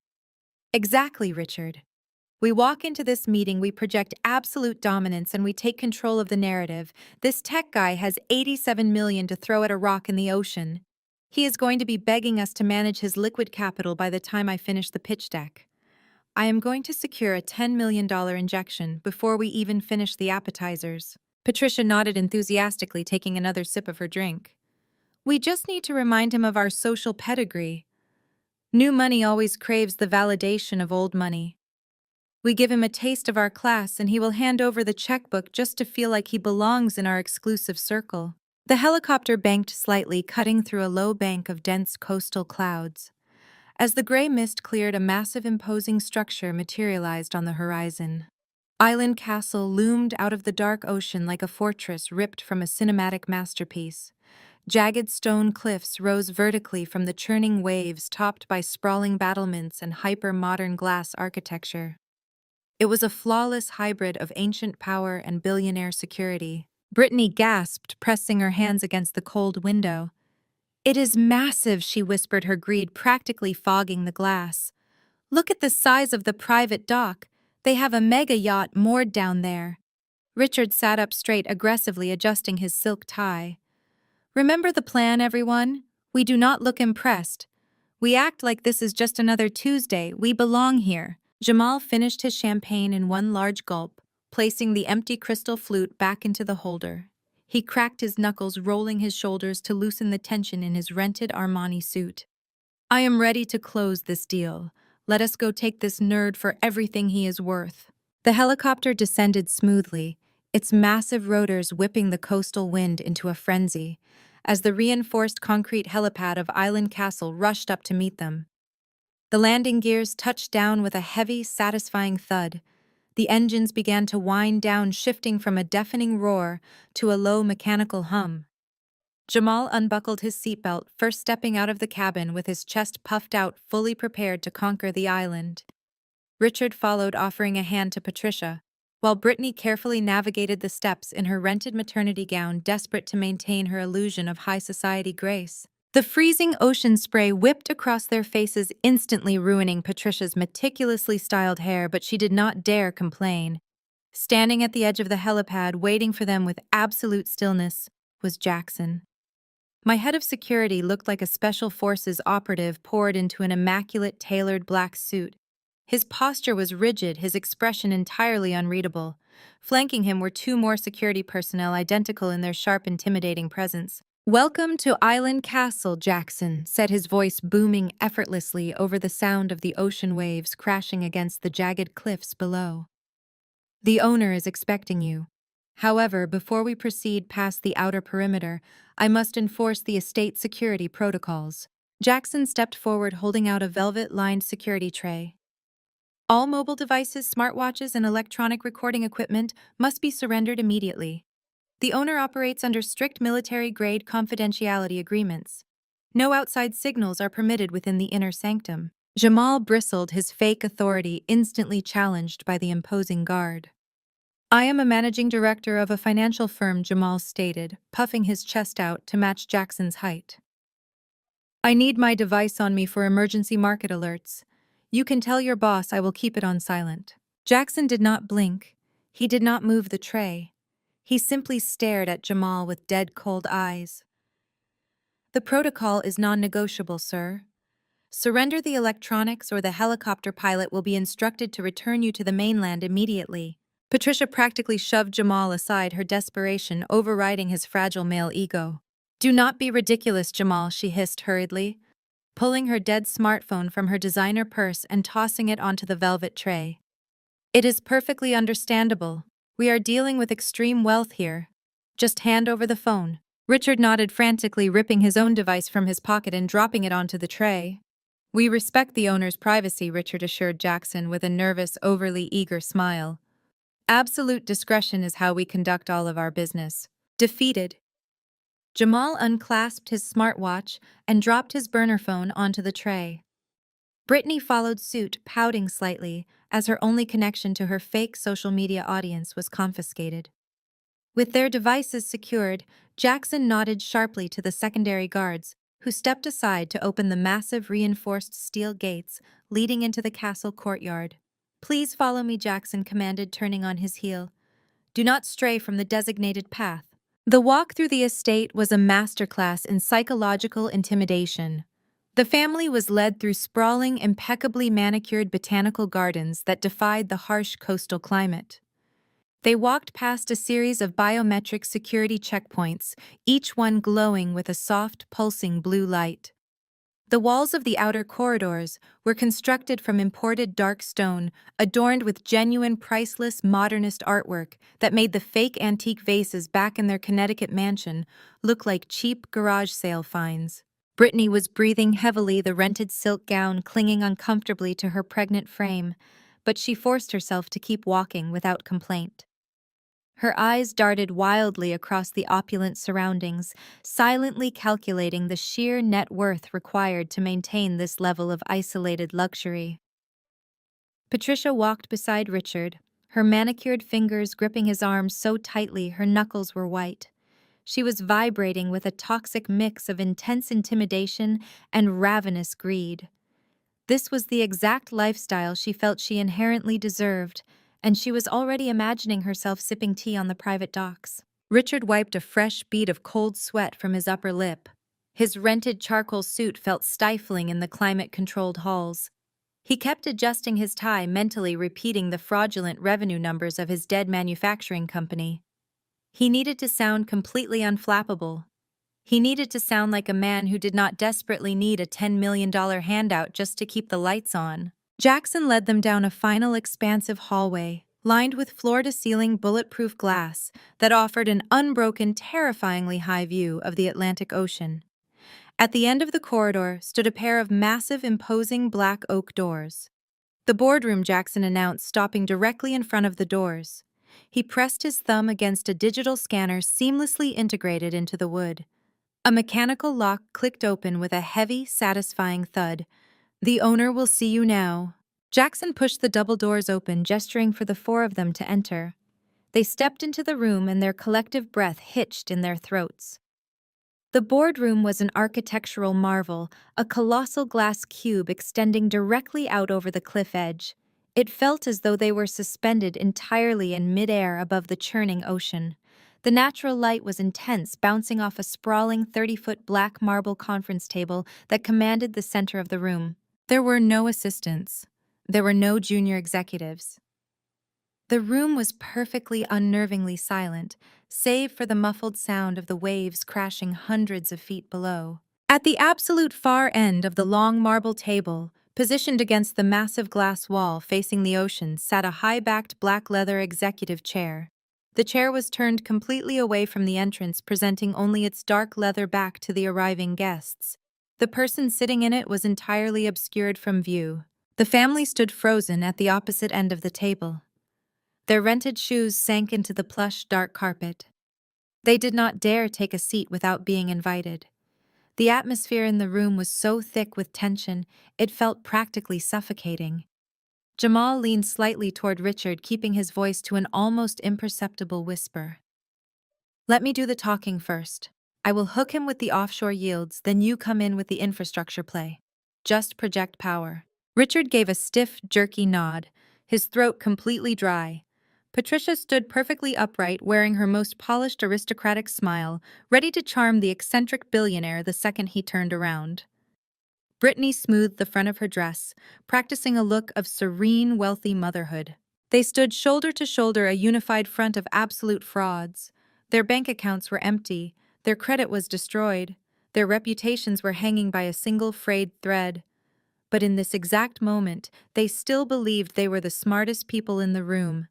"Exactly, Richard. We walk into this meeting, we project absolute dominance, and we take control of the narrative. This tech guy has $87 million to throw at a rock in the ocean. He is going to be begging us to manage his liquid capital by the time I finish the pitch deck. I am going to secure a $10 million injection before we even finish the appetizers." Patricia nodded enthusiastically, taking another sip of her drink. "We just need to remind him of our social pedigree. New money always craves the validation of old money. We give him a taste of our class and he will hand over the checkbook just to feel like he belongs in our exclusive circle." The helicopter banked slightly, cutting through a low bank of dense coastal clouds. As the gray mist cleared, a massive, imposing structure materialized on the horizon. Island Castle loomed out of the dark ocean like a fortress ripped from a cinematic masterpiece. Jagged stone cliffs rose vertically from the churning waves topped by sprawling battlements and hyper-modern glass architecture. It was a flawless hybrid of ancient power and billionaire security. Brittany gasped, pressing her hands against the cold window. "It is massive," she whispered, her greed practically fogging the glass. "Look at the size of the private dock. They have a mega yacht moored down there." Richard sat up straight, aggressively adjusting his silk tie. "Remember the plan, everyone? We do not look impressed. We act like this is just another Tuesday. We belong here." Jamal finished his champagne in one large gulp, placing the empty crystal flute back into the holder. He cracked his knuckles, rolling his shoulders to loosen the tension in his rented Armani suit. "I am ready to close this deal. Let us go take this nerd for everything he is worth." The helicopter descended smoothly, its massive rotors whipping the coastal wind into a frenzy, as the reinforced concrete helipad of Island Castle rushed up to meet them. The landing gears touched down with a heavy, satisfying thud. The engines began to wind down, shifting from a deafening roar to a low mechanical hum. Jamal unbuckled his seatbelt, first stepping out of the cabin with his chest puffed out, fully prepared to conquer the island. Richard followed, offering a hand to Patricia, while Brittany carefully navigated the steps in her rented maternity gown, desperate to maintain her illusion of high society grace. The freezing ocean spray whipped across their faces, instantly ruining Patricia's meticulously styled hair, but she did not dare complain. Standing at the edge of the helipad, waiting for them with absolute stillness, was Jackson. My head of security looked like a special forces operative poured into an immaculate tailored black suit. His posture was rigid, his expression entirely unreadable. Flanking him were two more security personnel, identical in their sharp, intimidating presence. "Welcome to Island Castle, Jackson," said his voice, booming effortlessly over the sound of the ocean waves crashing against the jagged cliffs below. "The owner is expecting you. However, before we proceed past the outer perimeter, I must enforce the estate security protocols." Jackson stepped forward, holding out a velvet-lined security tray. "All mobile devices, smartwatches, and electronic recording equipment must be surrendered immediately. The owner operates under strict military-grade confidentiality agreements. No outside signals are permitted within the inner sanctum." Jamal bristled, his fake authority instantly challenged by the imposing guard. "I am a managing director of a financial firm," Jamal stated, puffing his chest out to match Jackson's height. "I need my device on me for emergency market alerts. You can tell your boss I will keep it on silent." Jackson did not blink. He did not move the tray. He simply stared at Jamal with dead cold eyes. "The protocol is non-negotiable, sir. Surrender the electronics or the helicopter pilot will be instructed to return you to the mainland immediately." Patricia practically shoved Jamal aside, her desperation overriding his fragile male ego. "Do not be ridiculous, Jamal," she hissed hurriedly, pulling her dead smartphone from her designer purse and tossing it onto the velvet tray. "It is perfectly understandable. We are dealing with extreme wealth here. Just hand over the phone." Richard nodded frantically, ripping his own device from his pocket and dropping it onto the tray. "We respect the owner's privacy," Richard assured Jackson with a nervous, overly eager smile. "Absolute discretion is how we conduct all of our business." Defeated, Jamal unclasped his smartwatch and dropped his burner phone onto the tray. Brittany followed suit, pouting slightly, as her only connection to her fake social media audience was confiscated. With their devices secured, Jackson nodded sharply to the secondary guards, who stepped aside to open the massive reinforced steel gates leading into the castle courtyard. "Please follow me," Jackson commanded, turning on his heel. "Do not stray from the designated path." The walk through the estate was a masterclass in psychological intimidation. The family was led through sprawling, impeccably manicured botanical gardens that defied the harsh coastal climate. They walked past a series of biometric security checkpoints, each one glowing with a soft, pulsing blue light. The walls of the outer corridors were constructed from imported dark stone, adorned with genuine, priceless, modernist artwork that made the fake antique vases back in their Connecticut mansion look like cheap garage sale finds. Brittany was breathing heavily, the rented silk gown clinging uncomfortably to her pregnant frame, but she forced herself to keep walking without complaint. Her eyes darted wildly across the opulent surroundings, silently calculating the sheer net worth required to maintain this level of isolated luxury. Patricia walked beside Richard, her manicured fingers gripping his arm so tightly her knuckles were white. She was vibrating with a toxic mix of intense intimidation and ravenous greed. This was the exact lifestyle she felt she inherently deserved, and she was already imagining herself sipping tea on the private docks. Richard wiped a fresh bead of cold sweat from his upper lip. His rented charcoal suit felt stifling in the climate-controlled halls. He kept adjusting his tie, mentally repeating the fraudulent revenue numbers of his dead manufacturing company. He needed to sound completely unflappable. He needed to sound like a man who did not desperately need a $10 million handout just to keep the lights on. Jackson led them down a final expansive hallway, lined with floor-to-ceiling bulletproof glass that offered an unbroken, terrifyingly high view of the Atlantic Ocean. At the end of the corridor stood a pair of massive, imposing black oak doors. "The boardroom," Jackson announced, stopping directly in front of the doors. He pressed his thumb against a digital scanner seamlessly integrated into the wood. A mechanical lock clicked open with a heavy, satisfying thud. "The owner will see you now." Jackson pushed the double doors open, gesturing for the four of them to enter. They stepped into the room and their collective breath hitched in their throats. The boardroom was an architectural marvel, a colossal glass cube extending directly out over the cliff edge. It felt as though they were suspended entirely in midair above the churning ocean. The natural light was intense, bouncing off a sprawling 30-foot black marble conference table that commanded the center of the room. There were no assistants. There were no junior executives. The room was perfectly unnervingly silent, save for the muffled sound of the waves crashing hundreds of feet below. At the absolute far end of the long marble table, positioned against the massive glass wall facing the ocean, sat a high-backed black leather executive chair. The chair was turned completely away from the entrance, presenting only its dark leather back to the arriving guests. The person sitting in it was entirely obscured from view. The family stood frozen at the opposite end of the table. Their rented shoes sank into the plush, dark carpet. They did not dare take a seat without being invited. The atmosphere in the room was so thick with tension, it felt practically suffocating. Jamal leaned slightly toward Richard, keeping his voice to an almost imperceptible whisper. "Let me do the talking first. I will hook him with the offshore yields, then you come in with the infrastructure play. Just project power." Richard gave a stiff, jerky nod, his throat completely dry. Patricia stood perfectly upright, wearing her most polished aristocratic smile, ready to charm the eccentric billionaire the second he turned around. Brittany smoothed the front of her dress, practicing a look of serene, wealthy motherhood. They stood shoulder to shoulder, a unified front of absolute frauds. Their bank accounts were empty, their credit was destroyed, their reputations were hanging by a single frayed thread. But in this exact moment, they still believed they were the smartest people in the room.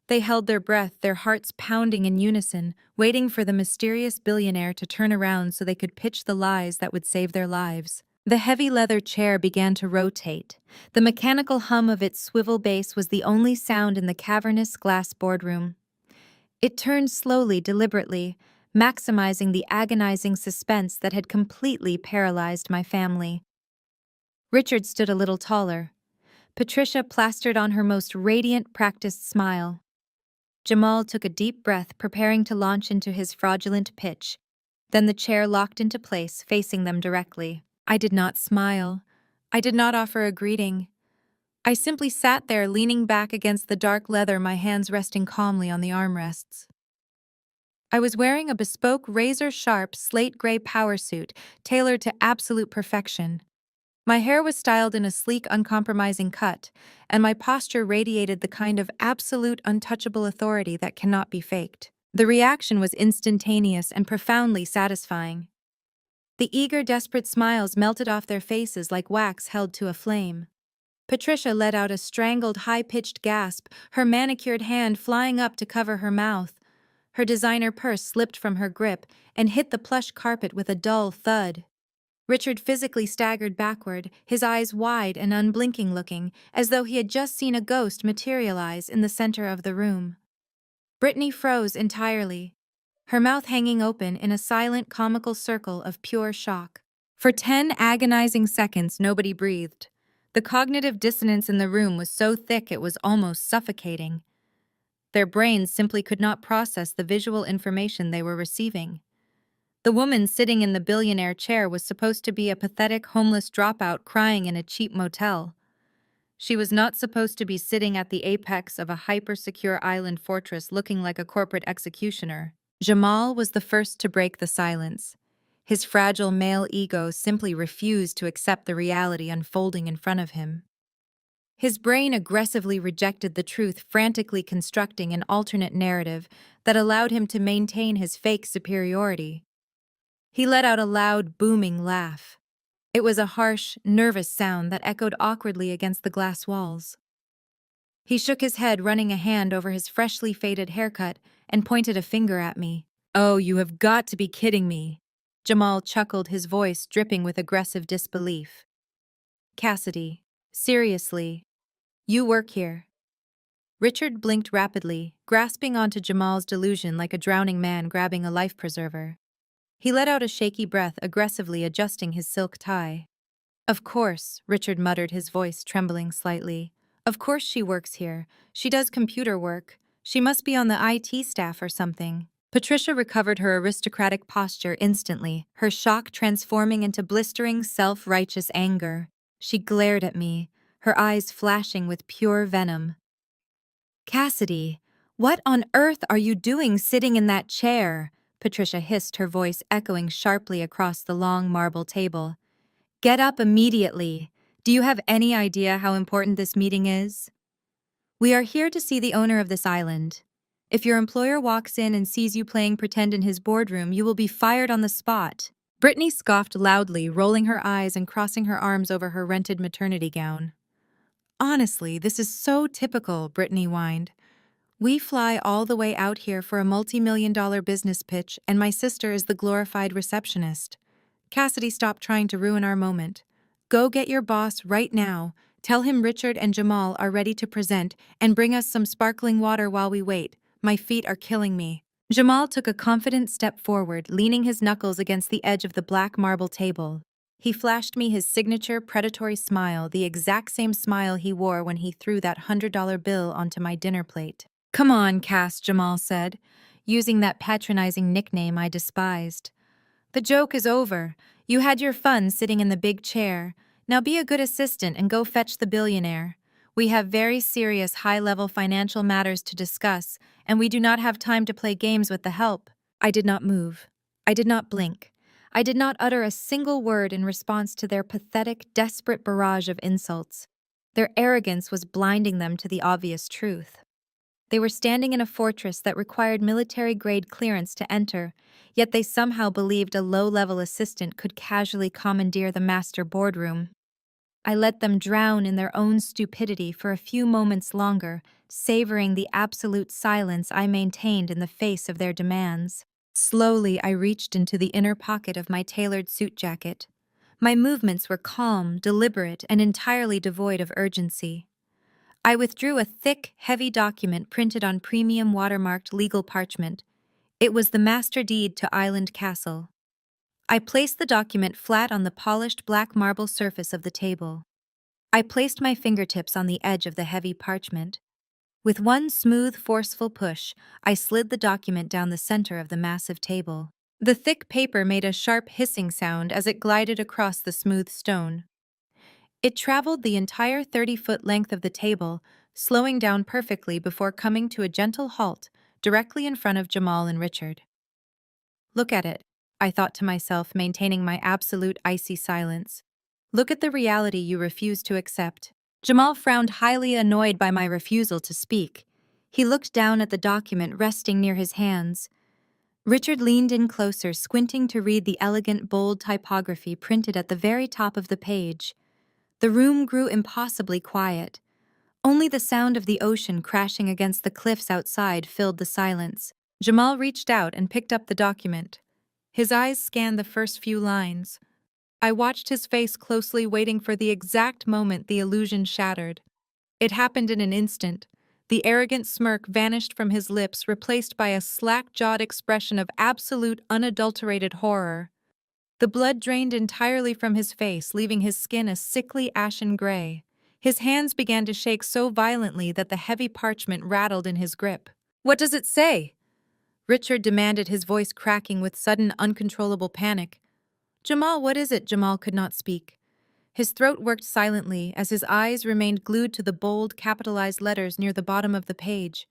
They held their breath, their hearts pounding in unison, waiting for the mysterious billionaire to turn around so they could pitch the lies that would save their lives. The heavy leather chair began to rotate. The mechanical hum of its swivel base was the only sound in the cavernous glass boardroom. It turned slowly, deliberately, maximizing the agonizing suspense that had completely paralyzed my family. Richard stood a little taller. Patricia plastered on her most radiant, practiced smile. Jamal took a deep breath, preparing to launch into his fraudulent pitch. Then the chair locked into place, facing them directly. I did not smile. I did not offer a greeting. I simply sat there, leaning back against the dark leather, my hands resting calmly on the armrests. I was wearing a bespoke, razor-sharp, slate-gray power suit, tailored to absolute perfection. My hair was styled in a sleek, uncompromising cut, and my posture radiated the kind of absolute, untouchable authority that cannot be faked. The reaction was instantaneous and profoundly satisfying. The eager, desperate smiles melted off their faces like wax held to a flame. Patricia let out a strangled, high-pitched gasp, her manicured hand flying up to cover her mouth. Her designer purse slipped from her grip and hit the plush carpet with a dull thud. Richard physically staggered backward, his eyes wide and unblinking, looking as though he had just seen a ghost materialize in the center of the room. Brittany froze entirely, her mouth hanging open in a silent comical circle of pure shock. For 10 agonizing seconds, nobody breathed. The cognitive dissonance in the room was so thick it was almost suffocating. Their brains simply could not process the visual information they were receiving. The woman sitting in the billionaire chair was supposed to be a pathetic homeless dropout crying in a cheap motel. She was not supposed to be sitting at the apex of a hyper-secure island fortress looking like a corporate executioner. Jamal was the first to break the silence. His fragile male ego simply refused to accept the reality unfolding in front of him. His brain aggressively rejected the truth, frantically constructing an alternate narrative that allowed him to maintain his fake superiority. He let out a loud, booming laugh. It was a harsh, nervous sound that echoed awkwardly against the glass walls. He shook his head, running a hand over his freshly faded haircut, and pointed a finger at me. "Oh, you have got to be kidding me." Jamal chuckled, his voice dripping with aggressive disbelief. "Cassidy, seriously, you work here?" Richard blinked rapidly, grasping onto Jamal's delusion like a drowning man grabbing a life preserver. He let out a shaky breath, aggressively adjusting his silk tie. "Of course," Richard muttered, his voice trembling slightly. "Of course she works here. She does computer work. She must be on the IT staff or something." Patricia recovered her aristocratic posture instantly, her shock transforming into blistering, self-righteous anger. She glared at me, her eyes flashing with pure venom. "Cassidy, what on earth are you doing sitting in that chair?" Patricia hissed, her voice echoing sharply across the long marble table. "Get up immediately. Do you have any idea how important this meeting is? We are here to see the owner of this island. If your employer walks in and sees you playing pretend in his boardroom, you will be fired on the spot." Brittany scoffed loudly, rolling her eyes and crossing her arms over her rented maternity gown. "Honestly, this is so typical," Brittany whined. "We fly all the way out here for a multi-million-dollar business pitch, and my sister is the glorified receptionist. Cassidy, stop trying to ruin our moment. Go get your boss right now. Tell him Richard and Jamal are ready to present, and bring us some sparkling water while we wait. My feet are killing me." Jamal took a confident step forward, leaning his knuckles against the edge of the black marble table. He flashed me his signature predatory smile, the exact same smile he wore when he threw that $100 bill onto my dinner plate. "Come on, Cass," Jamal said, using that patronizing nickname I despised. "The joke is over. You had your fun sitting in the big chair. Now be a good assistant and go fetch the billionaire. We have very serious high-level financial matters to discuss, and we do not have time to play games with the help." I did not move. I did not blink. I did not utter a single word in response to their pathetic, desperate barrage of insults. Their arrogance was blinding them to the obvious truth. They were standing in a fortress that required military-grade clearance to enter, yet they somehow believed a low-level assistant could casually commandeer the master boardroom. I let them drown in their own stupidity for a few moments longer, savoring the absolute silence I maintained in the face of their demands. Slowly, I reached into the inner pocket of my tailored suit jacket. My movements were calm, deliberate, and entirely devoid of urgency. I withdrew a thick, heavy document printed on premium watermarked legal parchment. It was the master deed to Island Castle. I placed the document flat on the polished black marble surface of the table. I placed my fingertips on the edge of the heavy parchment. With one smooth, forceful push, I slid the document down the center of the massive table. The thick paper made a sharp hissing sound as it glided across the smooth stone. It traveled the entire 30-foot length of the table, slowing down perfectly before coming to a gentle halt directly in front of Jamal and Richard. "Look at it," I thought to myself, maintaining my absolute icy silence. "Look at the reality you refuse to accept." Jamal frowned, highly annoyed by my refusal to speak. He looked down at the document resting near his hands. Richard leaned in closer, squinting to read the elegant, bold typography printed at the very top of the page. The room grew impossibly quiet. Only the sound of the ocean crashing against the cliffs outside filled the silence. Jamal reached out and picked up the document. His eyes scanned the first few lines. I watched his face closely, waiting for the exact moment the illusion shattered. It happened in an instant. The arrogant smirk vanished from his lips, replaced by a slack-jawed expression of absolute, unadulterated horror. The blood drained entirely from his face, leaving his skin a sickly ashen gray. His hands began to shake so violently that the heavy parchment rattled in his grip. "What does it say?" Richard demanded, his voice cracking with sudden, uncontrollable panic. "Jamal, what is it?" Jamal could not speak. His throat worked silently as his eyes remained glued to the bold, capitalized letters near the bottom of the page.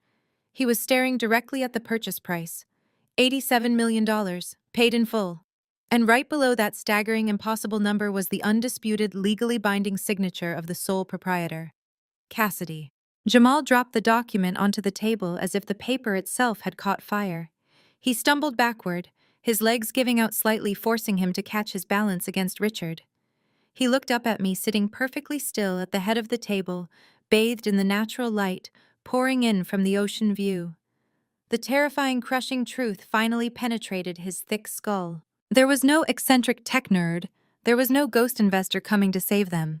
He was staring directly at the purchase price. $87 million, paid in full. And right below that staggering, impossible number was the undisputed, legally binding signature of the sole proprietor, Cassidy. Jamal dropped the document onto the table as if the paper itself had caught fire. He stumbled backward, his legs giving out slightly, forcing him to catch his balance against Richard. He looked up at me, sitting perfectly still at the head of the table, bathed in the natural light pouring in from the ocean view. The terrifying, crushing truth finally penetrated his thick skull. There was no eccentric tech nerd. There was no ghost investor coming to save them.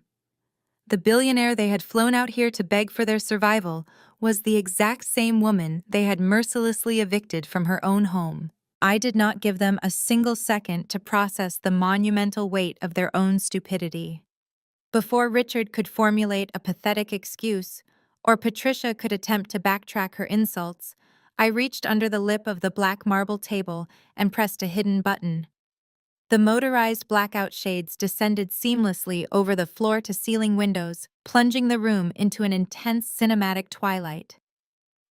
The billionaire they had flown out here to beg for their survival was the exact same woman they had mercilessly evicted from her own home. I did not give them a single second to process the monumental weight of their own stupidity. Before Richard could formulate a pathetic excuse, or Patricia could attempt to backtrack her insults, I reached under the lip of the black marble table and pressed a hidden button. The motorized blackout shades descended seamlessly over the floor-to-ceiling windows, plunging the room into an intense cinematic twilight.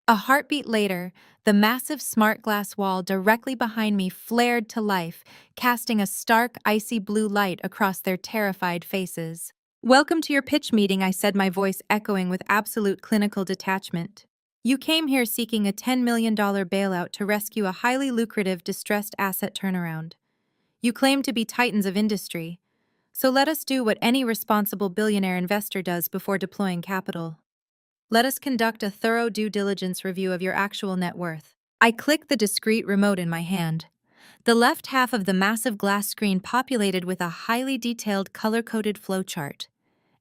A heartbeat later, the massive smart glass wall directly behind me flared to life, casting a stark, icy blue light across their terrified faces. "Welcome to your pitch meeting," I said, my voice echoing with absolute clinical detachment. "You came here seeking a $10 million bailout to rescue a highly lucrative distressed asset turnaround. You claim to be titans of industry, so let us do what any responsible billionaire investor does before deploying capital. Let us conduct a thorough due diligence review of your actual net worth." I clicked the discreet remote in my hand. The left half of the massive glass screen populated with a highly detailed, color-coded flowchart.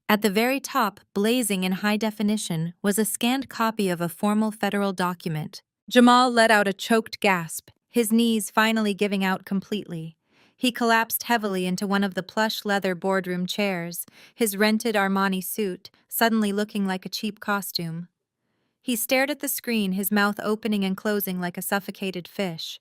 At the very top, blazing in high definition, was a scanned copy of a formal federal document. Jamal let out a choked gasp, his knees finally giving out completely. He collapsed heavily into one of the plush leather boardroom chairs, his rented Armani suit suddenly looking like a cheap costume. He stared at the screen, his mouth opening and closing like a suffocated fish.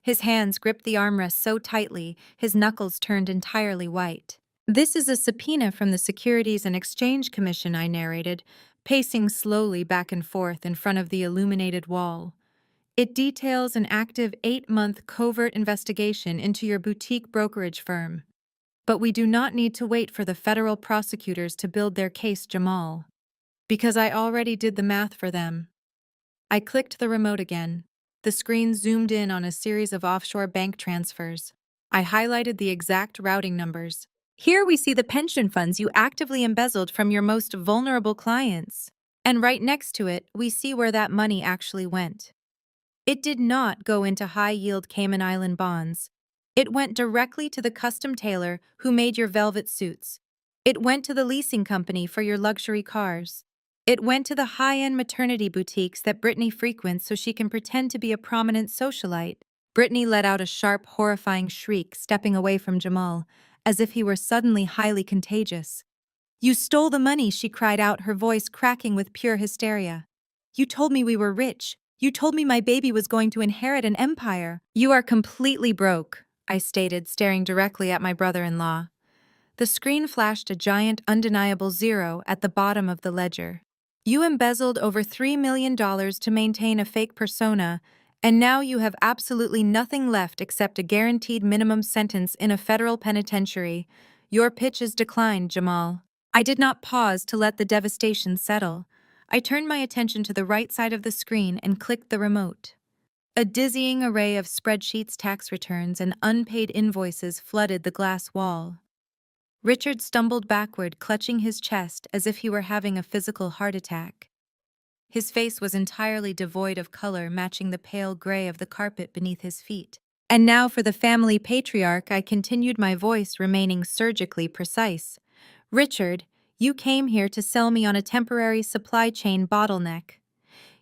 His hands gripped the armrest so tightly, his knuckles turned entirely white. "This is a subpoena from the Securities and Exchange Commission," I narrated, pacing slowly back and forth in front of the illuminated wall. "It details an active 8-month covert investigation into your boutique brokerage firm. But we do not need to wait for the federal prosecutors to build their case, Jamal. Because I already did the math for them." I clicked the remote again. The screen zoomed in on a series of offshore bank transfers. I highlighted the exact routing numbers. "Here we see the pension funds you actively embezzled from your most vulnerable clients. And right next to it, we see where that money actually went. It did not go into high-yield Cayman Island bonds. It went directly to the custom tailor who made your velvet suits. It went to the leasing company for your luxury cars. It went to the high-end maternity boutiques that Brittany frequents so she can pretend to be a prominent socialite." Brittany let out a sharp, horrifying shriek, stepping away from Jamal, as if he were suddenly highly contagious. "You stole the money," she cried out, her voice cracking with pure hysteria. "You told me we were rich. You told me my baby was going to inherit an empire." "You are completely broke," I stated, staring directly at my brother-in-law. The screen flashed a giant, undeniable 0 at the bottom of the ledger. "You embezzled over $3 million to maintain a fake persona, and now you have absolutely nothing left except a guaranteed minimum sentence in a federal penitentiary. Your pitch is declined, Jamal." I did not pause to let the devastation settle. I turned my attention to the right side of the screen and clicked the remote. A dizzying array of spreadsheets, tax returns, and unpaid invoices flooded the glass wall. Richard stumbled backward, clutching his chest as if he were having a physical heart attack. His face was entirely devoid of color, matching the pale gray of the carpet beneath his feet. "And now for the family patriarch," I continued, my voice remaining surgically precise. "Richard, you came here to sell me on a temporary supply chain bottleneck.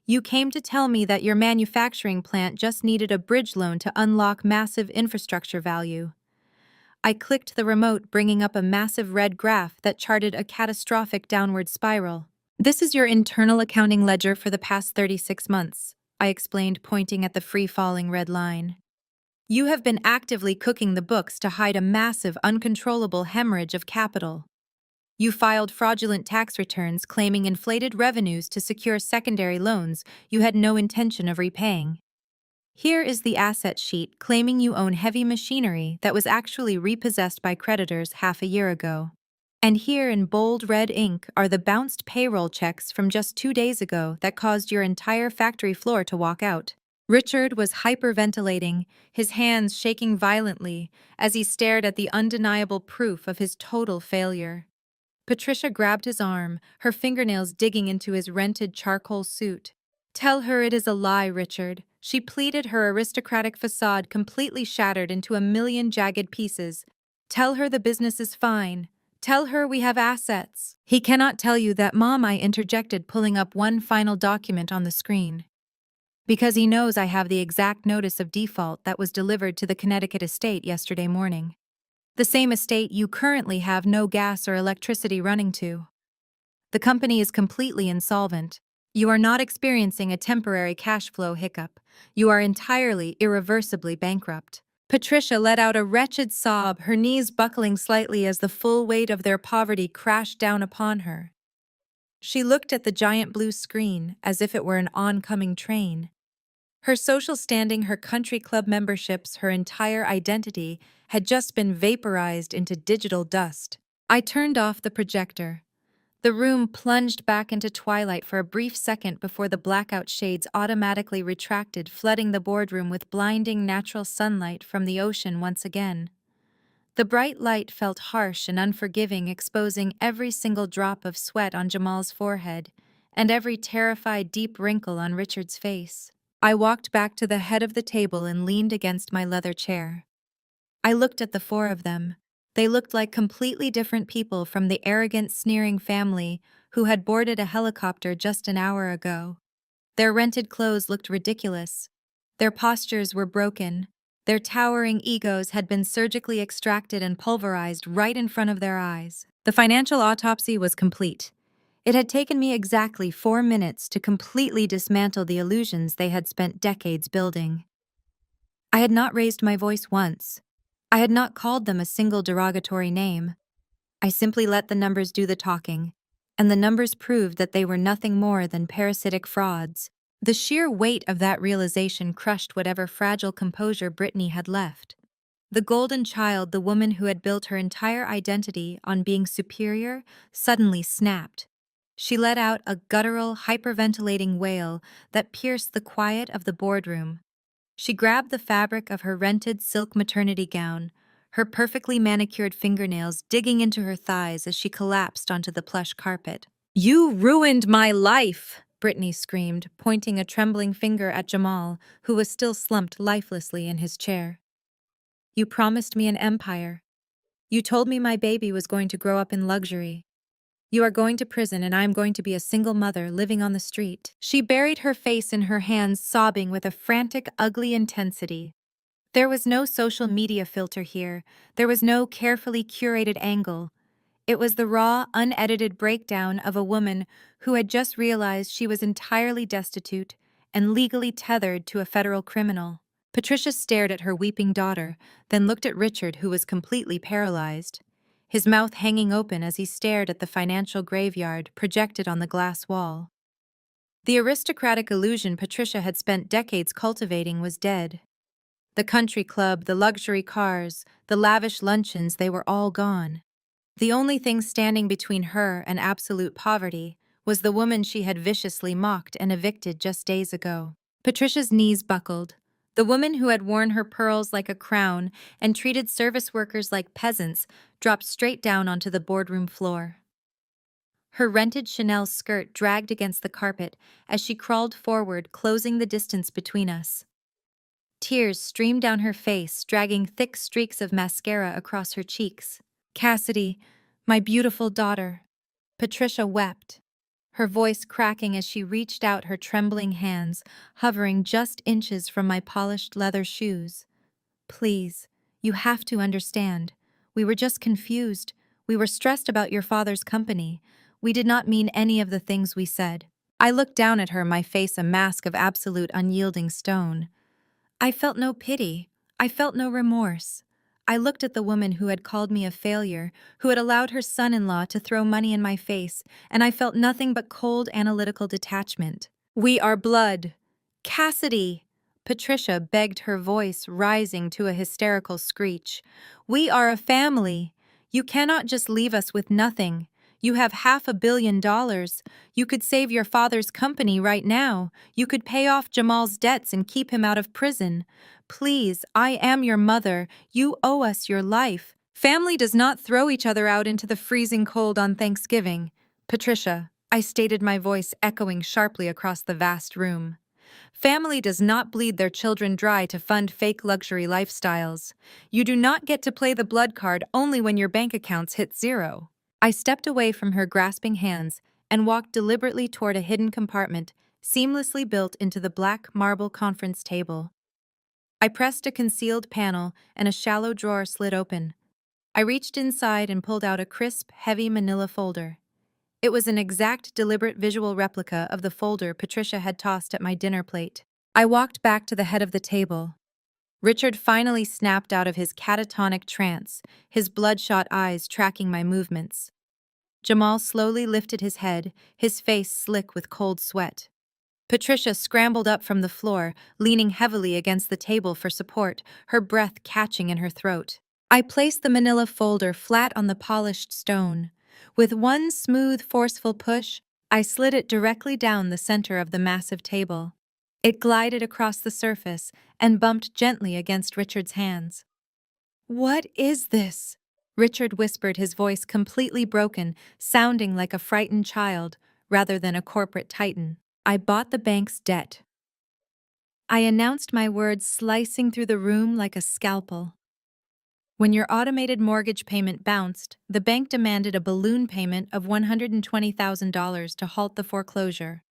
You came to tell me that your manufacturing plant just needed a bridge loan to unlock massive infrastructure value. I clicked the remote, bringing up a massive red graph that charted a catastrophic downward spiral. This is your internal accounting ledger for the past 36 months, I explained, pointing at the free-falling red line. You have been actively cooking the books to hide a massive, uncontrollable hemorrhage of capital. You filed fraudulent tax returns claiming inflated revenues to secure secondary loans you had no intention of repaying. Here is the asset sheet claiming you own heavy machinery that was actually repossessed by creditors half a year ago. And here in bold red ink are the bounced payroll checks from just 2 days ago that caused your entire factory floor to walk out. Richard was hyperventilating, his hands shaking violently as he stared at the undeniable proof of his total failure. Patricia grabbed his arm, her fingernails digging into his rented charcoal suit. Tell her it is a lie, Richard. She pleaded, her aristocratic facade completely shattered into a million jagged pieces. Tell her the business is fine. Tell her we have assets. He cannot tell you that, Mom, I interjected, pulling up one final document on the screen. Because he knows I have the exact notice of default that was delivered to the Connecticut estate yesterday morning. The same estate you currently have no gas or electricity running to. The company is completely insolvent. You are not experiencing a temporary cash flow hiccup. You are entirely, irreversibly bankrupt. Patricia let out a wretched sob, her knees buckling slightly as the full weight of their poverty crashed down upon her. She looked at the giant blue screen as if it were an oncoming train. Her social standing, her country club memberships, her entire identity had just been vaporized into digital dust. I turned off the projector. The room plunged back into twilight for a brief second before the blackout shades automatically retracted, flooding the boardroom with blinding natural sunlight from the ocean once again. The bright light felt harsh and unforgiving, exposing every single drop of sweat on Jamal's forehead and every terrified deep wrinkle on Richard's face. I walked back to the head of the table and leaned against my leather chair. I looked at the four of them. They looked like completely different people from the arrogant, sneering family who had boarded a helicopter just an hour ago. Their rented clothes looked ridiculous. Their postures were broken. Their towering egos had been surgically extracted and pulverized right in front of their eyes. The financial autopsy was complete. It had taken me exactly 4 minutes to completely dismantle the illusions they had spent decades building. I had not raised my voice once. I had not called them a single derogatory name. I simply let the numbers do the talking, and the numbers proved that they were nothing more than parasitic frauds. The sheer weight of that realization crushed whatever fragile composure Brittany had left. The golden child, the woman who had built her entire identity on being superior, suddenly snapped. She let out a guttural, hyperventilating wail that pierced the quiet of the boardroom. She grabbed the fabric of her rented silk maternity gown, her perfectly manicured fingernails digging into her thighs as she collapsed onto the plush carpet. "You ruined my life!" Brittany screamed, pointing a trembling finger at Jamal, who was still slumped lifelessly in his chair. "You promised me an empire. You told me my baby was going to grow up in luxury. You are going to prison and I am going to be a single mother living on the street." She buried her face in her hands, sobbing with a frantic, ugly intensity. There was no social media filter here. There was no carefully curated angle. It was the raw, unedited breakdown of a woman who had just realized she was entirely destitute and legally tethered to a federal criminal. Patricia stared at her weeping daughter, then looked at Richard, who was completely paralyzed, his mouth hanging open as he stared at the financial graveyard projected on the glass wall. The aristocratic illusion Patricia had spent decades cultivating was dead. The country club, the luxury cars, the lavish luncheons, they were all gone. The only thing standing between her and absolute poverty was the woman she had viciously mocked and evicted just days ago. Patricia's knees buckled. The woman who had worn her pearls like a crown and treated service workers like peasants dropped straight down onto the boardroom floor. Her rented Chanel skirt dragged against the carpet as she crawled forward, closing the distance between us. Tears streamed down her face, dragging thick streaks of mascara across her cheeks. "Cassidy, my beautiful daughter." Patricia wept. her voice cracking as she reached out her trembling hands, hovering just inches from my polished leather shoes. Please, you have to understand. We were just confused. We were stressed about your father's company. We did not mean any of the things we said. I looked down at her, my face a mask of absolute unyielding stone. I felt no pity. I felt no remorse. I looked at the woman who had called me a failure, who had allowed her son-in-law to throw money in my face, and I felt nothing but cold analytical detachment. We are blood. Cassidy! Patricia begged, her voice rising to a hysterical screech. We are a family. You cannot just leave us with nothing. You have $500 million. You could save your father's company right now. You could pay off Jamal's debts and keep him out of prison. Please, I am your mother. You owe us your life. Family does not throw each other out into the freezing cold on Thanksgiving. Patricia, I stated, my voice echoing sharply across the vast room. Family does not bleed their children dry to fund fake luxury lifestyles. You do not get to play the blood card only when your bank accounts hit zero. I stepped away from her grasping hands and walked deliberately toward a hidden compartment seamlessly built into the black marble conference table. I pressed a concealed panel and a shallow drawer slid open. I reached inside and pulled out a crisp, heavy manila folder. It was an exact, deliberate visual replica of the folder Patricia had tossed at my dinner plate. I walked back to the head of the table. Richard finally snapped out of his catatonic trance, his bloodshot eyes tracking my movements. Jamal slowly lifted his head, his face slick with cold sweat. Patricia scrambled up from the floor, leaning heavily against the table for support, her breath catching in her throat. I placed the manila folder flat on the polished stone. With one smooth, forceful push, I slid it directly down the center of the massive table. It glided across the surface and bumped gently against Richard's hands. "What is this?" Richard whispered, his voice completely broken, sounding like a frightened child rather than a corporate titan. "I bought the bank's debt." I announced, my words slicing through the room like a scalpel. "When your automated mortgage payment bounced, the bank demanded a balloon payment of $120,000 to halt the foreclosure.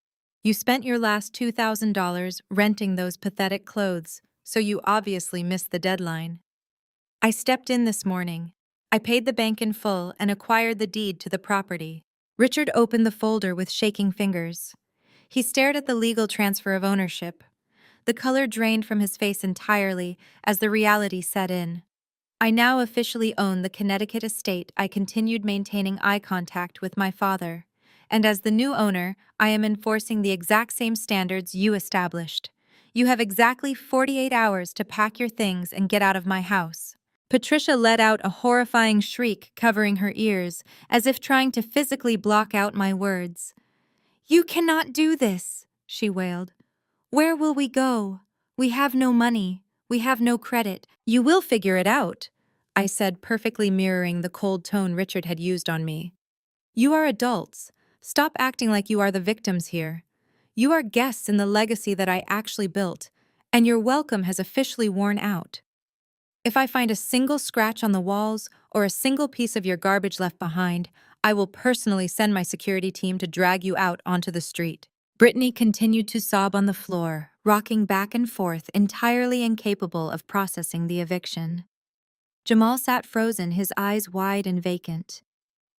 You spent your last $2,000 renting those pathetic clothes, so you obviously missed the deadline. I stepped in this morning. I paid the bank in full and acquired the deed to the property." Richard opened the folder with shaking fingers. He stared at the legal transfer of ownership. The color drained from his face entirely as the reality set in. "I now officially own the Connecticut estate." I continued, maintaining eye contact with my father. "And as the new owner, I am enforcing the exact same standards you established. You have exactly 48 hours to pack your things and get out of my house." Patricia let out a horrifying shriek, covering her ears, as if trying to physically block out my words. "You cannot do this," she wailed. "Where will we go? We have no money. We have no credit." "You will figure it out," I said, perfectly mirroring the cold tone Richard had used on me. "You are adults. Stop acting like you are the victims here. You are guests in the legacy that I actually built, and your welcome has officially worn out. If I find a single scratch on the walls or a single piece of your garbage left behind, I will personally send my security team to drag you out onto the street." Brittany continued to sob on the floor, rocking back and forth, entirely incapable of processing the eviction. Jamal sat frozen, his eyes wide and vacant.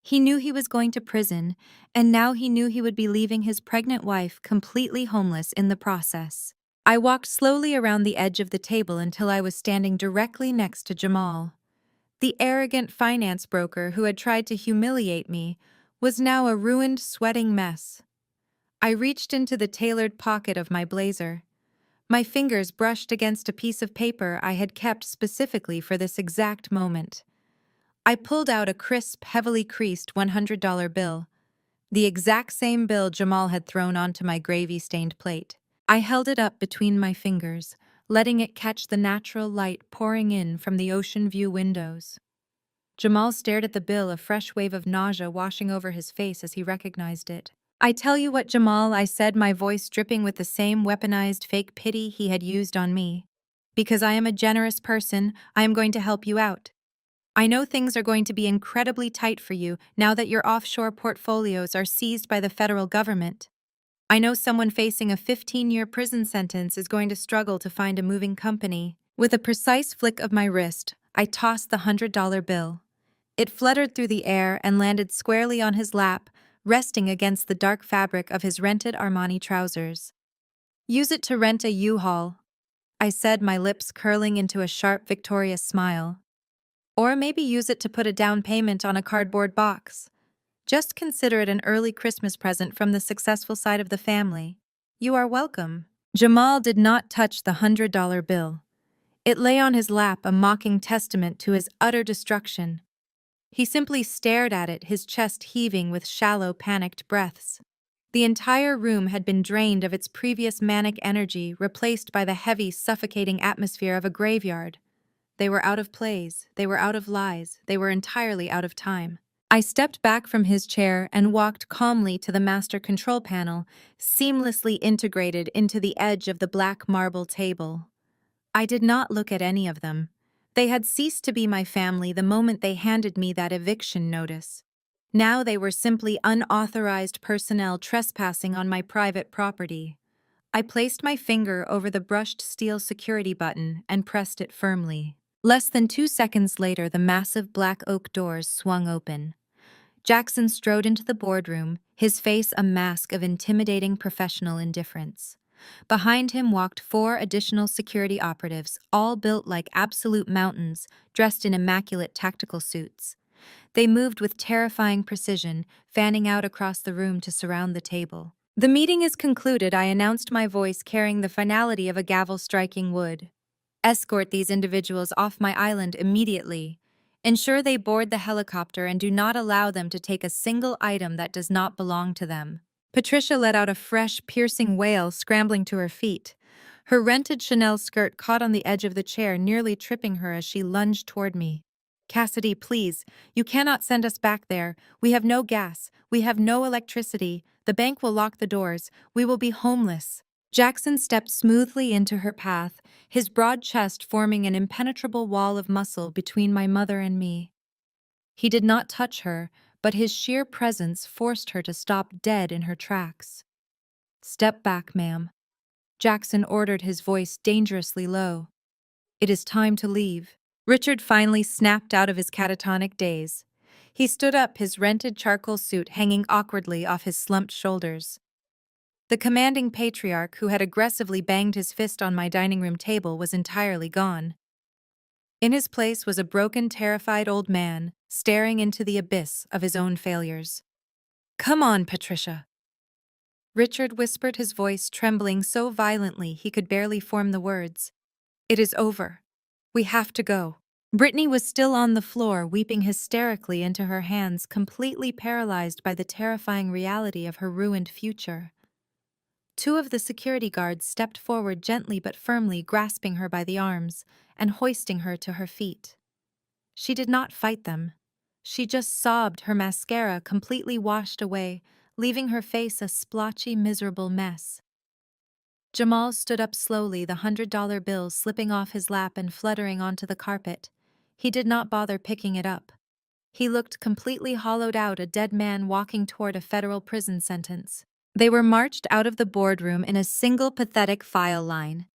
He knew he was going to prison, and now he knew he would be leaving his pregnant wife completely homeless in the process. I walked slowly around the edge of the table until I was standing directly next to Jamal. The arrogant finance broker who had tried to humiliate me was now a ruined, sweating mess. I reached into the tailored pocket of my blazer. My fingers brushed against a piece of paper I had kept specifically for this exact moment. I pulled out a crisp, heavily creased $100 bill, the exact same bill Jamal had thrown onto my gravy-stained plate. I held it up between my fingers, letting it catch the natural light pouring in from the ocean view windows. Jamal stared at the bill, a fresh wave of nausea washing over his face as he recognized it. "I tell you what, Jamal," I said, my voice dripping with the same weaponized fake pity he had used on me. "Because I am a generous person, I am going to help you out. I know things are going to be incredibly tight for you now that your offshore portfolios are seized by the federal government. I know someone facing a 15-year prison sentence is going to struggle to find a moving company. With a precise flick of my wrist, I tossed the $100 bill. It fluttered through the air and landed squarely on his lap, resting against the dark fabric of his rented Armani trousers. Use it to rent a U-Haul, I said, my lips curling into a sharp, victorious smile. Or maybe use it to put a down payment on a cardboard box. Just consider it an early Christmas present from the successful side of the family. You are welcome. Jamal did not touch the $100 bill. It lay on his lap, a mocking testament to his utter destruction. He simply stared at it, his chest heaving with shallow, panicked breaths. The entire room had been drained of its previous manic energy, replaced by the heavy, suffocating atmosphere of a graveyard. They were out of plays, they were out of lies, they were entirely out of time. I stepped back from his chair and walked calmly to the master control panel, seamlessly integrated into the edge of the black marble table. I did not look at any of them. They had ceased to be my family the moment they handed me that eviction notice. Now they were simply unauthorized personnel trespassing on my private property. I placed my finger over the brushed steel security button and pressed it firmly. Less than 2 seconds later, the massive black oak doors swung open. Jackson strode into the boardroom, his face a mask of intimidating professional indifference. Behind him walked 4 additional security operatives, all built like absolute mountains, dressed in immaculate tactical suits. They moved with terrifying precision, fanning out across the room to surround the table. The meeting is concluded, I announced, my voice carrying the finality of a gavel striking wood. Escort these individuals off my island immediately. Ensure they board the helicopter and do not allow them to take a single item that does not belong to them. Patricia let out a fresh, piercing wail, scrambling to her feet. Her rented Chanel skirt caught on the edge of the chair, nearly tripping her as she lunged toward me. Cassidy, please, you cannot send us back there. We have no gas. We have no electricity. The bank will lock the doors. We will be homeless. Jackson stepped smoothly into her path, his broad chest forming an impenetrable wall of muscle between my mother and me. He did not touch her, but his sheer presence forced her to stop dead in her tracks. Step back, ma'am. Jackson ordered, his voice dangerously low. It is time to leave. Richard finally snapped out of his catatonic daze. He stood up, his rented charcoal suit hanging awkwardly off his slumped shoulders. The commanding patriarch who had aggressively banged his fist on my dining room table was entirely gone. In his place was a broken, terrified old man, staring into the abyss of his own failures. Come on, Patricia. Richard whispered, his voice trembling so violently he could barely form the words. It is over. We have to go. Brittany was still on the floor, weeping hysterically into her hands, completely paralyzed by the terrifying reality of her ruined future. 2 of the security guards stepped forward gently but firmly, grasping her by the arms and hoisting her to her feet. She did not fight them. She just sobbed, her mascara completely washed away, leaving her face a splotchy, miserable mess. Jamal stood up slowly, the $100 bill slipping off his lap and fluttering onto the carpet. He did not bother picking it up. He looked completely hollowed out, a dead man walking toward a federal prison sentence. They were marched out of the boardroom in a single pathetic file line.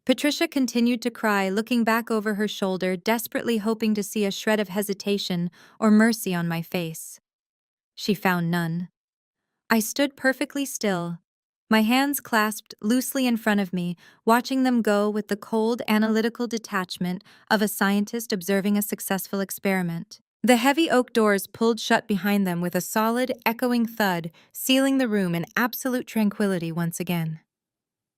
Patricia continued to cry, looking back over her shoulder, desperately hoping to see a shred of hesitation or mercy on my face. She found none. I stood perfectly still, my hands clasped loosely in front of me, watching them go with the cold, analytical detachment of a scientist observing a successful experiment. The heavy oak doors pulled shut behind them with a solid, echoing thud, sealing the room in absolute tranquility once again.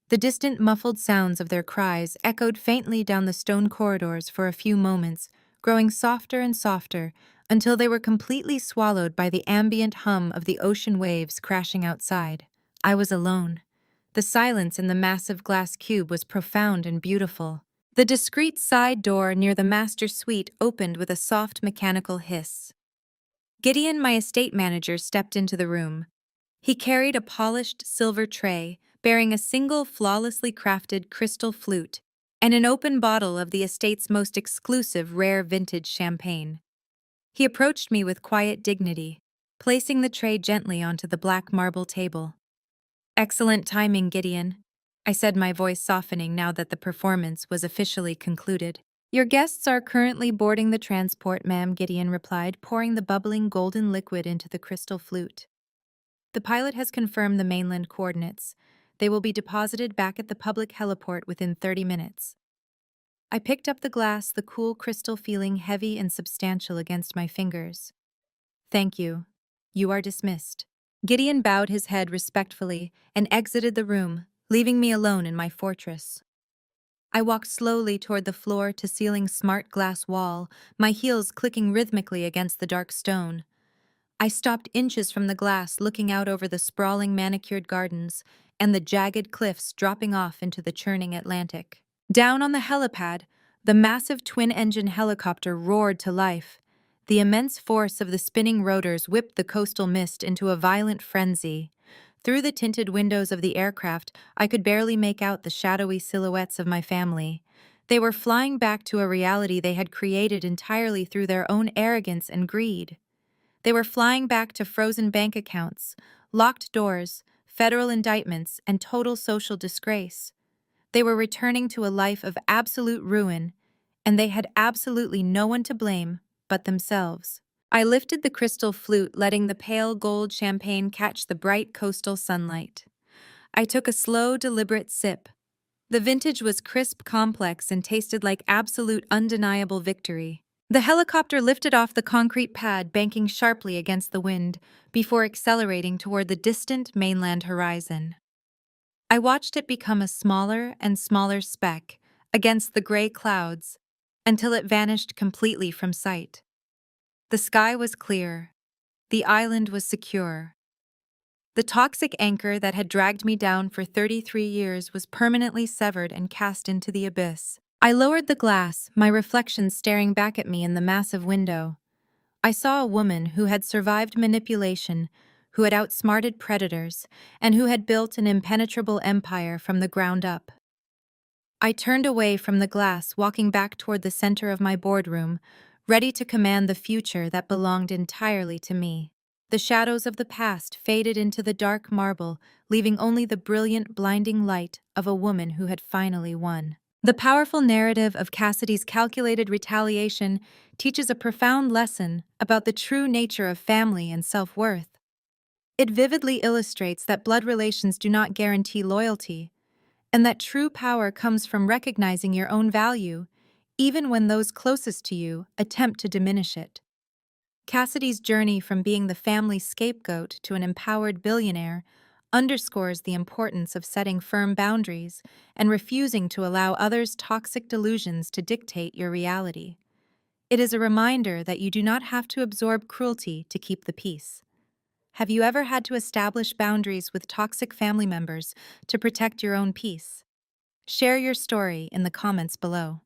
The distant, muffled sounds of their cries echoed faintly down the stone corridors for a few moments, growing softer and softer, until they were completely swallowed by the ambient hum of the ocean waves crashing outside. I was alone. The silence in the massive glass cube was profound and beautiful. The discreet side door near the master suite opened with a soft mechanical hiss. Gideon, my estate manager, stepped into the room. He carried a polished silver tray, bearing a single flawlessly crafted crystal flute and an open bottle of the estate's most exclusive rare vintage champagne. He approached me with quiet dignity, placing the tray gently onto the black marble table. "Excellent timing, Gideon," I said, my voice softening now that the performance was officially concluded. "Your guests are currently boarding the transport, ma'am," Gideon replied, pouring the bubbling golden liquid into the crystal flute. "The pilot has confirmed the mainland coordinates. They will be deposited back at the public heliport within 30 minutes. I picked up the glass, the cool crystal feeling heavy and substantial against my fingers. "Thank you. You are dismissed." Gideon bowed his head respectfully and exited the room, leaving me alone in my fortress. I walked slowly toward the floor-to-ceiling smart glass wall, my heels clicking rhythmically against the dark stone. I stopped inches from the glass, looking out over the sprawling manicured gardens and the jagged cliffs dropping off into the churning Atlantic. Down on the helipad, the massive twin-engine helicopter roared to life. The immense force of the spinning rotors whipped the coastal mist into a violent frenzy. Through the tinted windows of the aircraft, I could barely make out the shadowy silhouettes of my family. They were flying back to a reality they had created entirely through their own arrogance and greed. They were flying back to frozen bank accounts, locked doors, federal indictments, and total social disgrace. They were returning to a life of absolute ruin, and they had absolutely no one to blame but themselves. I lifted the crystal flute, letting the pale gold champagne catch the bright coastal sunlight. I took a slow, deliberate sip. The vintage was crisp, complex, and tasted like absolute, undeniable victory. The helicopter lifted off the concrete pad, banking sharply against the wind, before accelerating toward the distant mainland horizon. I watched it become a smaller and smaller speck against the gray clouds until it vanished completely from sight. The sky was clear. The island was secure. The toxic anchor that had dragged me down for 33 years was permanently severed and cast into the abyss. I lowered the glass, my reflection staring back at me in the massive window. I saw a woman who had survived manipulation, who had outsmarted predators, and who had built an impenetrable empire from the ground up. I turned away from the glass, walking back toward the center of my boardroom, ready to command the future that belonged entirely to me. The shadows of the past faded into the dark marble, leaving only the brilliant, blinding light of a woman who had finally won. The powerful narrative of Cassidy's calculated retaliation teaches a profound lesson about the true nature of family and self-worth. It vividly illustrates that blood relations do not guarantee loyalty, and that true power comes from recognizing your own value, even when those closest to you attempt to diminish it. Cassidy's journey from being the family scapegoat to an empowered billionaire underscores the importance of setting firm boundaries and refusing to allow others' toxic delusions to dictate your reality. It is a reminder that you do not have to absorb cruelty to keep the peace. Have you ever had to establish boundaries with toxic family members to protect your own peace? Share your story in the comments below.